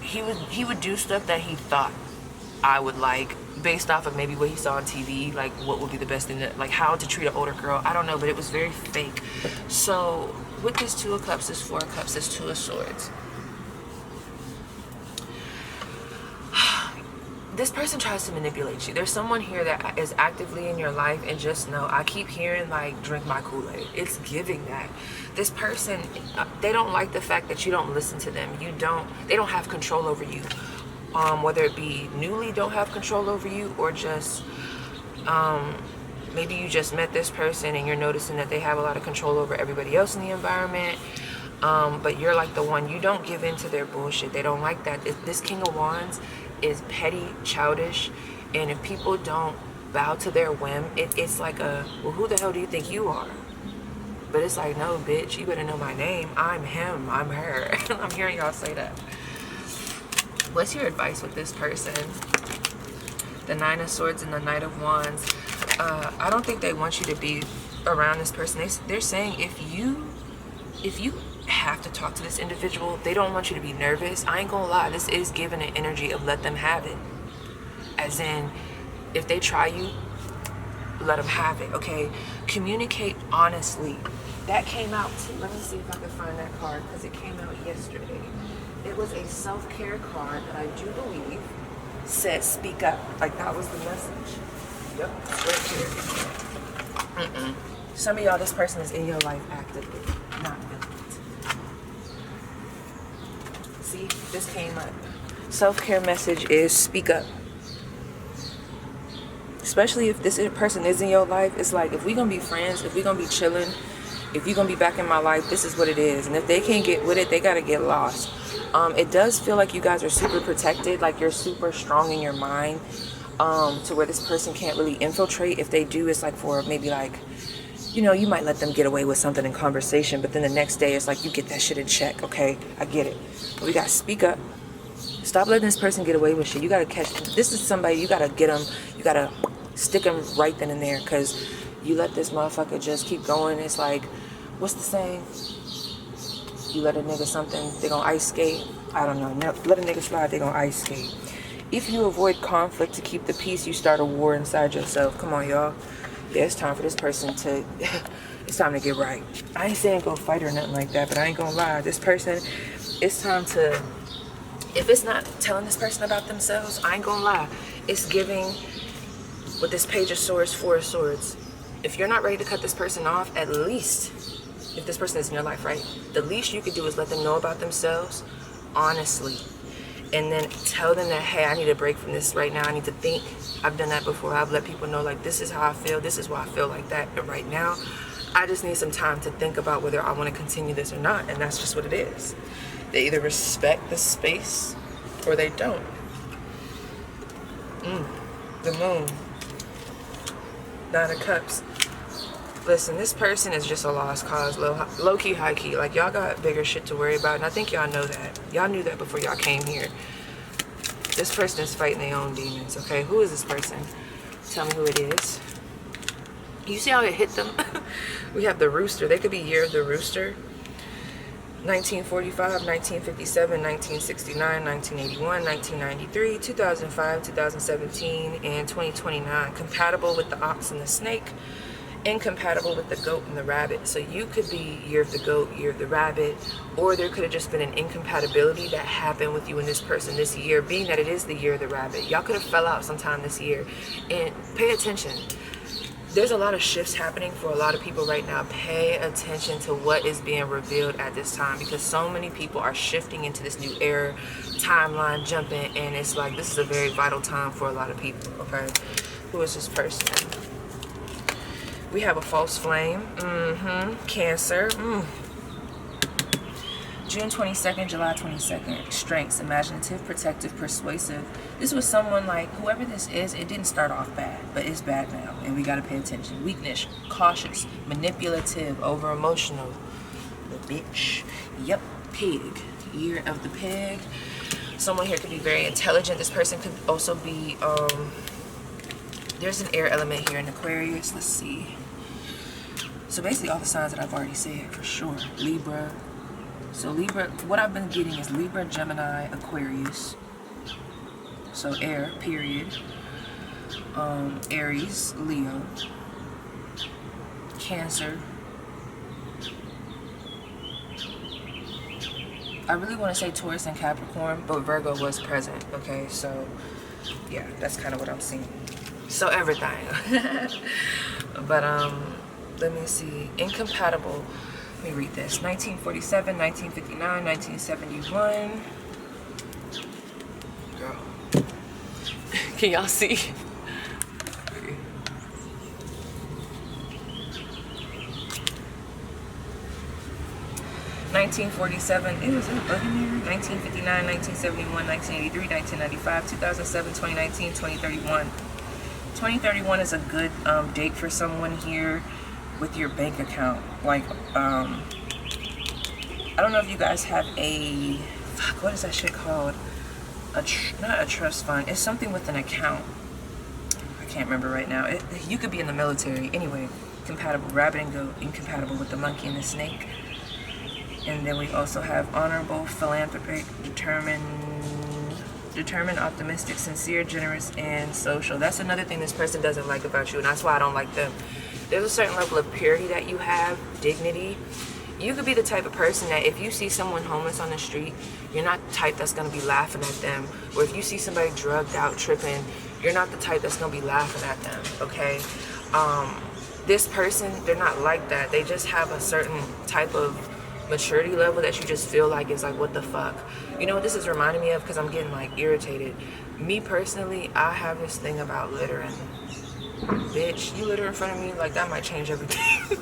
he would do stuff that he thought I would like, based off of maybe what he saw on TV, like what would be the best thing, that, like how to treat an older girl. I don't know, but it was very fake. So with this 2 of Cups, this 4 of Cups, this 2 of Swords, this person tries to manipulate you. There's someone here that is actively in your life, and just know, I keep hearing like drink my Kool-Aid. It's giving that. This person, they don't like the fact that you don't listen to them. They don't have control over you. Whether it be newly don't have control over you, or just maybe you just met this person and you're noticing that they have a lot of control over everybody else in the environment. But you're like the one, you don't give in to their bullshit. They don't like that. This King of Wands is petty, childish, and if people don't bow to their whim, it's like a, well, who the hell do you think you are? But it's like, no, bitch, you better know my name. I'm him, I'm her. I'm hearing y'all say that. What's your advice with this person? The 9 of Swords and the Knight of Wands. I don't think they want you to be around this person. They're saying if you have to talk to this individual, they don't want you to be nervous. I ain't gonna lie, this is giving an energy of let them have it. As in, if they try you, let them have it, okay? Communicate honestly. That came out too. Let me see if I can find that card, because it came out yesterday. It was a self-care card that I do believe said speak up. Like, that was the message. Yep, it's right here. Some of y'all, this person is in your life actively, not feeling it. See, this came up. Self-care message is speak up. Especially if this person is in your life, it's like, if we gonna be friends, if we gonna be chilling, if you're gonna be back in my life, this is what it is. And if they can't get with it, they gotta get lost. It does feel like you guys are super protected, like you're super strong in your mind, to where this person can't really infiltrate. If they do, it's like for maybe like, you know, you might let them get away with something in conversation, but then the next day it's like you get that shit in check. Okay, I get it. But we gotta speak up. Stop letting this person get away with shit. You gotta catch, this is somebody, you gotta get them, you gotta stick them right then and there, because you let this motherfucker just keep going. It's like, what's the saying? You let a nigga something, they gonna ice skate. I don't know. Let a nigga slide, they gonna ice skate. If you avoid conflict to keep the peace, you start a war inside yourself. Come on, y'all. Yeah, it's time for this person to, it's time to get right. I ain't saying go fight or nothing like that, but I ain't gonna lie. This person, it's time to, if it's not telling this person about themselves, I ain't gonna lie. It's giving, with this Page of Swords, 4 of Swords. If you're not ready to cut this person off, at least, if this person is in your life, right, the least you could do is let them know about themselves honestly, and then tell them that, hey, I need a break from this right now. I need to think. I've done that before. I've let people know, like, this is how I feel, this is why I feel like that, but right now I just need some time to think about whether I want to continue this or not. And that's just what it is. They either respect the space or they don't. The Moon, 9 of Cups. Listen, this person is just a lost cause, low-key, high-key. Like, y'all got bigger shit to worry about, and I think y'all know that. Y'all knew that before y'all came here. This person is fighting their own demons, okay? Who is this person? Tell me who it is. You see how it hit them? We have the Rooster. They could be Year of the Rooster. 1945, 1957, 1969, 1981, 1993, 2005, 2017, and 2029. Compatible with the Ox and the Snake. Incompatible with the Goat and the Rabbit. So you could be Year of the Goat, Year of the Rabbit, or there could have just been an incompatibility that happened with you and this person this year, being that it is the Year of the Rabbit. Y'all could have fell out sometime this year. And pay attention. there's a lot of shifts happening for a lot of people right now. Pay attention to what is being revealed at this time, because so many people are shifting into this new era, timeline jumping, and it's like this is a very vital time for a lot of people. Okay, who is this person? We have a false flame. Cancer. June 22nd, July 22nd. Strengths: imaginative, protective, persuasive. This was someone like, whoever this is, it didn't start off bad, but it's bad now, and we gotta pay attention. Weakness: cautious, manipulative, over emotional. The bitch. Yep, pig. Year of the pig. Someone here could be very intelligent. This person could also be, there's an air element here in Aquarius. Let's see. So basically all the signs that I've already said for sure. Libra. So Libra, what I've been getting is Libra, Gemini, Aquarius. So air, period. Aries, Leo. Cancer. I really want to say Taurus and Capricorn, but Virgo was present. Okay, so yeah, that's kind of what I'm seeing. So everything. But let me see. Incompatible. Let me read this. 1947, 1959, 1971. Girl. Can y'all see? 1947, it was in the bugging here. 1959, 1971, 1983, 1995, 2007, 2019, 2031. 2031 is a good date for someone here with your bank account. Like, I don't know if you guys have a, what is that shit called? Not a trust fund. It's something with an account. I can't remember right now. You could be in the military. Anyway, compatible. Rabbit and goat, incompatible with the monkey and the snake. And then we also have honorable, philanthropic, determined, optimistic, sincere, generous, and social. That's another thing this person doesn't like about you, and that's why I don't like them. There's a certain level of purity that you have, dignity. You could be the type of person that if you see someone homeless on the street, you're not the type that's going to be laughing at them. Or if you see somebody drugged out, tripping, you're not the type that's going to be laughing at them, okay? This person, they're not like that. They just have a certain type of maturity level that you just feel like is like, what the fuck? You know what this is reminding me of? Because I'm getting like irritated. Me personally, I have this thing about littering. Bitch, you litter in front of me, like that might change everything.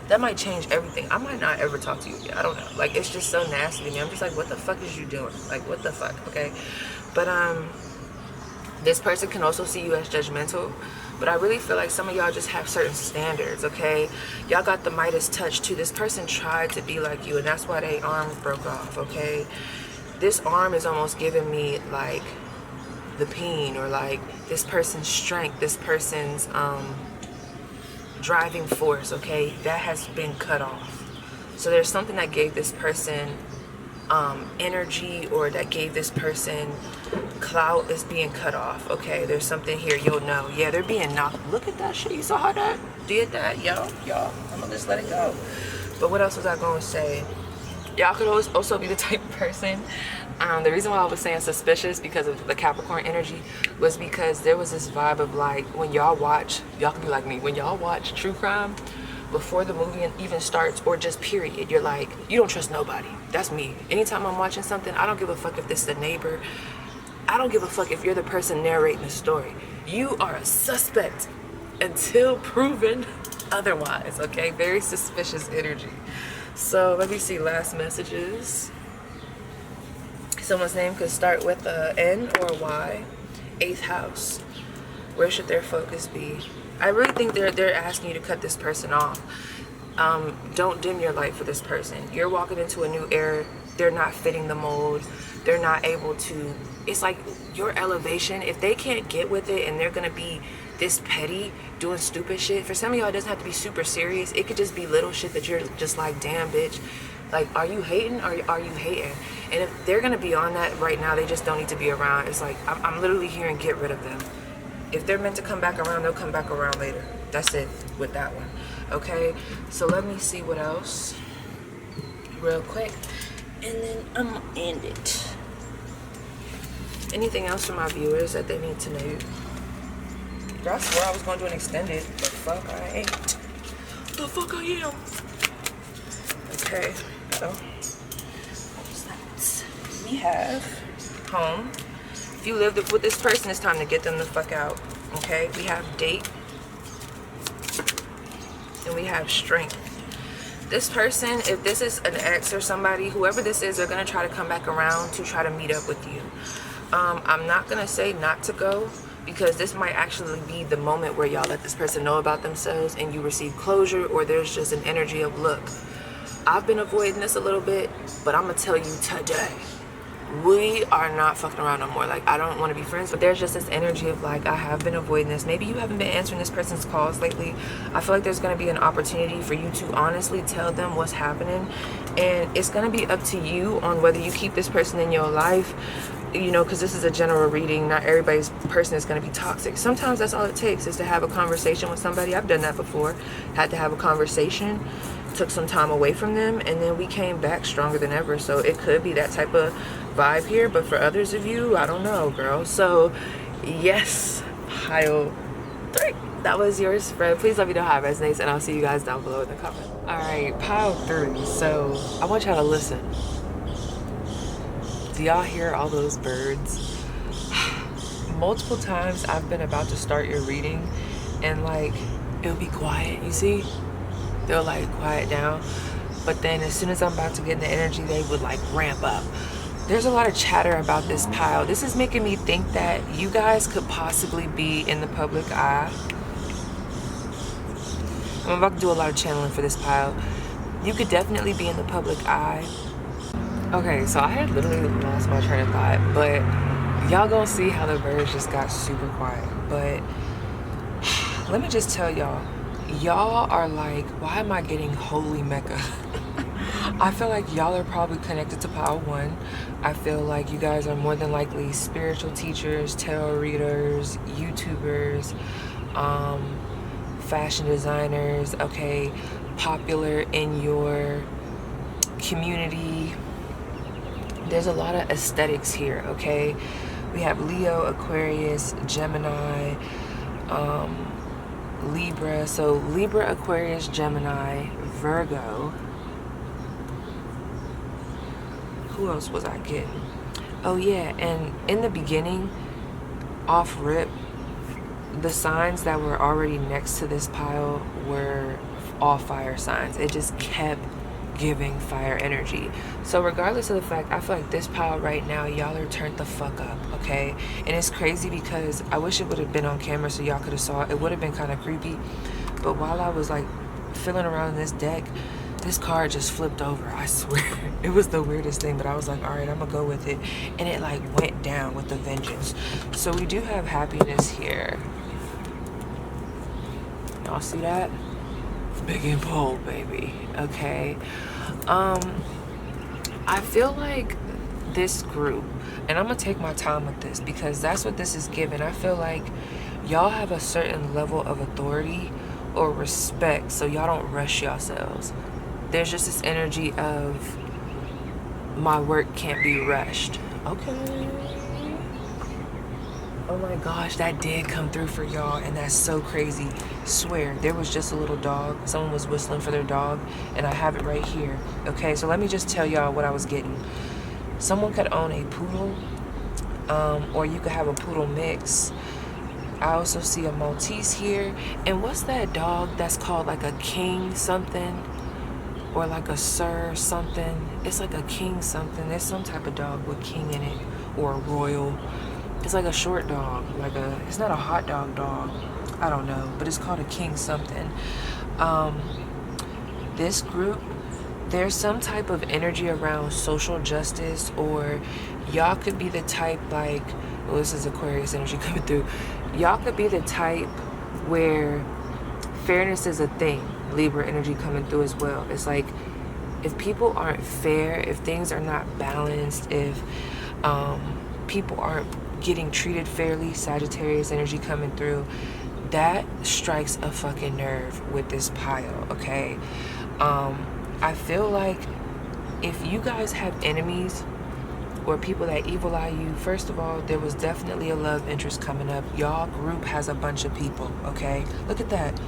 That might change everything. I might not ever talk to you again. I don't know. Like, it's just so nasty to me. I'm just like, what the fuck is you doing? Like, what the fuck, okay? But this person can also see you as judgmental. But I really feel like some of y'all just have certain standards, okay? Y'all got the Midas touch too. This person tried to be like you, and that's why their arm broke off, okay? This arm is almost giving me like the pain, or like this person's strength, this person's driving force, okay? That has been cut off. So there's something that gave this person energy, or that gave this person clout, is being cut off, okay? There's something here, you'll know. Yeah, they're being knocked. Look at that shit. You saw how that did that? Y'all, I'm gonna just let it go. But what else was I gonna say? Y'all could also be the type of person, the reason why I was saying suspicious because of the Capricorn energy was because there was this vibe of like, when y'all watch, y'all can be like me, when y'all watch true crime, before the movie even starts, or just period, you're like, you don't trust nobody. That's me. Anytime I'm watching something, I don't give a fuck if this is the neighbor. I don't give a fuck if you're the person narrating the story. You are a suspect until proven otherwise, okay? Very suspicious energy. So let me see, last messages. Someone's name could start with a N or a Y. 8th house. Where should their focus be? I really think they're asking you to cut this person off. Don't dim your light for this person. You're walking into a new era. They're not fitting the mold. They're not able to. It's like your elevation. If they can't get with it and they're gonna be this petty, doing stupid shit. For some of y'all, it doesn't have to be super serious. It could just be little shit that you're just like, damn, bitch. Like, are you hating or are you hating? And if they're gonna be on that right now, they just don't need to be around. It's like, I'm literally hearing get rid of them. If they're meant to come back around, they'll come back around later. That's it with that one. Okay, so let me see what else real quick, and then I'm gonna end it. Anything else for my viewers that they need to know? Girl, I swore I was going to do an extended, but fuck, I ain't. The fuck I am. Okay, so we have home. If you lived with this person, it's time to get them the fuck out. Okay, we have date. And we have strength. This person, if this is an ex or somebody, whoever this is, they're going to try to come back around to try to meet up with you. I'm not going to say not to go, because this might actually be the moment where y'all let this person know about themselves and you receive closure, or there's just an energy of, look, I've been avoiding this a little bit, but I'm going to tell you today, we are not fucking around no more. Like, I don't want to be friends, but there's just this energy of, like, I have been avoiding this. Maybe you haven't been answering this person's calls lately. I feel like there's going to be an opportunity for you to honestly tell them what's happening, and it's going to be up to you on whether you keep this person in your life, you know, because this is a general reading. Not everybody's person is going to be toxic. Sometimes that's all it takes, is to have a conversation with somebody. I've done that before. Had to have a conversation, took some time away from them, and then we came back stronger than ever. So it could be that type of vibe here, but for others of you, I don't know, girl. So yes, pile 3, that was yours, spread. Please let me know how it resonates, and I'll see you guys down below in the comments. All right, pile 3. So I want y'all to listen. Do y'all hear all those birds? Multiple times I've been about to start your reading, and like, it'll be quiet, you see? They'll like quiet down, but then as soon as I'm about to get in the energy, they would like ramp up. There's a lot of chatter about this pile. This is making me think that you guys could possibly be in the public eye. I'm about to do a lot of channeling for this pile. You could definitely be in the public eye. Okay, so I had literally lost my train of thought, but y'all gonna see how the birds just got super quiet. But let me just tell y'all, y'all are like, why am I getting holy Mecca? I feel like y'all are probably connected to pile 1. I feel like you guys are more than likely spiritual teachers, tarot readers, YouTubers, fashion designers, okay, popular in your community. There's a lot of aesthetics here, okay? We have Leo, Aquarius, Gemini, Libra. So Libra, Aquarius, Gemini, Virgo. Who else was I getting? Oh yeah, and in the beginning, off rip, the signs that were already next to this pile were all fire signs. It just kept giving fire energy. So regardless of the fact, I feel like this pile right now, y'all are turned the fuck up, okay? And it's crazy because I wish it would have been on camera so y'all could have saw it. It would have been kind of creepy. But while I was like feeling around in this deck, this card just flipped over. I swear. It was the weirdest thing, but I was like, all right, I'm gonna go with it. And it like went down with the vengeance. So we do have happiness here. Y'all see that? Big and bold, baby. Okay. I feel like this group, and I'm gonna take my time with this because that's what this is giving. I feel like y'all have a certain level of authority or respect, so y'all don't rush yourselves. There's just this energy of my work can't be rushed. Okay. Oh my gosh, that did come through for y'all, and that's so crazy. Swear, there was just a little dog. Someone was whistling for their dog, and I have it right here. Okay, so let me just tell y'all what I was getting. Someone could own a poodle, or you could have a poodle mix. I also see a Maltese here. And what's that dog that's called like a king something? Or like a sir something? It's like a king something. There's some type of dog with king in it, or a royal. It's like a short dog, like a, it's not a hot dog dog, I don't know, but it's called a king something. This group, there's some type of energy around social justice, or y'all could be the type like, well, this is Aquarius energy coming through. Y'all could be the type where fairness is a thing. Libra energy coming through as well. It's like, if people aren't fair, if things are not balanced, if people aren't getting treated fairly, Sagittarius energy coming through, that strikes a fucking nerve with this pile, okay? I feel like if you guys have enemies, or people that evil eye you, first of all, there was definitely a love interest coming up. Y'all group has a bunch of people, okay? Look at that.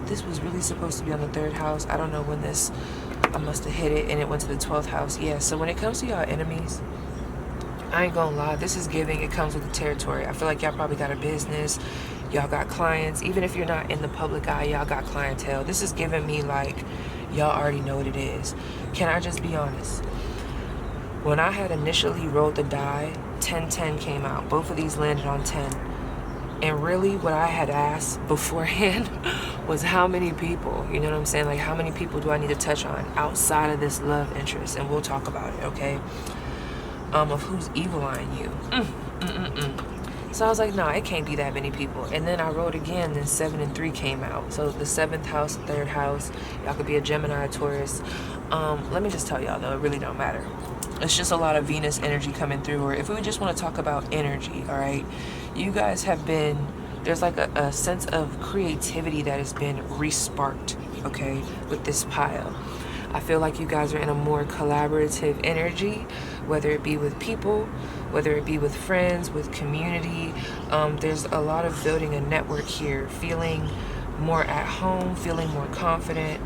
This was really supposed to be on the 3rd house. I don't know when this, I must have hit it and it went to the 12th house. Yeah, so when it comes to y'all enemies, I ain't gonna lie, this is giving, it comes with the territory. I feel like y'all probably got a business, y'all got clients. Even if you're not in the public eye, y'all got clientele. This is giving me like, y'all already know what it is. Can I just be honest? When I had initially rolled the die, 10-10 came out. Both of these landed on 10. And really what I had asked beforehand was how many people, you know what I'm saying? Like, how many people do I need to touch on outside of this love interest? And we'll talk about it, okay? Of who's evil eyeing you. So I was like, no, it can't be that many people. And then I wrote again, then 7 and 3 came out. So the 7th house, 3rd house, y'all could be a Gemini, Taurus. Let me just tell y'all though, it really don't matter. It's just a lot of Venus energy coming through. Or if we just want to talk about energy, all right? You guys have been, there's like a sense of creativity that has been re-sparked, okay, with this pile. I feel like you guys are in a more collaborative energy, whether it be with people, whether it be with friends, with community. There's a lot of building a network here, feeling more at home, feeling more confident.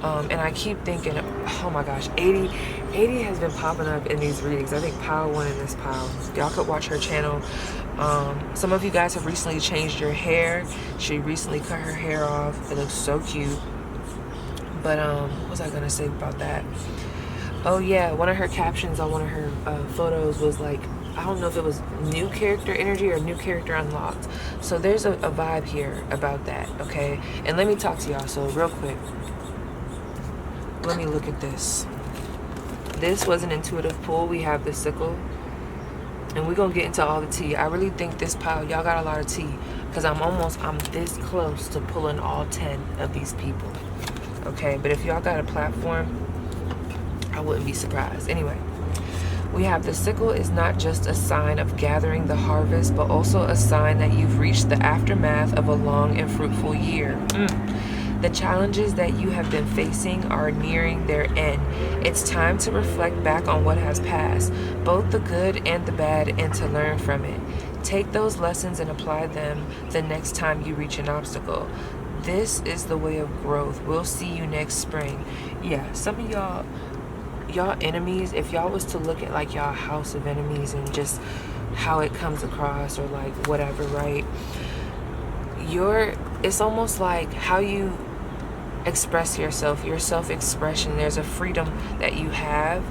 And I keep thinking, oh my gosh, 80 has been popping up in these readings. I think pile 1 in this pile. Y'all could watch her channel. Some of you guys have recently changed your hair. She recently cut her hair off. It looks so cute. But what was I gonna say about that? Oh yeah, one of her captions on one of her photos was like, I don't know if it was new character energy or new character unlocked. So there's a vibe here about that, okay? And let me talk to y'all, so real quick. Let me look at this. This was an intuitive pull. We have the sickle. And we're gonna get into all the tea. I really think this pile, y'all got a lot of tea. Because I'm this close to pulling all 10 of these people. Okay, but if y'all got a platform, I wouldn't be surprised. Anyway, we have the sickle is not just a sign of gathering the harvest, but also a sign that you've reached the aftermath of a long and fruitful year. The challenges that you have been facing are nearing their end. It's time to reflect back on what has passed, both the good and the bad, and to learn from it. Take those lessons and apply them the next time you reach an obstacle. This is the way of growth. We'll see you next spring. Yeah, some of y'all enemies, if y'all was to look at like y'all house of enemies and just how it comes across or like whatever, right? It's almost like how you express yourself, your self-expression. There's a freedom that you have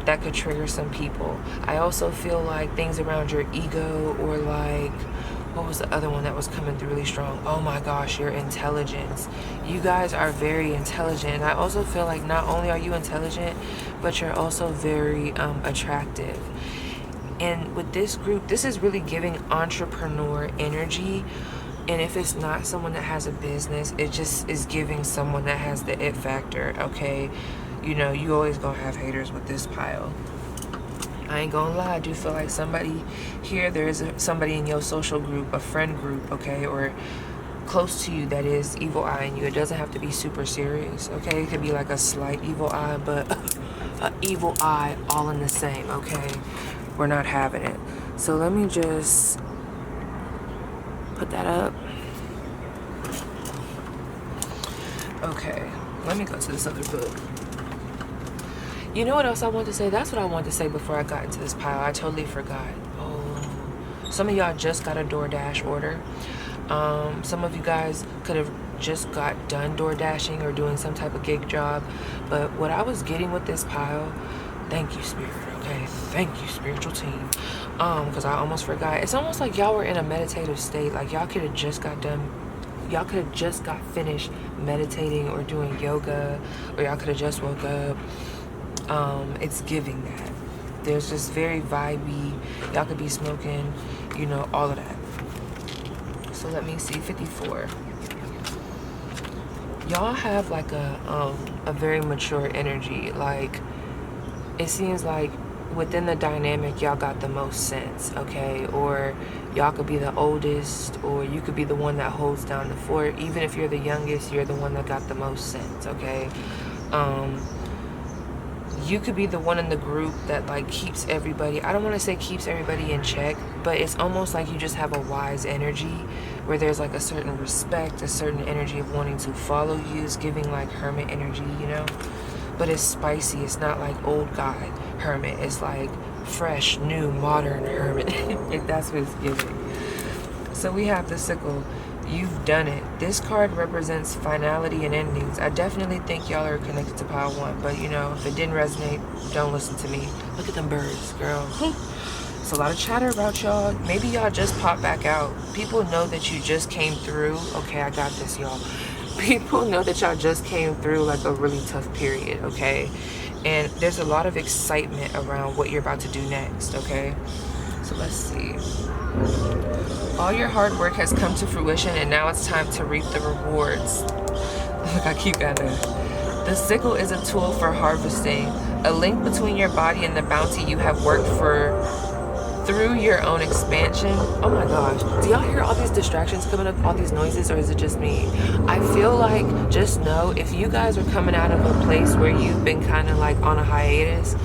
that could trigger some people. I also feel like things around your ego, or like, what was the other one that was coming through really strong? Oh my gosh, your intelligence. You guys are very intelligent. And I also feel like not only are you intelligent, but you're also very attractive. And with this group, this is really giving entrepreneur energy. And if it's not someone that has a business, it just is giving someone that has the it factor, okay? You know, you always gonna have haters with this pile. I ain't gonna lie, I do feel like somebody here, there is somebody in your social group, a friend group, okay, or close to you that is evil eyeing you. It doesn't have to be super serious, okay? It could be like a slight evil eye, but an evil eye all in the same, okay? We're not having it. So let me just put that up. Okay, let me go to this other book. You know what else I wanted to say? That's what I wanted to say before I got into this pile. I totally forgot. Oh, some of y'all just got a DoorDash order. Some of you guys could have just got done door dashing or doing some type of gig job. But what I was getting with this pile, thank you, Spirit, okay? Thank you, spiritual team. Because I almost forgot. It's almost like y'all were in a meditative state. Like y'all could have just got done. Y'all could have just got finished meditating or doing yoga, or y'all could have just woke up. It's giving that. There's just very vibey. Y'all could be smoking, you know, all of that. So let me see, 54. Y'all have like a very mature energy. Like, it seems like within the dynamic, y'all got the most sense, okay? Or y'all could be the oldest, or you could be the one that holds down the fort. Even if you're the youngest, you're the one that got the most sense, okay? you could be the one in the group that like keeps everybody, I don't want to say keeps everybody in check, but it's almost like you just have a wise energy where there's like a certain respect, a certain energy of wanting to follow you. It's giving like hermit energy, you know, but it's spicy. It's not like old guy hermit. It's like fresh, new, modern hermit. If that's what it's giving. So we have the sickle. You've done it. This card represents finality and endings. I definitely think y'all are connected to pile 1, but you know, if it didn't resonate, don't listen to me. Look at them birds, girl. It's a lot of chatter about y'all. Maybe y'all just pop back out. People know that you just came through. Okay, I got this, y'all. People know that y'all just came through like a really tough period, okay? And there's a lot of excitement around what you're about to do next, okay? So let's see. All your hard work has come to fruition, and now it's time to reap the rewards. Look, I keep at it. The sickle is a tool for harvesting, a link between your body and the bounty you have worked for through your own expansion. Oh my gosh. Do y'all hear all these distractions coming up, all these noises, or is it just me? I feel like, just know, if you guys are coming out of a place where you've been kind of like on a hiatus,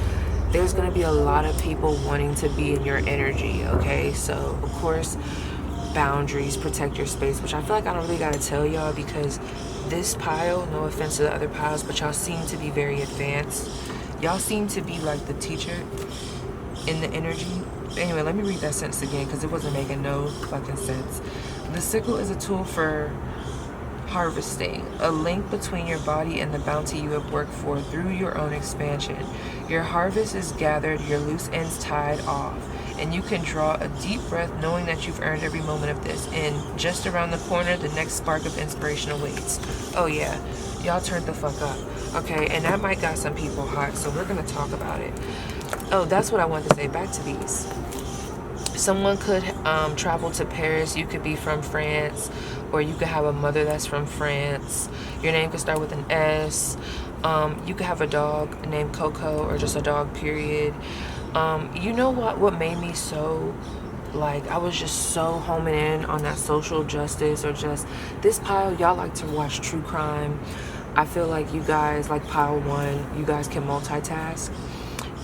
there's going to be a lot of people wanting to be in your energy, okay? So, of course, boundaries, protect your space, which I feel like I don't really got to tell y'all, because this pile, no offense to the other piles, but y'all seem to be very advanced. Y'all seem to be like the teacher in the energy. Anyway, let me read that sentence again because it wasn't making no fucking sense. The sickle is a tool for harvesting, a link between your body and the bounty you have worked for through your own expansion. Your harvest is gathered, your loose ends tied off, and you can draw a deep breath knowing that you've earned every moment of this. And just around the corner, the next spark of inspiration awaits. Oh yeah, y'all turned the fuck up. Okay, and that might got some people hot, so we're gonna talk about it. Oh, that's what I wanted to say. Back to these. Someone could travel to Paris. You could be from France, or you could have a mother that's from France. Your name could start with an S. You could have a dog named Coco, or just a dog, period. You know what made me so, like, I was just so homing in on that social justice, or just this pile, y'all like to watch true crime. I feel like you guys, like pile 1, you guys can multitask,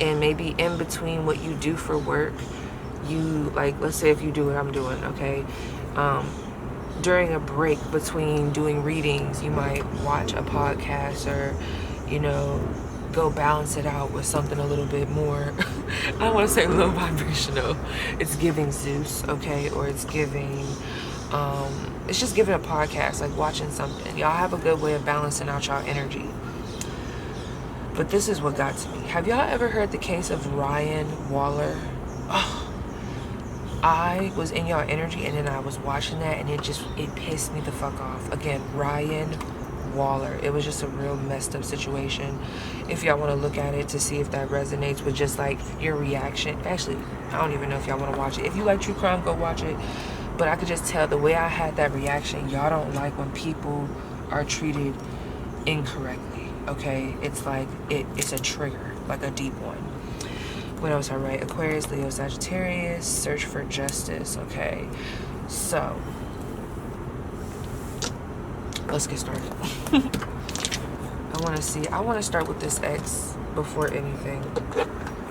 and maybe in between what you do for work, you, like, let's say if you do what I'm doing, okay, during a break between doing readings, you might watch a podcast, or, you know, go balance it out with something a little bit more, I don't want to say low vibrational. It's giving Zeus, okay, or it's giving, it's just giving a podcast, like watching something. Y'all have a good way of balancing out y'all energy. But this is what got to me. Have y'all ever heard the case of Ryan Waller? Oh, I was in y'all energy, and then I was watching that, and it pissed me the fuck off. Again, Ryan Waller. It was just a real messed up situation. If y'all want to look at it to see if that resonates with just like your reaction. Actually, I don't even know if y'all want to watch it. If you like true crime, go watch it. But I could just tell the way I had that reaction, y'all don't like when people are treated incorrectly, okay? It's like, it's a trigger, like a deep one. What else I write? Aquarius, Leo, Sagittarius, search for justice, okay? So, let's get started. I want to start with this X before anything.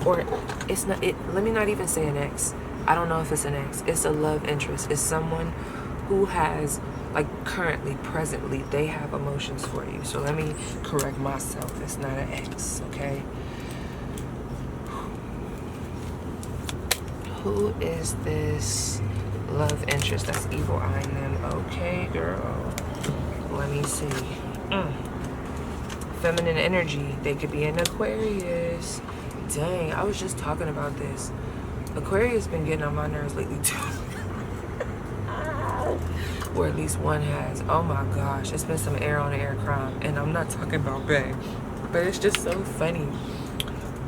Or, it's not, let me not even say an X. I don't know if it's an X. It's a love interest. It's someone who has, like, currently, presently, they have emotions for you. So let me correct myself. It's not an X, okay? Who is this love interest that's evil eyeing them? Okay, girl. Let me see. Feminine energy. They could be an Aquarius. Dang, I was just talking about this. Aquarius been getting on my nerves lately too. Or at least one has. Oh my gosh, it's been some air on air crime, and I'm not talking about Bay, but it's just so funny.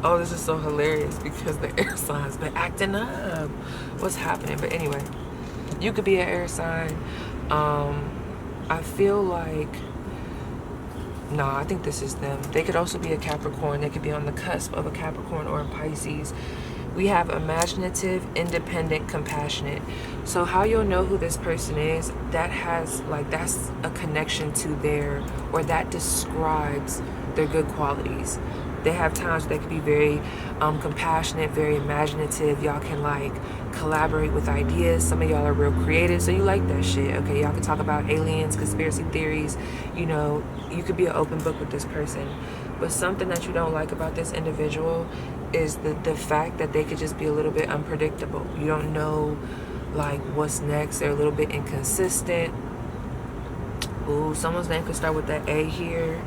Oh, this is so hilarious because the air sign's been acting up. What's happening? But anyway, you could be an air sign. I feel like, no, I think this is them. They could also be a Capricorn. They could be on the cusp of a Capricorn or a Pisces. We have imaginative, independent, compassionate. So how you'll know who this person is, that has, like, that's a connection to their, or that describes their good qualities. They have times they could be very compassionate, very imaginative. Y'all can like collaborate with ideas. Some of y'all are real creative, so you like that shit. Okay, y'all can talk about aliens, conspiracy theories. You know, you could be an open book with this person. But something that you don't like about this individual is the fact that they could just be a little bit unpredictable. You don't know like what's next. They're a little bit inconsistent. Ooh, someone's name could start with that A here.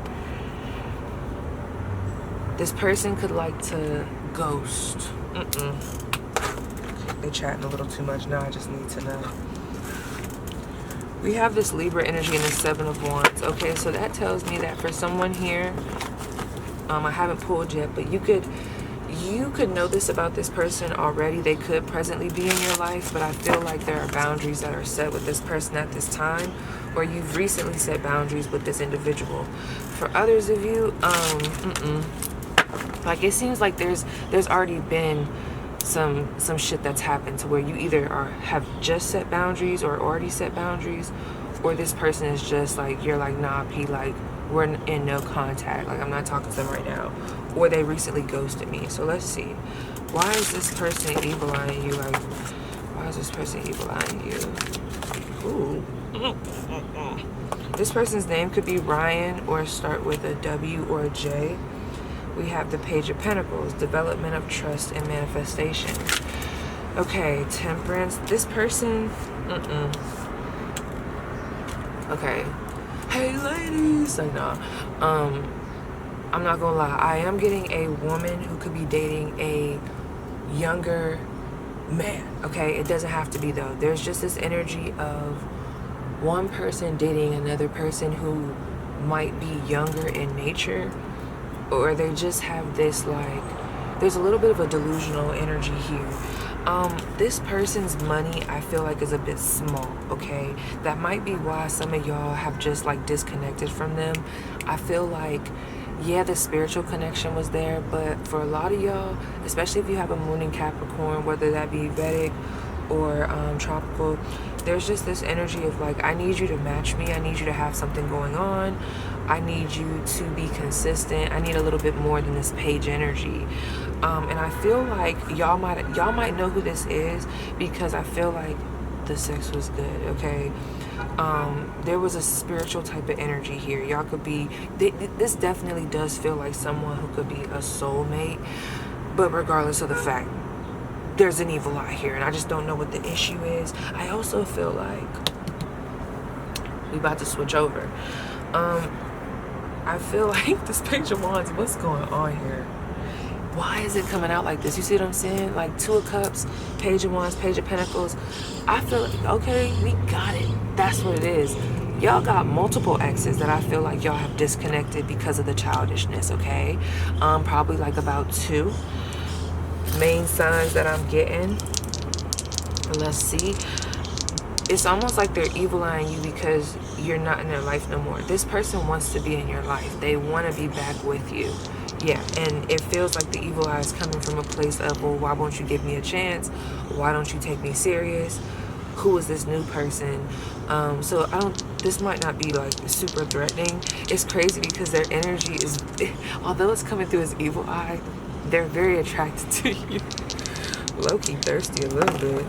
This person could like to ghost. They're chatting a little too much now. I just need to know. We have this Libra energy and the 7 of Wands. Okay, so that tells me that for someone here, I haven't pulled yet, but you could know this about this person already. They could presently be in your life, but I feel like there are boundaries that are set with this person at this time, or you've recently set boundaries with this individual. For others of you, like it seems like there's already been some shit that's happened to where you either have just set boundaries or already set boundaries, or this person is just like, you're like, nah, P, like we're in no contact, like I'm not talking to them right now, or they recently ghosted me. So let's see, why is this person evil eyeing you? Like, why is this person evil eyeing you? Ooh. This person's name could be Ryan or start with a W or a J. We have the Page of Pentacles, development of trust and manifestation. Okay, Temperance. This person, okay. Hey, ladies. Like, nah. I'm not gonna lie. I am getting a woman who could be dating a younger man. Okay, it doesn't have to be though. There's just this energy of one person dating another person who might be younger in nature, or they just have this like, there's a little bit of a delusional energy here. This person's money I feel like is a bit small, okay? That might be why some of y'all have just like disconnected from them. I feel like, yeah, the spiritual connection was there, but for a lot of y'all, especially if you have a moon in Capricorn, whether that be Vedic or tropical, there's just this energy of like, I need you to match me. I need you to have something going on. I need you to be consistent. I need a little bit more than this page energy. And I feel like y'all might know who this is, because I feel like the sex was good, okay? There was a spiritual type of energy here. Y'all could be, this definitely does feel like someone who could be a soulmate, but regardless of the fact, there's an evil eye here, and I just don't know what the issue is. I also feel like we about to switch over. I feel like this Page of Wands, what's going on here? Why is it coming out like this? You see what I'm saying? Like 2 of Cups, Page of Wands, Page of Pentacles. I feel like, okay, we got it. That's what it is. Y'all got multiple exes that I feel like y'all have disconnected because of the childishness, okay? Probably like about 2 main signs that I'm getting. Let's see. It's almost like they're evil eyeing you because you're not in their life no more. This person wants to be in your life. They want to be back with you. Yeah, and it feels like the evil eye is coming from a place of, well, why won't you give me a chance? Why don't you take me serious? Who is this new person? So this might not be like super threatening. It's crazy because their energy is, although it's coming through as evil eye, they're very attracted to you. Low-key thirsty a little bit.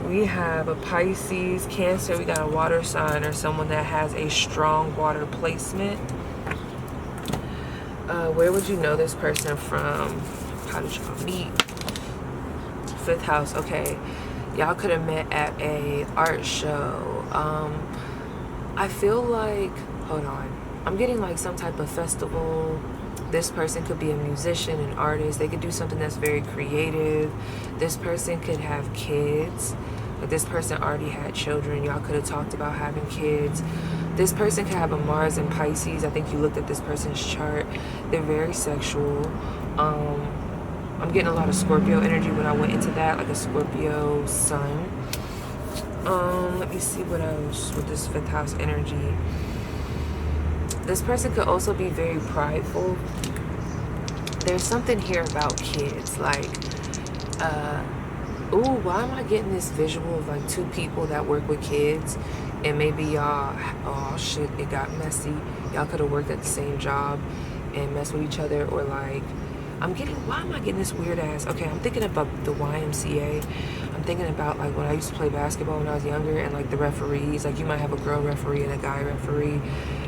We have a Pisces, Cancer. We got a water sign or someone that has a strong water placement. Where would you know this person from? How did y'all meet? 5th house. Okay, y'all could have met at a art show. I feel like, hold on, I'm getting like some type of festival. This person could be a musician, an artist. They could do something that's very creative. This person could have kids. But this person already had children. Y'all could have talked about having kids. This person could have a Mars in Pisces. I think you looked at this person's chart. They're very sexual. I'm getting a lot of Scorpio energy when I went into that, like a Scorpio sun. Let me see what else with this 5th house energy. This person could also be very prideful. There's something here about kids, like, ooh, why am I getting this visual of like 2 people that work with kids, and maybe y'all, oh shit, it got messy. Y'all could have worked at the same job, and mess with each other, or like, why am I getting this weird ass? Okay, I'm thinking about the YMCA. I'm thinking about like when I used to play basketball when I was younger, and like the referees, like you might have a girl referee and a guy referee,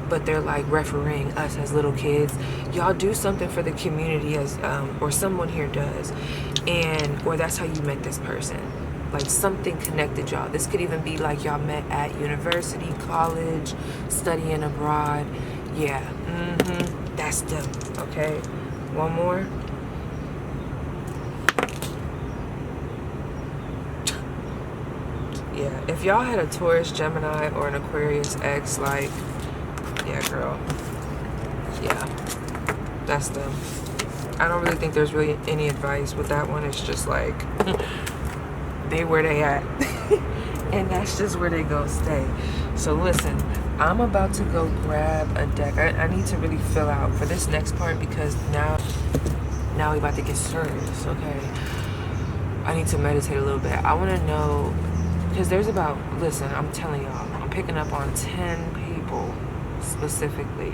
but they're like refereeing us as little kids. Y'all do something for the community as, or someone here does, or that's how you met this person. Like something connected y'all. This could even be like y'all met at university, college, studying abroad. Yeah, that's them, okay? One more. Yeah, if y'all had a Taurus, Gemini, or an Aquarius X, like, yeah, girl. Yeah, that's them. I don't really think there's really any advice with that one. It's just like, they where they at. And that's just where they gonna stay. So listen, I'm about to go grab a deck. I need to really fill out for this next part, because now we about to get serious, okay? I need to meditate a little bit. I want to know, because there's about, listen, I'm telling y'all, I'm picking up on 10 people specifically.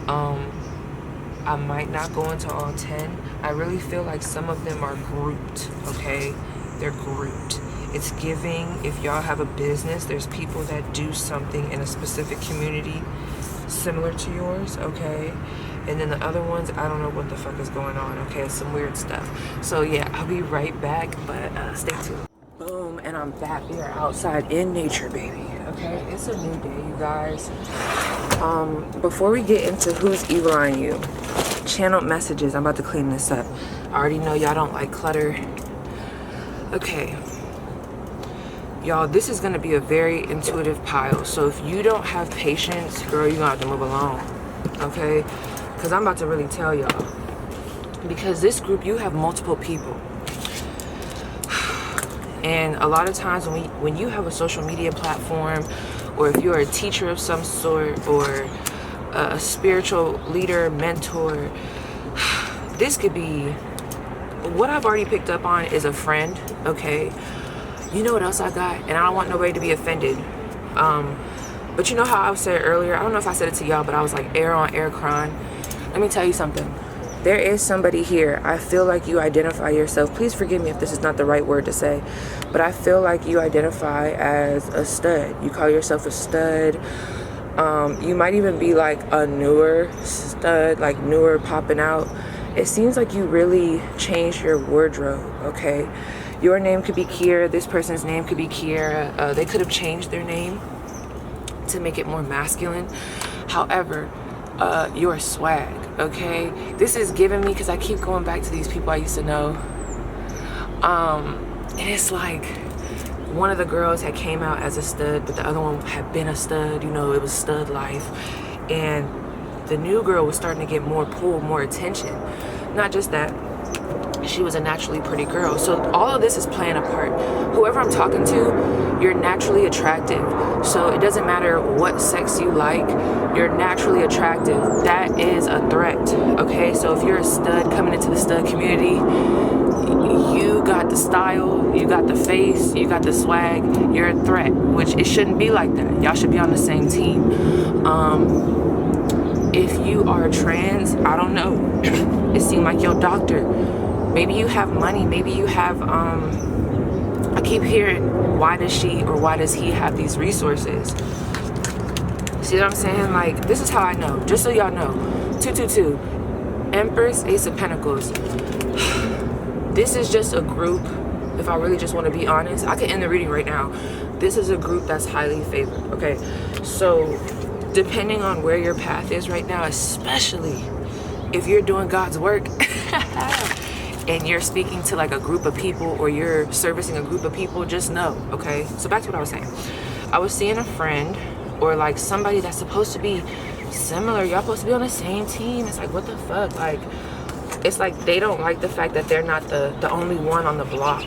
I might not go into all 10. I really feel like some of them are grouped, okay? They're grouped. It's giving, if y'all have a business, there's people that do something in a specific community similar to yours, okay? And then the other ones, I don't know what the fuck is going on, okay? It's some weird stuff. So yeah, I'll be right back, but stay tuned. Boom, and I'm back. We are outside in nature, baby, okay? It's a new day, you guys. Before we get into who's evil on you, channel messages. I'm about to clean this up. I already know y'all don't like clutter. Okay. Y'all, this is gonna be a very intuitive pile. So if you don't have patience, girl, you're gonna have to move along, okay? Because I'm about to really tell y'all. Because this group, you have multiple people. And a lot of times when you have a social media platform, or if you're a teacher of some sort, or a spiritual leader, mentor, this could be, what I've already picked up on is a friend, okay? You know what else I got? And I don't want nobody to be offended. But you know how I said earlier, I don't know if I said it to y'all, but I was like, air on air crying. Let me tell you something. There is somebody here. I feel like you identify yourself. Please forgive me if this is not the right word to say, but I feel like you identify as a stud. You call yourself a stud. You might even be like a newer stud, like newer popping out. It seems like you really changed your wardrobe, okay? Your name could be Kiera. This person's name could be Kiera. They could have changed their name to make it more masculine. However, your swag, okay? This is giving me, because I keep going back to these people I used to know. And it's like, one of the girls had came out as a stud, but the other one had been a stud. You know, it was stud life. And the new girl was starting to get more pull, more attention. Not just that, she was a naturally pretty girl. So all of this is playing a part. Whoever I'm talking to, you're naturally attractive. So it doesn't matter what sex you like, you're naturally attractive. That is a threat, okay? So if you're a stud coming into the stud community, you got the style, you got the face, you got the swag, you're a threat, which it shouldn't be like that. Y'all should be on the same team. If you are trans, I don't know. It seemed like your doctor. Maybe you have money, maybe you have, I keep hearing, why does she or why does he have these resources? See what I'm saying? Like, this is how I know, just so y'all know. 222, Empress, Ace of Pentacles. This is just a group, if I really just want to be honest, I could end the reading right now. This is a group that's highly favored, okay? So, depending on where your path is right now, especially if you're doing God's work, and you're speaking to like a group of people, or you're servicing a group of people, just know, okay? So back to what I was saying. I was seeing a friend, or like somebody that's supposed to be similar. Y'all supposed to be on the same team. It's like, what the fuck? Like, it's like they don't like the fact that they're not the only one on the block.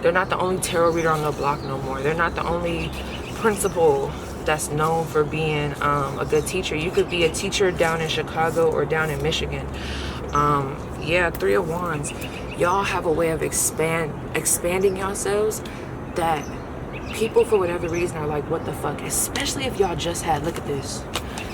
They're not the only tarot reader on the block no more. They're not the only principal that's known for being a good teacher. You could be a teacher down in Chicago or down in Michigan. Yeah, Three of Wands. Y'all have a way of expanding yourselves that people, for whatever reason, are like, what the fuck? Especially if y'all just had, look at this.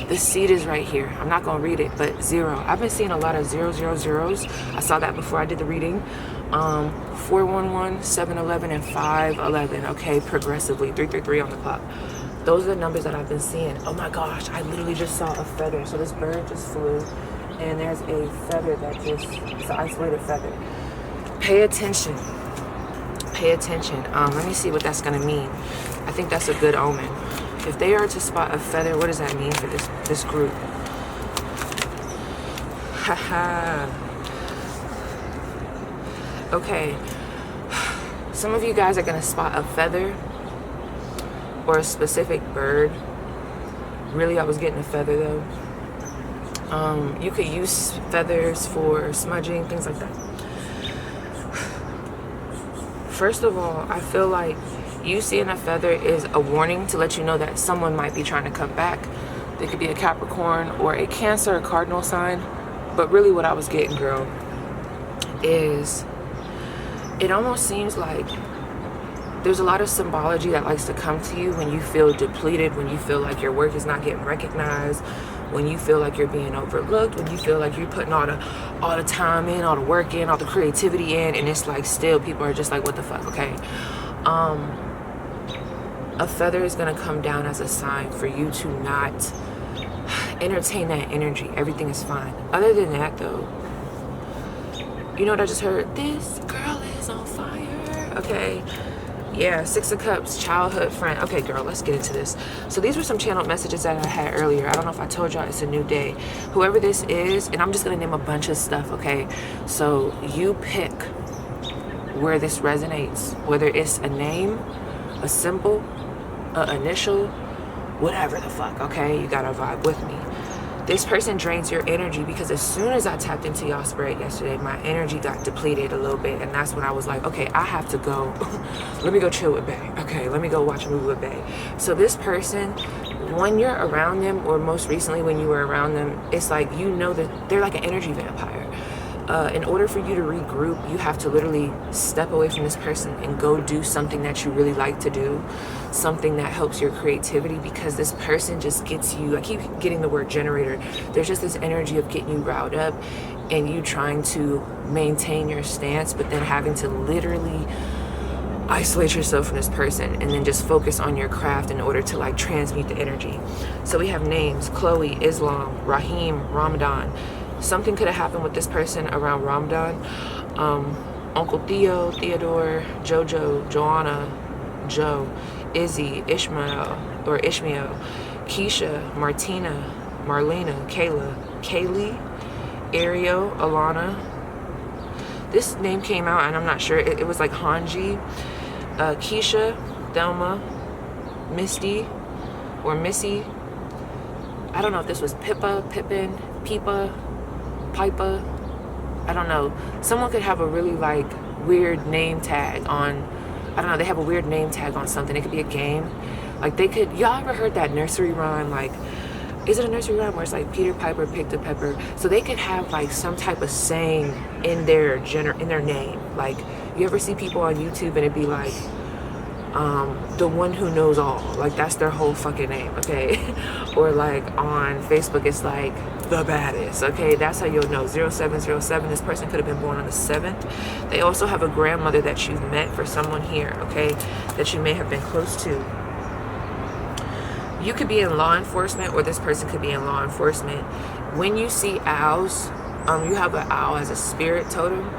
The seed is right here. I'm not gonna read it, but 0. I've been seeing a lot of 000s. I saw that before I did the reading. 411, 711, and 511. Okay, progressively 333 on the clock. Those are the numbers that I've been seeing. Oh my gosh, I literally just saw a feather. So this bird just flew, and there's a feather that just, it's an isolated feather. Pay attention. Pay attention. Let me see what that's gonna mean. I think that's a good omen. If they are to spot a feather, what does that mean for this group? Haha. Okay. Some of you guys are gonna spot a feather or a specific bird. Really, I was getting a feather though. You could use feathers for smudging, things like that. First of all, I feel like you seeing a feather is a warning to let you know that someone might be trying to come back. They could be a Capricorn or a Cancer or cardinal sign. But really what I was getting, girl, is it almost seems like there's a lot of symbology that likes to come to you when you feel depleted, when you feel like your work is not getting recognized, when you feel like you're being overlooked, when you feel like you're putting all the time in, all the work in, all the creativity in, and it's like still people are just like, what the fuck, okay? A feather is gonna come down as a sign for you to not entertain that energy. Everything is fine. Other than that though, you know what I just heard? This girl is on fire. Okay. Yeah, 6 of Cups, childhood friend. Okay, girl, let's get into this. So these were some channeled messages that I had earlier. I don't know if I told y'all it's a new day. Whoever this is, and I'm just gonna name a bunch of stuff, okay? So you pick where this resonates, whether it's a name, a symbol, an initial, whatever the fuck, okay? You gotta vibe with me. This person drains your energy because as soon as I tapped into y'all spirit yesterday, my energy got depleted a little bit, and that's when I was like, okay, I have to go. Let me go chill with Bae. Okay, let me go watch a movie with Bae. So this person, when you're around them, or most recently when you were around them, it's like you know that they're like an energy vampire. In order for you to regroup, you have to literally step away from this person and go do something that you really like to do, something that helps your creativity, because this person just gets you, I keep getting the word generator, there's just this energy of getting you riled up and you trying to maintain your stance, but then having to literally isolate yourself from this person and then just focus on your craft in order to like transmute the energy. So we have names: Chloe, Islam, Rahim, Ramadan. Something could have happened with this person around Ramadan. Uncle Theo, Theodore, Jojo, Joanna, Joe, Izzy, Ishmael, Keisha, Martina, Marlena, Kayla, Kaylee, Ariel, Alana. This name came out and I'm not sure, it was like Hanji, Keisha, Thelma, Misty, or Missy. I don't know if this was Pippa, Pippin, Peepa, Pipa, I don't know. Someone could have a really like weird name tag on, I don't know, they have a weird name tag on something. It could be a game. Like they could, y'all ever heard that nursery rhyme? Like, is it a nursery rhyme where it's like Peter Piper picked a pepper? So they could have like some type of saying in their name. Like you ever see people on YouTube and it'd be like, the one who knows all, like that's their whole fucking name, okay? Or like on Facebook it's like the baddest, okay? That's how you'll know. 0707, this person could have been born on the 7th. They also have a grandmother that you've met for someone here, okay, that you may have been close to. You could be in law enforcement, or this person could be in law enforcement. When you see owls, you have an owl as a spirit totem.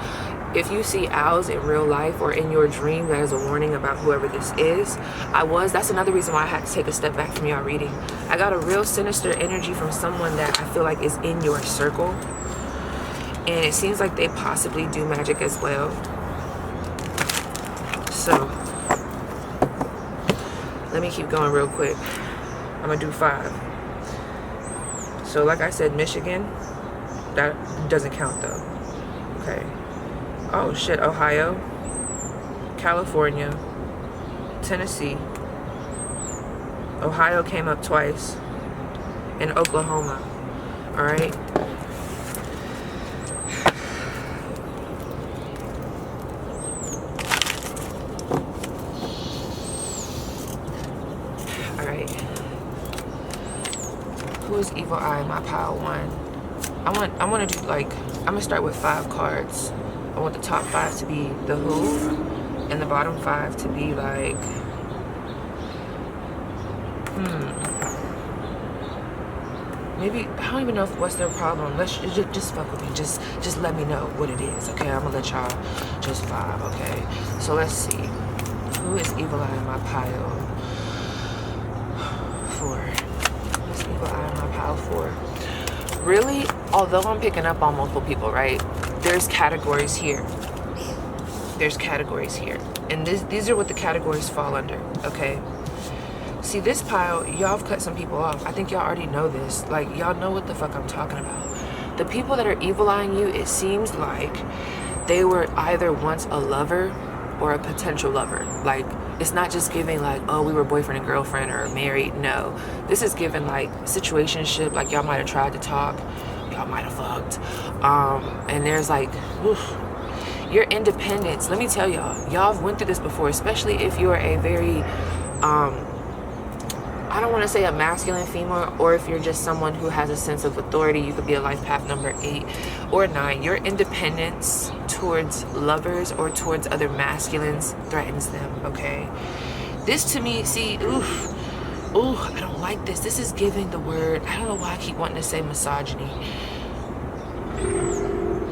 If you see owls in real life or in your dream, that is a warning about whoever this is. That's another reason why I had to take a step back from y'all reading. I got a real sinister energy from someone that I feel like is in your circle. And it seems like they possibly do magic as well. So, let me keep going real quick. I'm gonna do 5. So like I said, Michigan, that doesn't count though. Okay. Oh shit, Ohio, California, Tennessee. Ohio came up twice, and Oklahoma. All right. All right. Who Who is evil eye in my pile 1? I want to do like, I'm gonna start with 5 cards. I want the top 5 to be the who, and the bottom 5 to be like, maybe, I don't even know what's their problem. Let's just fuck with me. Just let me know what it is, okay? I'm gonna let y'all just vibe, okay? So let's see. Who is evil eye in my pile 4? Who's evil eye in my pile 4? Really, although I'm picking up on multiple people, right? There's categories here. There's categories here. And these are what the categories fall under, okay? See, this pile, y'all have cut some people off. I think y'all already know this. Like, y'all know what the fuck I'm talking about. The people that are evil eyeing you, it seems like they were either once a lover or a potential lover. Like, it's not just giving like, oh, we were boyfriend and girlfriend or married. No, this is giving like situationship. Like, y'all might have tried to talk, y'all might have fucked. And there's like, oof, your independence. Let me tell y'all went through this before, especially if you're a very, I don't want to say a masculine female, or if you're just someone who has a sense of authority. You could be a life path number 8 or 9. Your independence towards lovers or towards other masculines threatens them, okay? This to me, see, ooh, I don't like this. This is giving the word, I don't know why I keep wanting to say misogyny.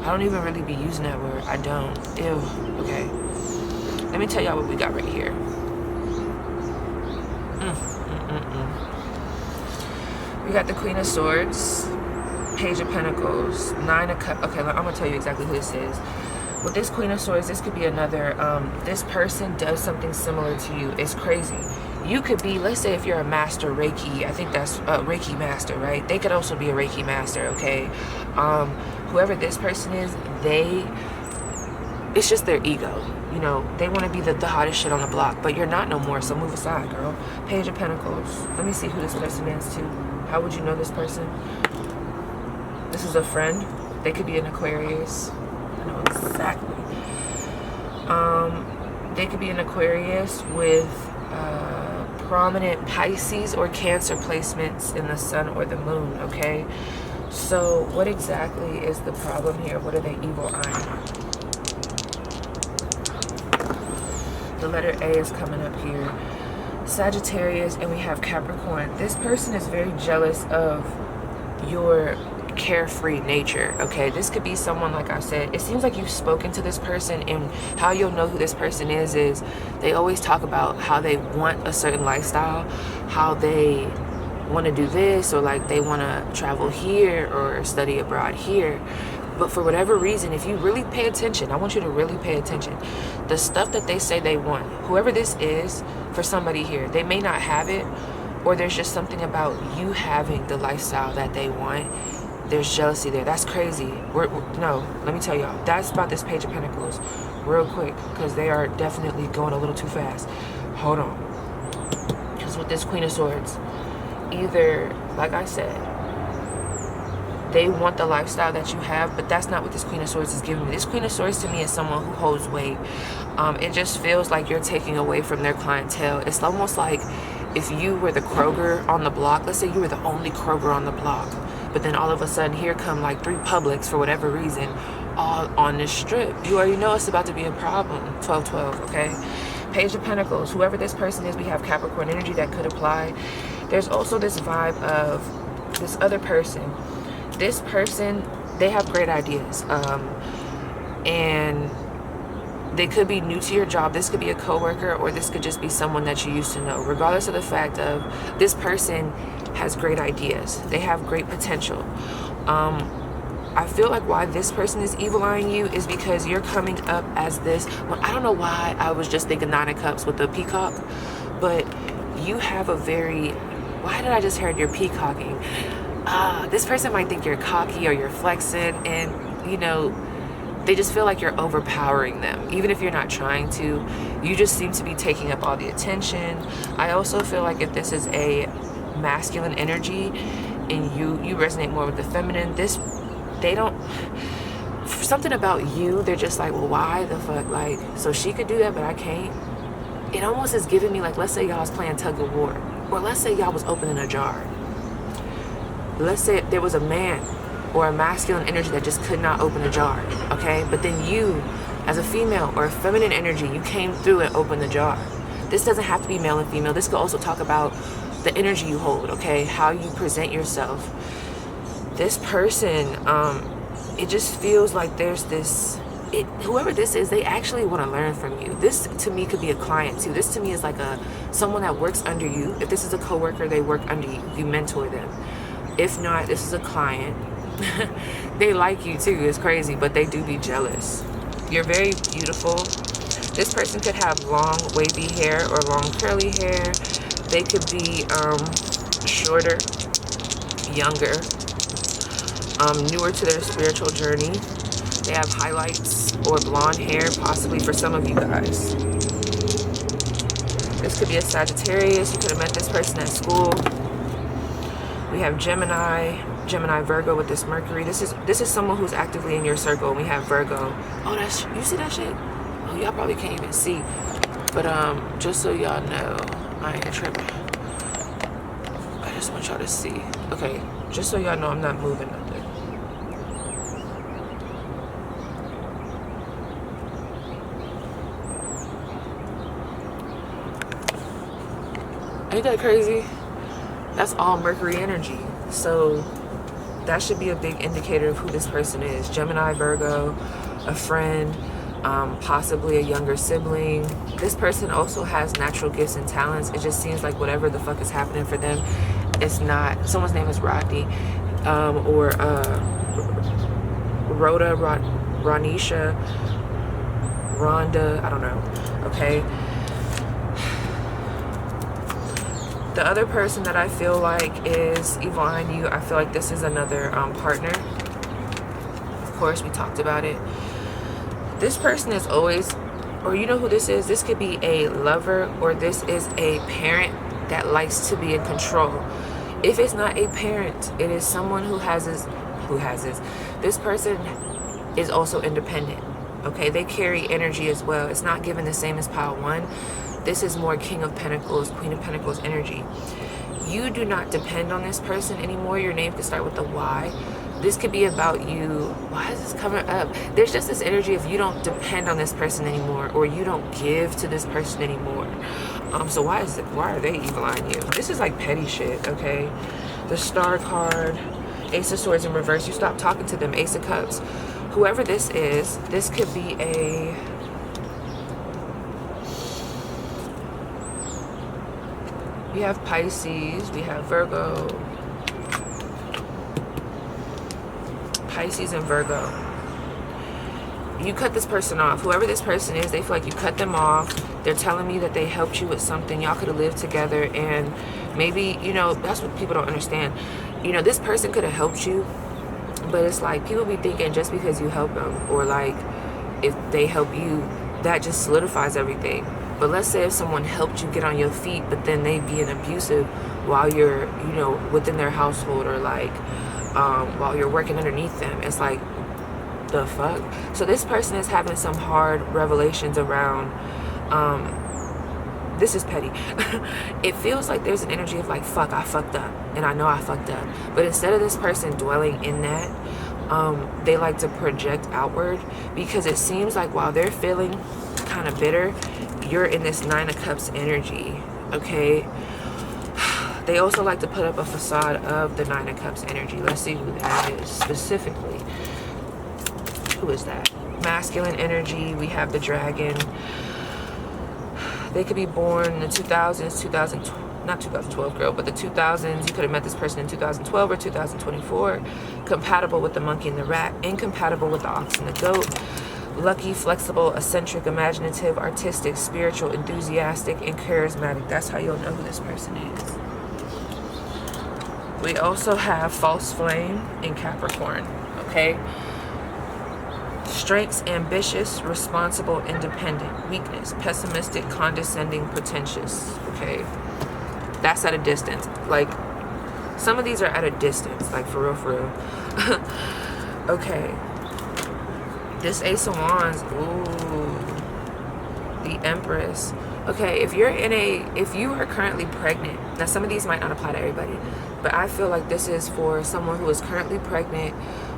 I don't even really be using that word. I don't. Ew, okay. Let me tell y'all what we got right here. We got the Queen of Swords, Page of Pentacles, 9 of Cups. Okay, I'm gonna tell you exactly who this is. With this Queen of Swords, this could be another, this person does something similar to you. It's crazy. You could be, let's say if you're a master Reiki, I think that's a Reiki master, right? They could also be a Reiki master, okay? Whoever this person is, it's just their ego. You know, they want to be the hottest shit on the block, but you're not no more, so move aside, girl. Page of Pentacles. Let me see who this person is, too. How would you know this person? This is a friend. They could be an Aquarius. I know exactly. They could be an Aquarius with prominent Pisces or Cancer placements in the sun or the moon, okay? So what exactly is the problem here? What are they evil eyeing? The letter A is coming up here. Sagittarius, and we have Capricorn. This person is very jealous of your carefree nature, okay? This could be someone, like I said, it seems like you've spoken to this person, and how you'll know who this person is they always talk about how they want a certain lifestyle, how they want to do this, or like they want to travel here or study abroad here. But for whatever reason, if you really pay attention, I want you to really pay attention. The stuff that they say they want, whoever this is, for somebody here, they may not have it, or there's just something about you having the lifestyle that they want. There's jealousy there. That's crazy. No, let me tell y'all. That's about this Page of Pentacles. Real quick, because they are definitely going a little too fast. Hold on. Because with this Queen of Swords, either, like I said, they want the lifestyle that you have, but that's not what this Queen of Swords is giving me. This Queen of Swords to me is someone who holds weight. It just feels like you're taking away from their clientele. It's almost like if you were the Kroger on the block. Let's say you were the only Kroger on the block, but then all of a sudden here come like 3 Publix for whatever reason, all on this strip. You already know it's about to be a problem. 12-12, okay? Page of Pentacles. Whoever this person is, we have Capricorn energy that could apply. There's also this vibe of this other person. This person, they have great ideas, and they could be new to your job. This could be a coworker, or this could just be someone that you used to know. Regardless of the fact of, this person has great ideas. They have great potential. I feel like why this person is evil eyeing you is because you're coming up as this. Well, I don't know why I was just thinking 9 of Cups with the peacock, but you have a very, why did I just hear you're peacocking? This person might think you're cocky or you're flexing, and you know, they just feel like you're overpowering them. Even if you're not trying to, you just seem to be taking up all the attention. I also feel like if this is a masculine energy and you resonate more with the feminine, they don't, something about you, they're just like, well, why the fuck? Like, so she could do that, but I can't. It almost is giving me like, let's say y'all was playing tug of war, or let's say y'all was opening a jar. let's say there was a man or a masculine energy that just could not open a jar, okay? But then you, as a female or a feminine energy, you came through and opened the jar. This doesn't have to be male and female. This could also talk about the energy you hold, okay? How you present yourself. This person, it just feels like there's this, whoever this is, they actually want to learn from you. This to me could be a client too. This to me is like someone that works under you. If this is a coworker, they work under you. You mentor them. If not, this is a client. They like you too. It's crazy, but they do be jealous. You're very beautiful. This person could have long wavy hair or long curly hair. They could be shorter, younger, newer to their spiritual journey. They have highlights or blonde hair, possibly for some of you guys. This could be a Sagittarius. You could have met this person at school. We have Gemini, Virgo with this Mercury. This is someone who's actively in your circle. We have Virgo. Oh, you see that shit? Oh, y'all probably can't even see. But just so y'all know, I ain't tripping. I just want y'all to see. Okay, just so y'all know, I'm not moving nothing. Ain't that crazy? That's all Mercury energy. So that should be a big indicator of who this person is. Gemini, Virgo, a friend, possibly a younger sibling. This person also has natural gifts and talents. It just seems like whatever the fuck is happening for them, it's not. Someone's name is Rodney, or Rhoda, Ronisha, Rhonda, I don't know, okay? The other person that I feel like is evil on you, I feel like this is another partner. Of course, we talked about it. This person is always, or you know who this is? This could be a lover, or this is a parent that likes to be in control. If it's not a parent, it is someone who has this. This person is also independent, okay? They carry energy as well. It's not given the same as pile one. This is more King of Pentacles, Queen of Pentacles energy. You do not depend on this person anymore. Your name could start with a Y. This could be about you. Why is this coming up? There's just this energy of you don't depend on this person anymore, or you don't give to this person anymore. So why are they evil on you? This is like petty shit, okay? The Star card, Ace of Swords in reverse. You stop talking to them. Ace of Cups. Whoever this is, this could be a... We have Pisces, we have Virgo, Pisces and Virgo. You cut this person off. Whoever this person is, they feel like you cut them off. They're telling me that they helped you with something. Y'all could have lived together, and maybe, you know, that's what people don't understand. You know, this person could have helped you, but it's like people be thinking just because you help them, or like if they help you, that just solidifies everything. But let's say if someone helped you get on your feet, but then they being abusive while you're, you know, within their household, or like while you're working underneath them. It's like, the fuck? So this person is having some hard revelations around, this is petty. It feels like there's an energy of like, fuck, I fucked up, and I know I fucked up. But instead of this person dwelling in that, they like to project outward, because it seems like while they're feeling kind of bitter, you're in this Nine of Cups energy, okay? They also like to put up a facade of the Nine of Cups energy. Let's see who that is specifically. Who is that? Masculine energy. We have the Dragon. They could be born in the 2000s, not 2012, girl, but the 2000s. You could have met this person in 2012 or 2024. Compatible with the monkey and the rat. Incompatible with the ox and the goat. Lucky, flexible, eccentric, imaginative, artistic, spiritual, enthusiastic, and charismatic. That's how you'll know who this person is. We also have false flame in Capricorn, okay? Strengths, ambitious, responsible, independent. Weakness, pessimistic, condescending, pretentious, okay? That's at a distance. Like, some of these are at a distance, like for real. Okay. This Ace of Wands, ooh, the Empress. Okay, if you are currently pregnant, now some of these might not apply to everybody, but I feel like this is for someone who is currently pregnant,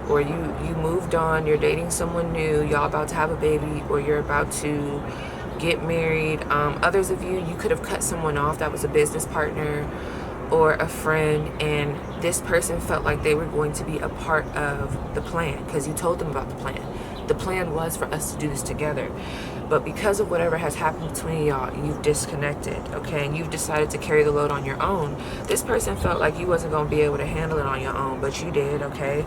or you moved on, you're dating someone new, y'all about to have a baby, or you're about to get married. Others of you could have cut someone off that was a business partner or a friend, and this person felt like they were going to be a part of the plan because you told them about the plan. The plan was for us to do this together, but because of whatever has happened between y'all, you've disconnected, okay, and you've decided to carry the load on your own. This person felt like you wasn't going to be able to handle it on your own, but you did, okay.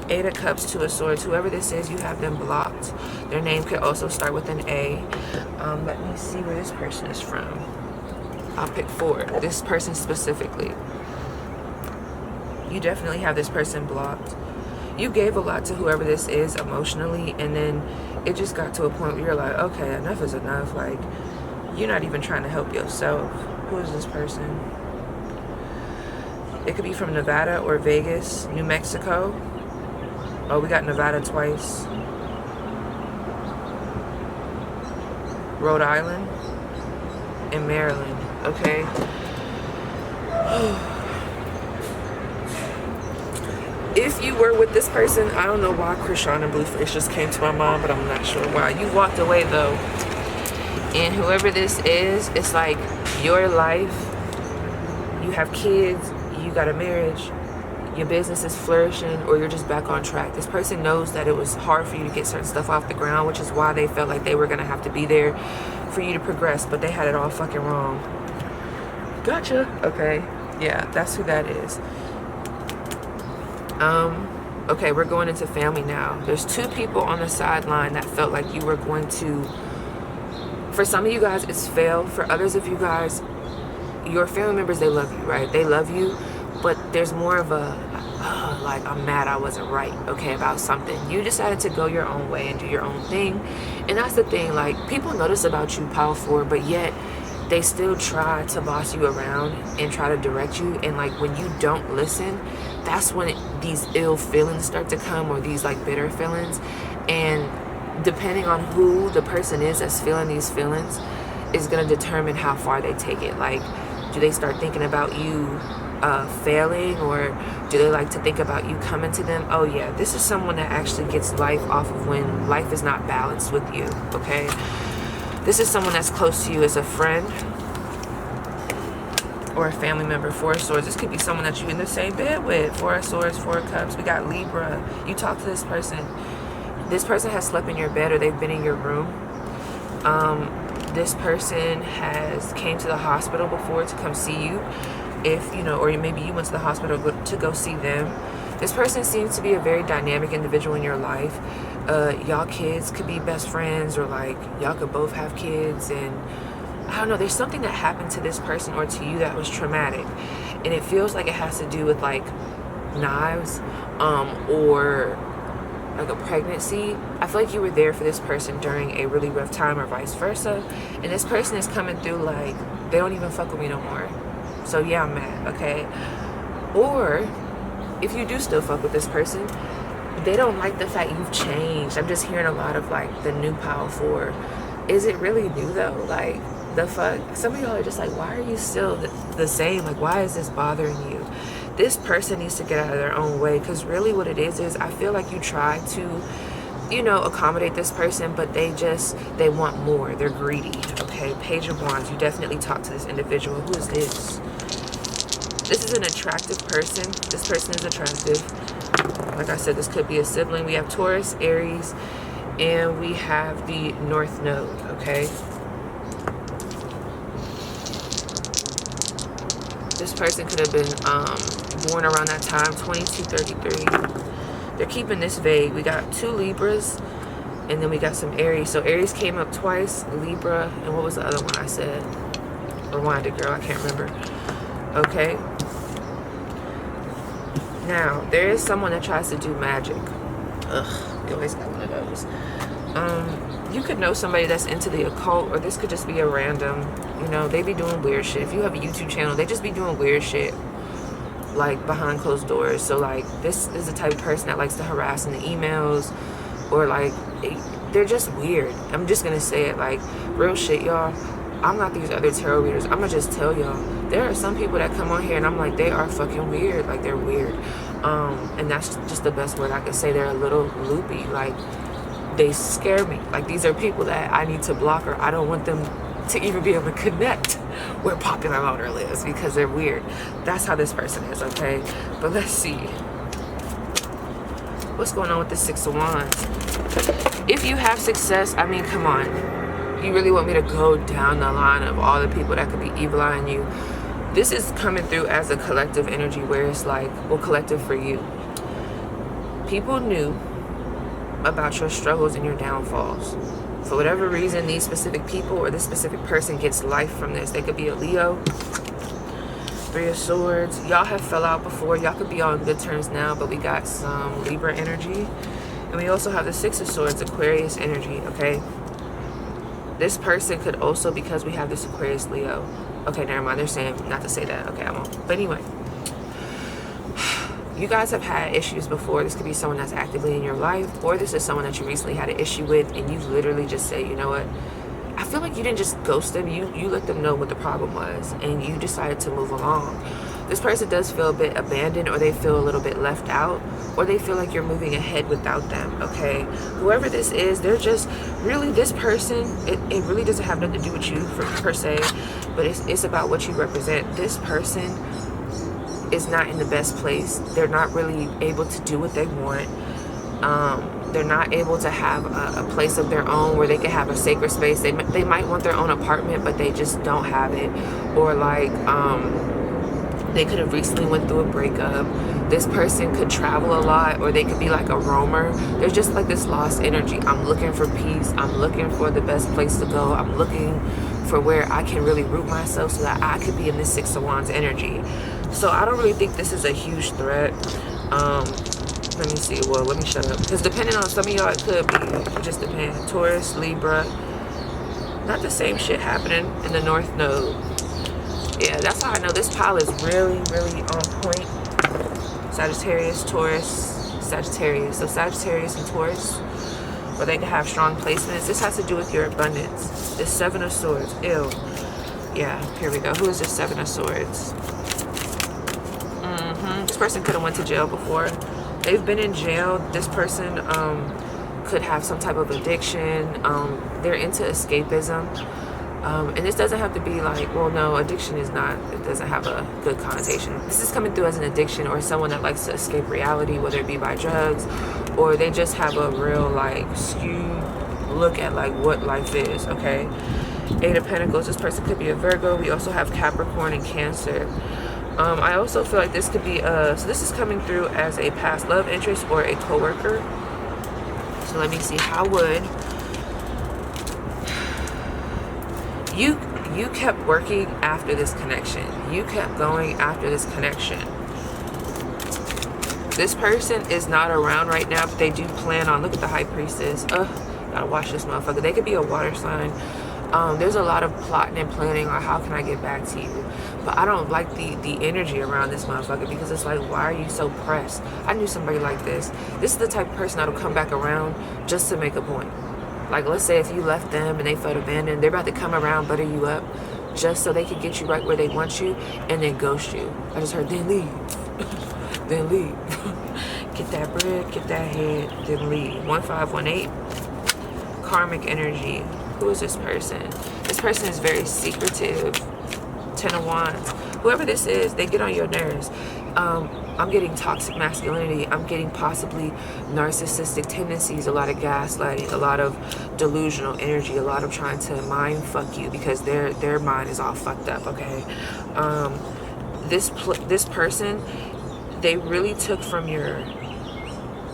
8 of Cups, 2 of Swords. Whoever this is, you have them blocked. Their name could also start with an A. Let me see where this person is from. I'll pick 4. This person specifically. You definitely have this person blocked. You gave a lot to whoever this is emotionally, and then it just got to a point where you're like, okay, enough is enough. Like, you're not even trying to help yourself. Who is this person? It could be from Nevada or Vegas, New Mexico. Oh, we got Nevada twice. Rhode Island and Maryland, okay? If you were with this person, I don't know why Krishan and Blueface just came to my mind, but I'm not sure why. You walked away though. And whoever this is, it's like your life, you have kids, you got a marriage, your business is flourishing, or you're just back on track. This person knows that it was hard for you to get certain stuff off the ground, which is why they felt like they were gonna have to be there for you to progress, but they had it all fucking wrong. Gotcha. Okay. Yeah, that's who that is. Okay, we're going into family now. There's 2 people on the sideline that felt like you were going to, for some of you guys, it's fail. For others of you guys, your family members, they love you, right? They love you, but there's more of a, like, I'm mad I wasn't right, okay, about something. You decided to go your own way and do your own thing. And that's the thing, like, people notice about you, Power 4, but yet they still try to boss you around and try to direct you. And like, when you don't listen, that's when these ill feelings start to come, or these like bitter feelings. And depending on who the person is that's feeling these feelings is going to determine how far they take it. Like, do they start thinking about you failing, or do they like to think about you coming to them? Oh yeah, this is someone that actually gets life off of when life is not balanced with you, okay? This is someone that's close to you as a friend or a family member. 4 of Swords. This could be someone that you're in the same bed with. 4 of Swords, 4 of Cups. We got Libra. You talk to this person. This person has slept in your bed, or they've been in your room. This person has came to the hospital before to come see you. If, you know, or maybe you went to the hospital to go see them. This person seems to be a very dynamic individual in your life. Y'all kids could be best friends, or like y'all could both have kids, and I don't know, there's something that happened to this person or to you that was traumatic, and it feels like it has to do with like knives, or like a pregnancy. I feel like you were there for this person during a really rough time, or vice versa, and this person is coming through like they don't even fuck with me no more, so yeah, I'm mad, okay? Or if you do still fuck with this person, they don't like the fact you've changed. I'm just hearing a lot of like the new Power 4. Is it really new though? Like, the fuck? Some of y'all are just like, why are you still the same? Like, why is this bothering you? This person needs to get out of their own way, because really what it is I feel like you try to, you know, accommodate this person, but they want more. They're greedy, okay? Page of Wands. You definitely talk to this individual. Who is this? This is an attractive person. This person is attractive. Like I said, this could be a sibling. We have Taurus, Aries, and we have the North Node, okay? This person could have been born around that time, 2233. They're keeping this vague. We got 2 Libras, and then we got some Aries. So Aries came up twice, Libra, and what was the other one I said? Rewind it, girl, I can't remember. Okay. Now, there is someone that tries to do magic. Ugh, you always got one of those. You could know somebody that's into the occult, or this could just be a random, you know, they be doing weird shit. If you have a YouTube channel, they just be doing weird shit, like behind closed doors. So like, this is the type of person that likes to harass in the emails, or like, they're just weird. I'm just gonna say it, like, real shit, y'all. I'm not these other tarot readers. I'm gonna just tell y'all, there are some people that come on here and I'm like, they are fucking weird. Like, they're weird. And that's just the best word I could say. They're a little loopy. Like, they scare me. Like, these are people that I need to block, or I don't want them to even be able to connect where Popular Loner lives, because they're weird. That's how this person is, okay? But let's see. What's going on with the Six of Wands? If you have success, I mean, come on. You really want me to go down the line of all the people that could be evil eyeing you? This is coming through as a collective energy where it's like, well, collective for you. People knew about your struggles and your downfalls. For whatever reason, these specific people or this specific person gets life from this. They could be a Leo, Three of Swords. Y'all have fell out before. Y'all could be on good terms now, but we got some Libra energy. And we also have the Six of Swords, Aquarius energy, okay? This person could also, because we have this Aquarius Leo. Okay, never mind. They're saying not to say that. Okay, I won't. But anyway, you guys have had issues before. This could be someone that's actively in your life, or this is someone that you recently had an issue with, and you've literally just said, you know what? I feel like you didn't just ghost them. You let them know what the problem was, and you decided to move along. This person does feel a bit abandoned, or they feel a little bit left out, or they feel like you're moving ahead without them, okay? Whoever this is, they're just really, this person, it really doesn't have nothing to do with you per se, but it's about what you represent. This person is not in the best place. They're not really able to do what they want. They're not able to have a place of their own where they can have a sacred space. They might want their own apartment, but they just don't have it. Or like, they could have recently went through a breakup. This person could travel a lot, or they could be like a roamer. There's just like this lost energy. I'm looking for peace. I'm looking for the best place to go. I'm looking for where I can really root myself so that I could be in this Six of Wands energy. So I don't really think this is a huge threat. Let me see. Well, let me shut up. Because depending on some of y'all, it could be. It just depends. Taurus, Libra. Not the same shit happening in the North Node. Yeah, that's how I know this pile is really, really on point. Sagittarius, Taurus, Sagittarius. So Sagittarius and Taurus, where they can have strong placements. This has to do with your abundance. The Seven of Swords. Ew. Yeah, here we go. Who is this Seven of Swords? This person could have went to jail before. They've been in jail. This person could have some type of addiction. They're into escapism. And this doesn't have to be like, well, no, addiction is not, it doesn't have a good connotation. This is coming through as an addiction, or someone that likes to escape reality, whether it be by drugs, or they just have a real like skewed look at like what life is, okay? Eight of Pentacles, this person could be a Virgo. We also have Capricorn and Cancer. I also feel like this could be so this is coming through as a past love interest or a coworker. So let me see, how would you kept working after this connection. You kept going after this connection. This person is not around right now, but they do plan on, look at the High Priestess. Gotta watch this motherfucker. They could be a water sign. There's a lot of plotting and planning on how can I get back to you. But I don't like the energy around this motherfucker, because it's like, why are you so pressed? I knew somebody like this. This is the type of person that'll come back around just to make a point. Like, let's say if you left them and they felt abandoned, they're about to come around, butter you up, just so they can get you right where they want you, and then ghost you. I just heard, then leave. Then leave. Get that bread, get that head, then leave. 1518. Karmic energy. Who is this person? This person is very secretive. 10 of Wands. Whoever this is, they get on your nerves. I'm getting toxic masculinity. I'm getting possibly narcissistic tendencies, a lot of gaslighting, a lot of delusional energy, a lot of trying to mind fuck you because their mind is all fucked up, okay? This person, they really took from your,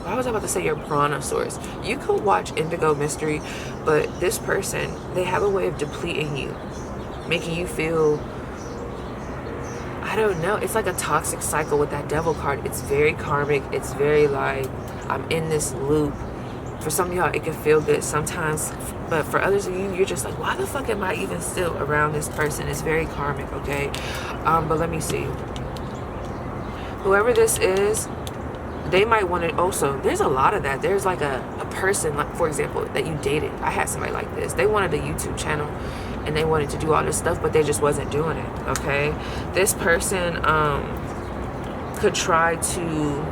I was about to say your brontosaurus. You could watch Indigo Mystery, but this person, they have a way of depleting you, making you feel, I don't know, it's like a toxic cycle with that Devil card. It's very karmic. It's very like, I'm in this loop. For some of y'all, it can feel good sometimes, but for others of you, you're just like, why the fuck am I even still around this person? It's very karmic, okay? But let me see. Whoever this is, they might want to also, there's a lot of that. There's like a person, like for example, that you dated. I had somebody like this. They wanted a YouTube channel, and they wanted to do all this stuff, but they just wasn't doing it, okay? This person could try to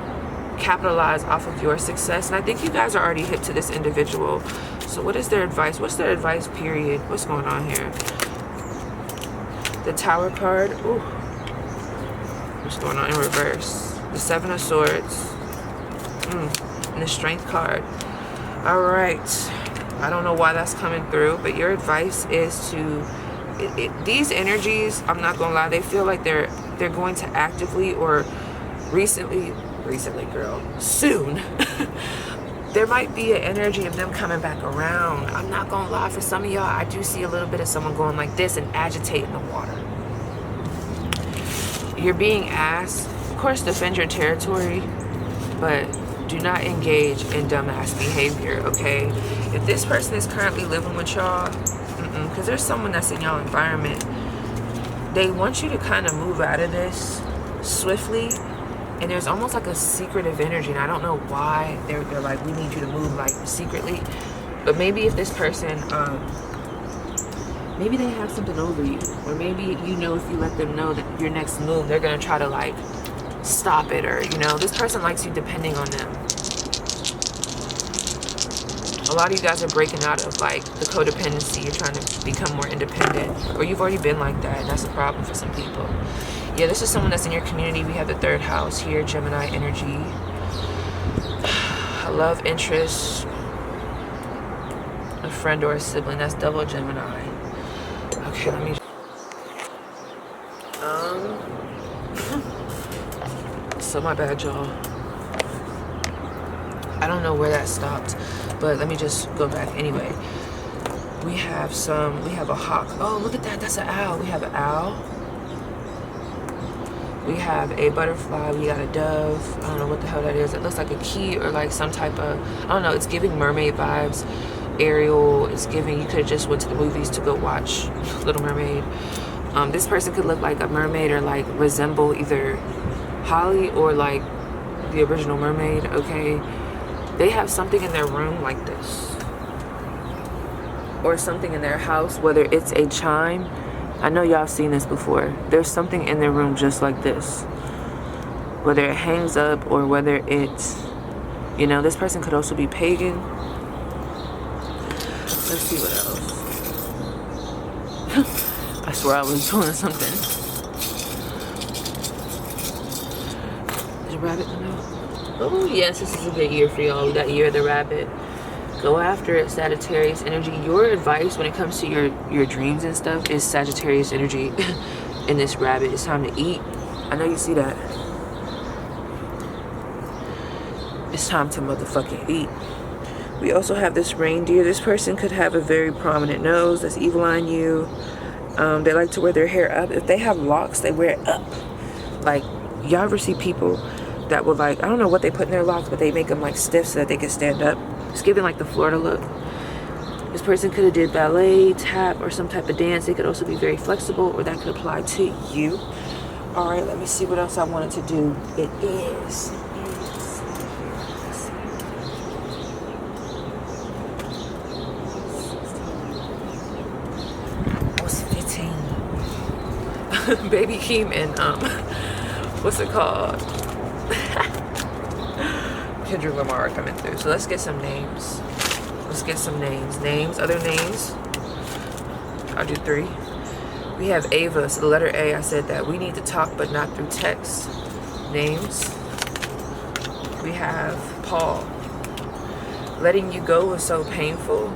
capitalize off of your success, and I think you guys are already hip to this individual. So what is their advice? What's their advice period? What's going on here? The Tower card. Ooh. What's going on in reverse? The Seven of Swords. And the Strength card. All right. I don't know why that's coming through, but your advice is to these energies, I'm not gonna lie, they feel like they're going to actively or recently girl, soon there might be an energy of them coming back around. I'm not gonna lie, for some of y'all, I do see a little bit of someone going like this and agitating the water. You're being asked, of course, defend your territory, but do not engage in dumbass behavior, okay? If this person is currently living with y'all, because there's someone that's in y'all environment, they want you to kind of move out of this swiftly, and there's almost like a secretive energy, and I don't know why they're like, we need you to move like secretly, but maybe if this person, maybe they have something over you, or maybe, you know, if you let them know that your next move, they're gonna try to like stop it, or, you know, this person likes you depending on them. A lot of you guys are breaking out of like the codependency. You're trying to become more independent, or you've already been like that, and that's a problem for some people. Yeah, this is someone that's in your community. We have the 3rd house here, Gemini energy. A love interest, a friend or a sibling. That's double Gemini. Okay, let me. So my bad, y'all. I don't know where that stopped, but let me just go back. Anyway, we have a hawk. Oh, look at that. That's an owl. We have an owl. We have a butterfly. We got a dove. I don't know what the hell that is. It looks like a key or like some type of, I don't know. It's giving mermaid vibes. Ariel. It's giving, you could have just went to the movies to go watch Little Mermaid. This person could look like a mermaid or like resemble either Holly or like the original mermaid, okay? They have something in their room like this, or something in their house, whether it's a chime. I know y'all seen this before. There's something in their room just like this, whether it hangs up or whether it's, you know, this person could also be pagan. Let's see what else. I swear I was doing something. Did a rabbit come out? Oh yes, this is a good year for y'all. We got Year of the Rabbit. Go after it, Sagittarius energy. Your advice when it comes to your dreams and stuff is Sagittarius energy in this rabbit. It's time to eat. I know you see that. It's time to motherfucking eat. We also have this reindeer. This person could have a very prominent nose. That's evil on you. They like to wear their hair up. If they have locks, they wear it up. Like, y'all ever see people that would like, I don't know what they put in their locks, but they make them like stiff so that they can stand up. It's giving like the Florida look. This person could have did ballet, tap, or some type of dance. They could also be very flexible, or that could apply to you. All right, let me see what else I wanted to do. It is. I was 15. Baby Keem and what's it called? Kendrick Lamar coming through. So let's get some names. Let's get some names. Names, other names. I'll do 3. We have Ava, so the letter A, I said that. We need to talk, but not through text. Names. We have Paul. Letting you go was so painful.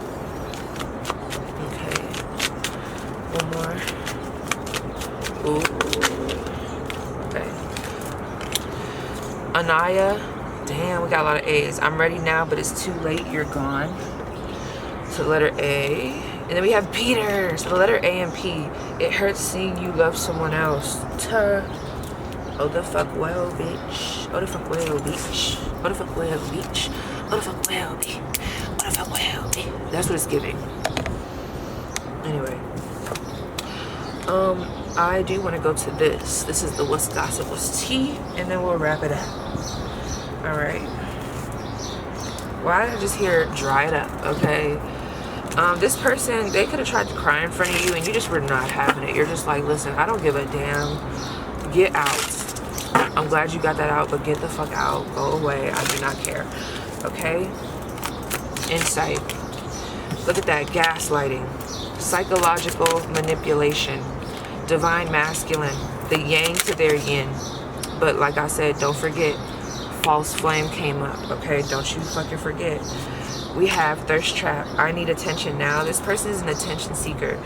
Okay. One more. Ooh. Okay. Anaya. Damn, we got a lot of A's. I'm ready now, but it's too late. You're gone. So the letter A. And then we have Peter. So the letter A and P. It hurts seeing you love someone else. Oh, the fuck well, bitch. Oh, the fuck well, bitch. Oh, the fuck well, bitch. Oh, the fuck well, bitch. Oh, the fuck well, bitch. That's what it's giving. Anyway. I do want to go to this. This is the What's Gossip, What's Tea. And then we'll wrap it up. Alright. Why did I just hear dry it up, okay? This person, they could have tried to cry in front of you and you just were not having it. You're just like, listen, I don't give a damn. Get out. I'm glad you got that out, but get the fuck out. Go away. I do not care. Okay? Insight. Look at that. Gaslighting. Psychological manipulation. Divine masculine. The yang to their yin. But like I said, don't forget, false flame came up. Okay? Don't you fucking forget. We have thirst trap. I need attention now. This person is an attention seeker.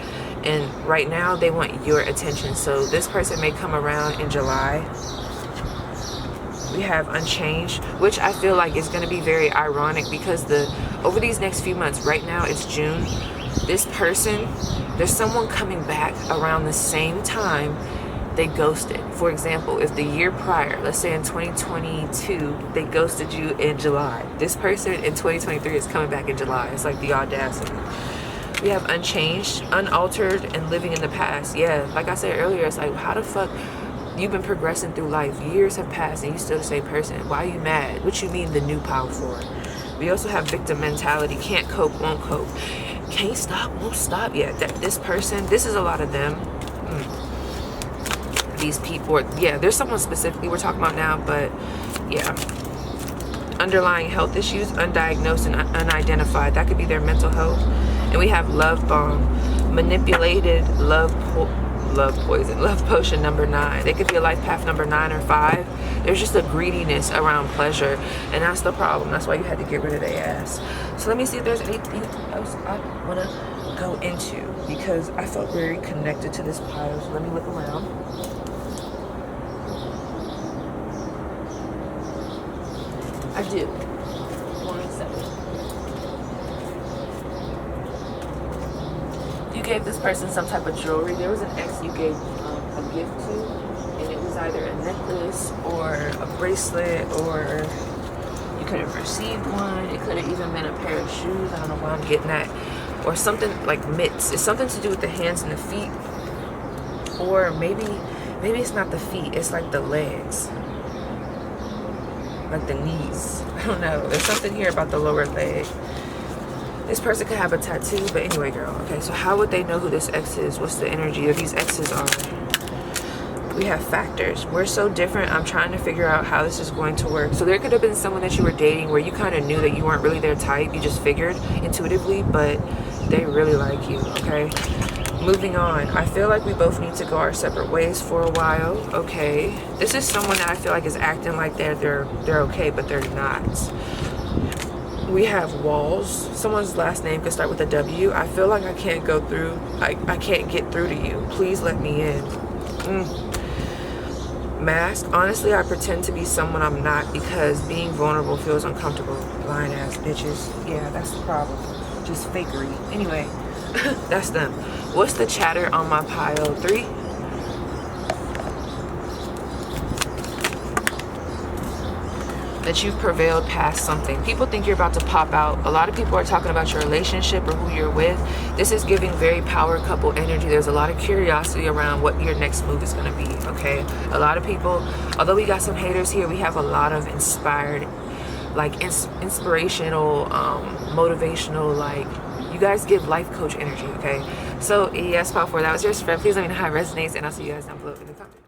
And right now, they want your attention. So this person may come around in July. We have unchanged, which I feel like is going to be very ironic because over these next few months, right now it's June, this person, there's someone coming back around the same time they ghosted. For example, if the year prior, let's say in 2022, they ghosted you in July, this person in 2023 is coming back in July. It's like the audacity. We have unchanged, unaltered, and living in the past. Yeah, like I said earlier, it's like, how the fuck you've been progressing through life, years have passed and you still the same person? Why are you mad? What you mean the new power for? We also have victim mentality. Can't cope, won't cope. Can't stop, won't stop. Yeah, this person, this is a lot of them. These people, yeah, there's someone specifically we're talking about now, but yeah. Underlying health issues, undiagnosed and unidentified. That could be their mental health. And we have love bomb, manipulated love poison, love potion number 9. They could be a life path number 9 or 5. There's just a greediness around pleasure, and that's the problem. That's why you had to get rid of their ass. So let me see if there's anything else I want to go into, because I felt very connected to this pile. So let me look around. I do. 1 and 7. You gave this person some type of jewelry. There was an ex you gave a gift to, and it was either a necklace or a bracelet, or you could have received one. It could have even been a pair of shoes. I don't know why I'm getting that. Or something like mitts. It's something to do with the hands and the feet. Or maybe it's not the feet. It's like the legs. Like the knees. I don't know. There's something here about the lower leg. This person could have a tattoo, but anyway, girl. Okay, so how would they know who this ex is? What's the energy of these exes are? We have factors. We're so different. I'm trying to figure out how this is going to work. So there could have been someone that you were dating where you kind of knew that you weren't really their type. You just figured intuitively, but they really like you, okay? Moving on. I feel like we both need to go our separate ways for a while. Okay. This is someone that I feel like is acting like they're okay, but they're not. We have walls. Someone's last name could start with a W. I feel like I can't go through. I can't get through to you. Please let me in. Mask. Honestly, I pretend to be someone I'm not because being vulnerable feels uncomfortable. Lying ass bitches. Yeah, that's the problem. Just fakery. Anyway. That's them. What's the chatter on my pile? 3. That you've prevailed past something. People think you're about to pop out. A lot of people are talking about your relationship or who you're with. This is giving very power couple energy. There's a lot of curiosity around what your next move is going to be, okay? A lot of people, although we got some haters here, we have a lot of inspired, like inspirational, motivational, like, you guys give life coach energy, okay? So, yes, Power 4, that was yours, friend. Please let me know how it resonates, and I'll see you guys down below in the comments.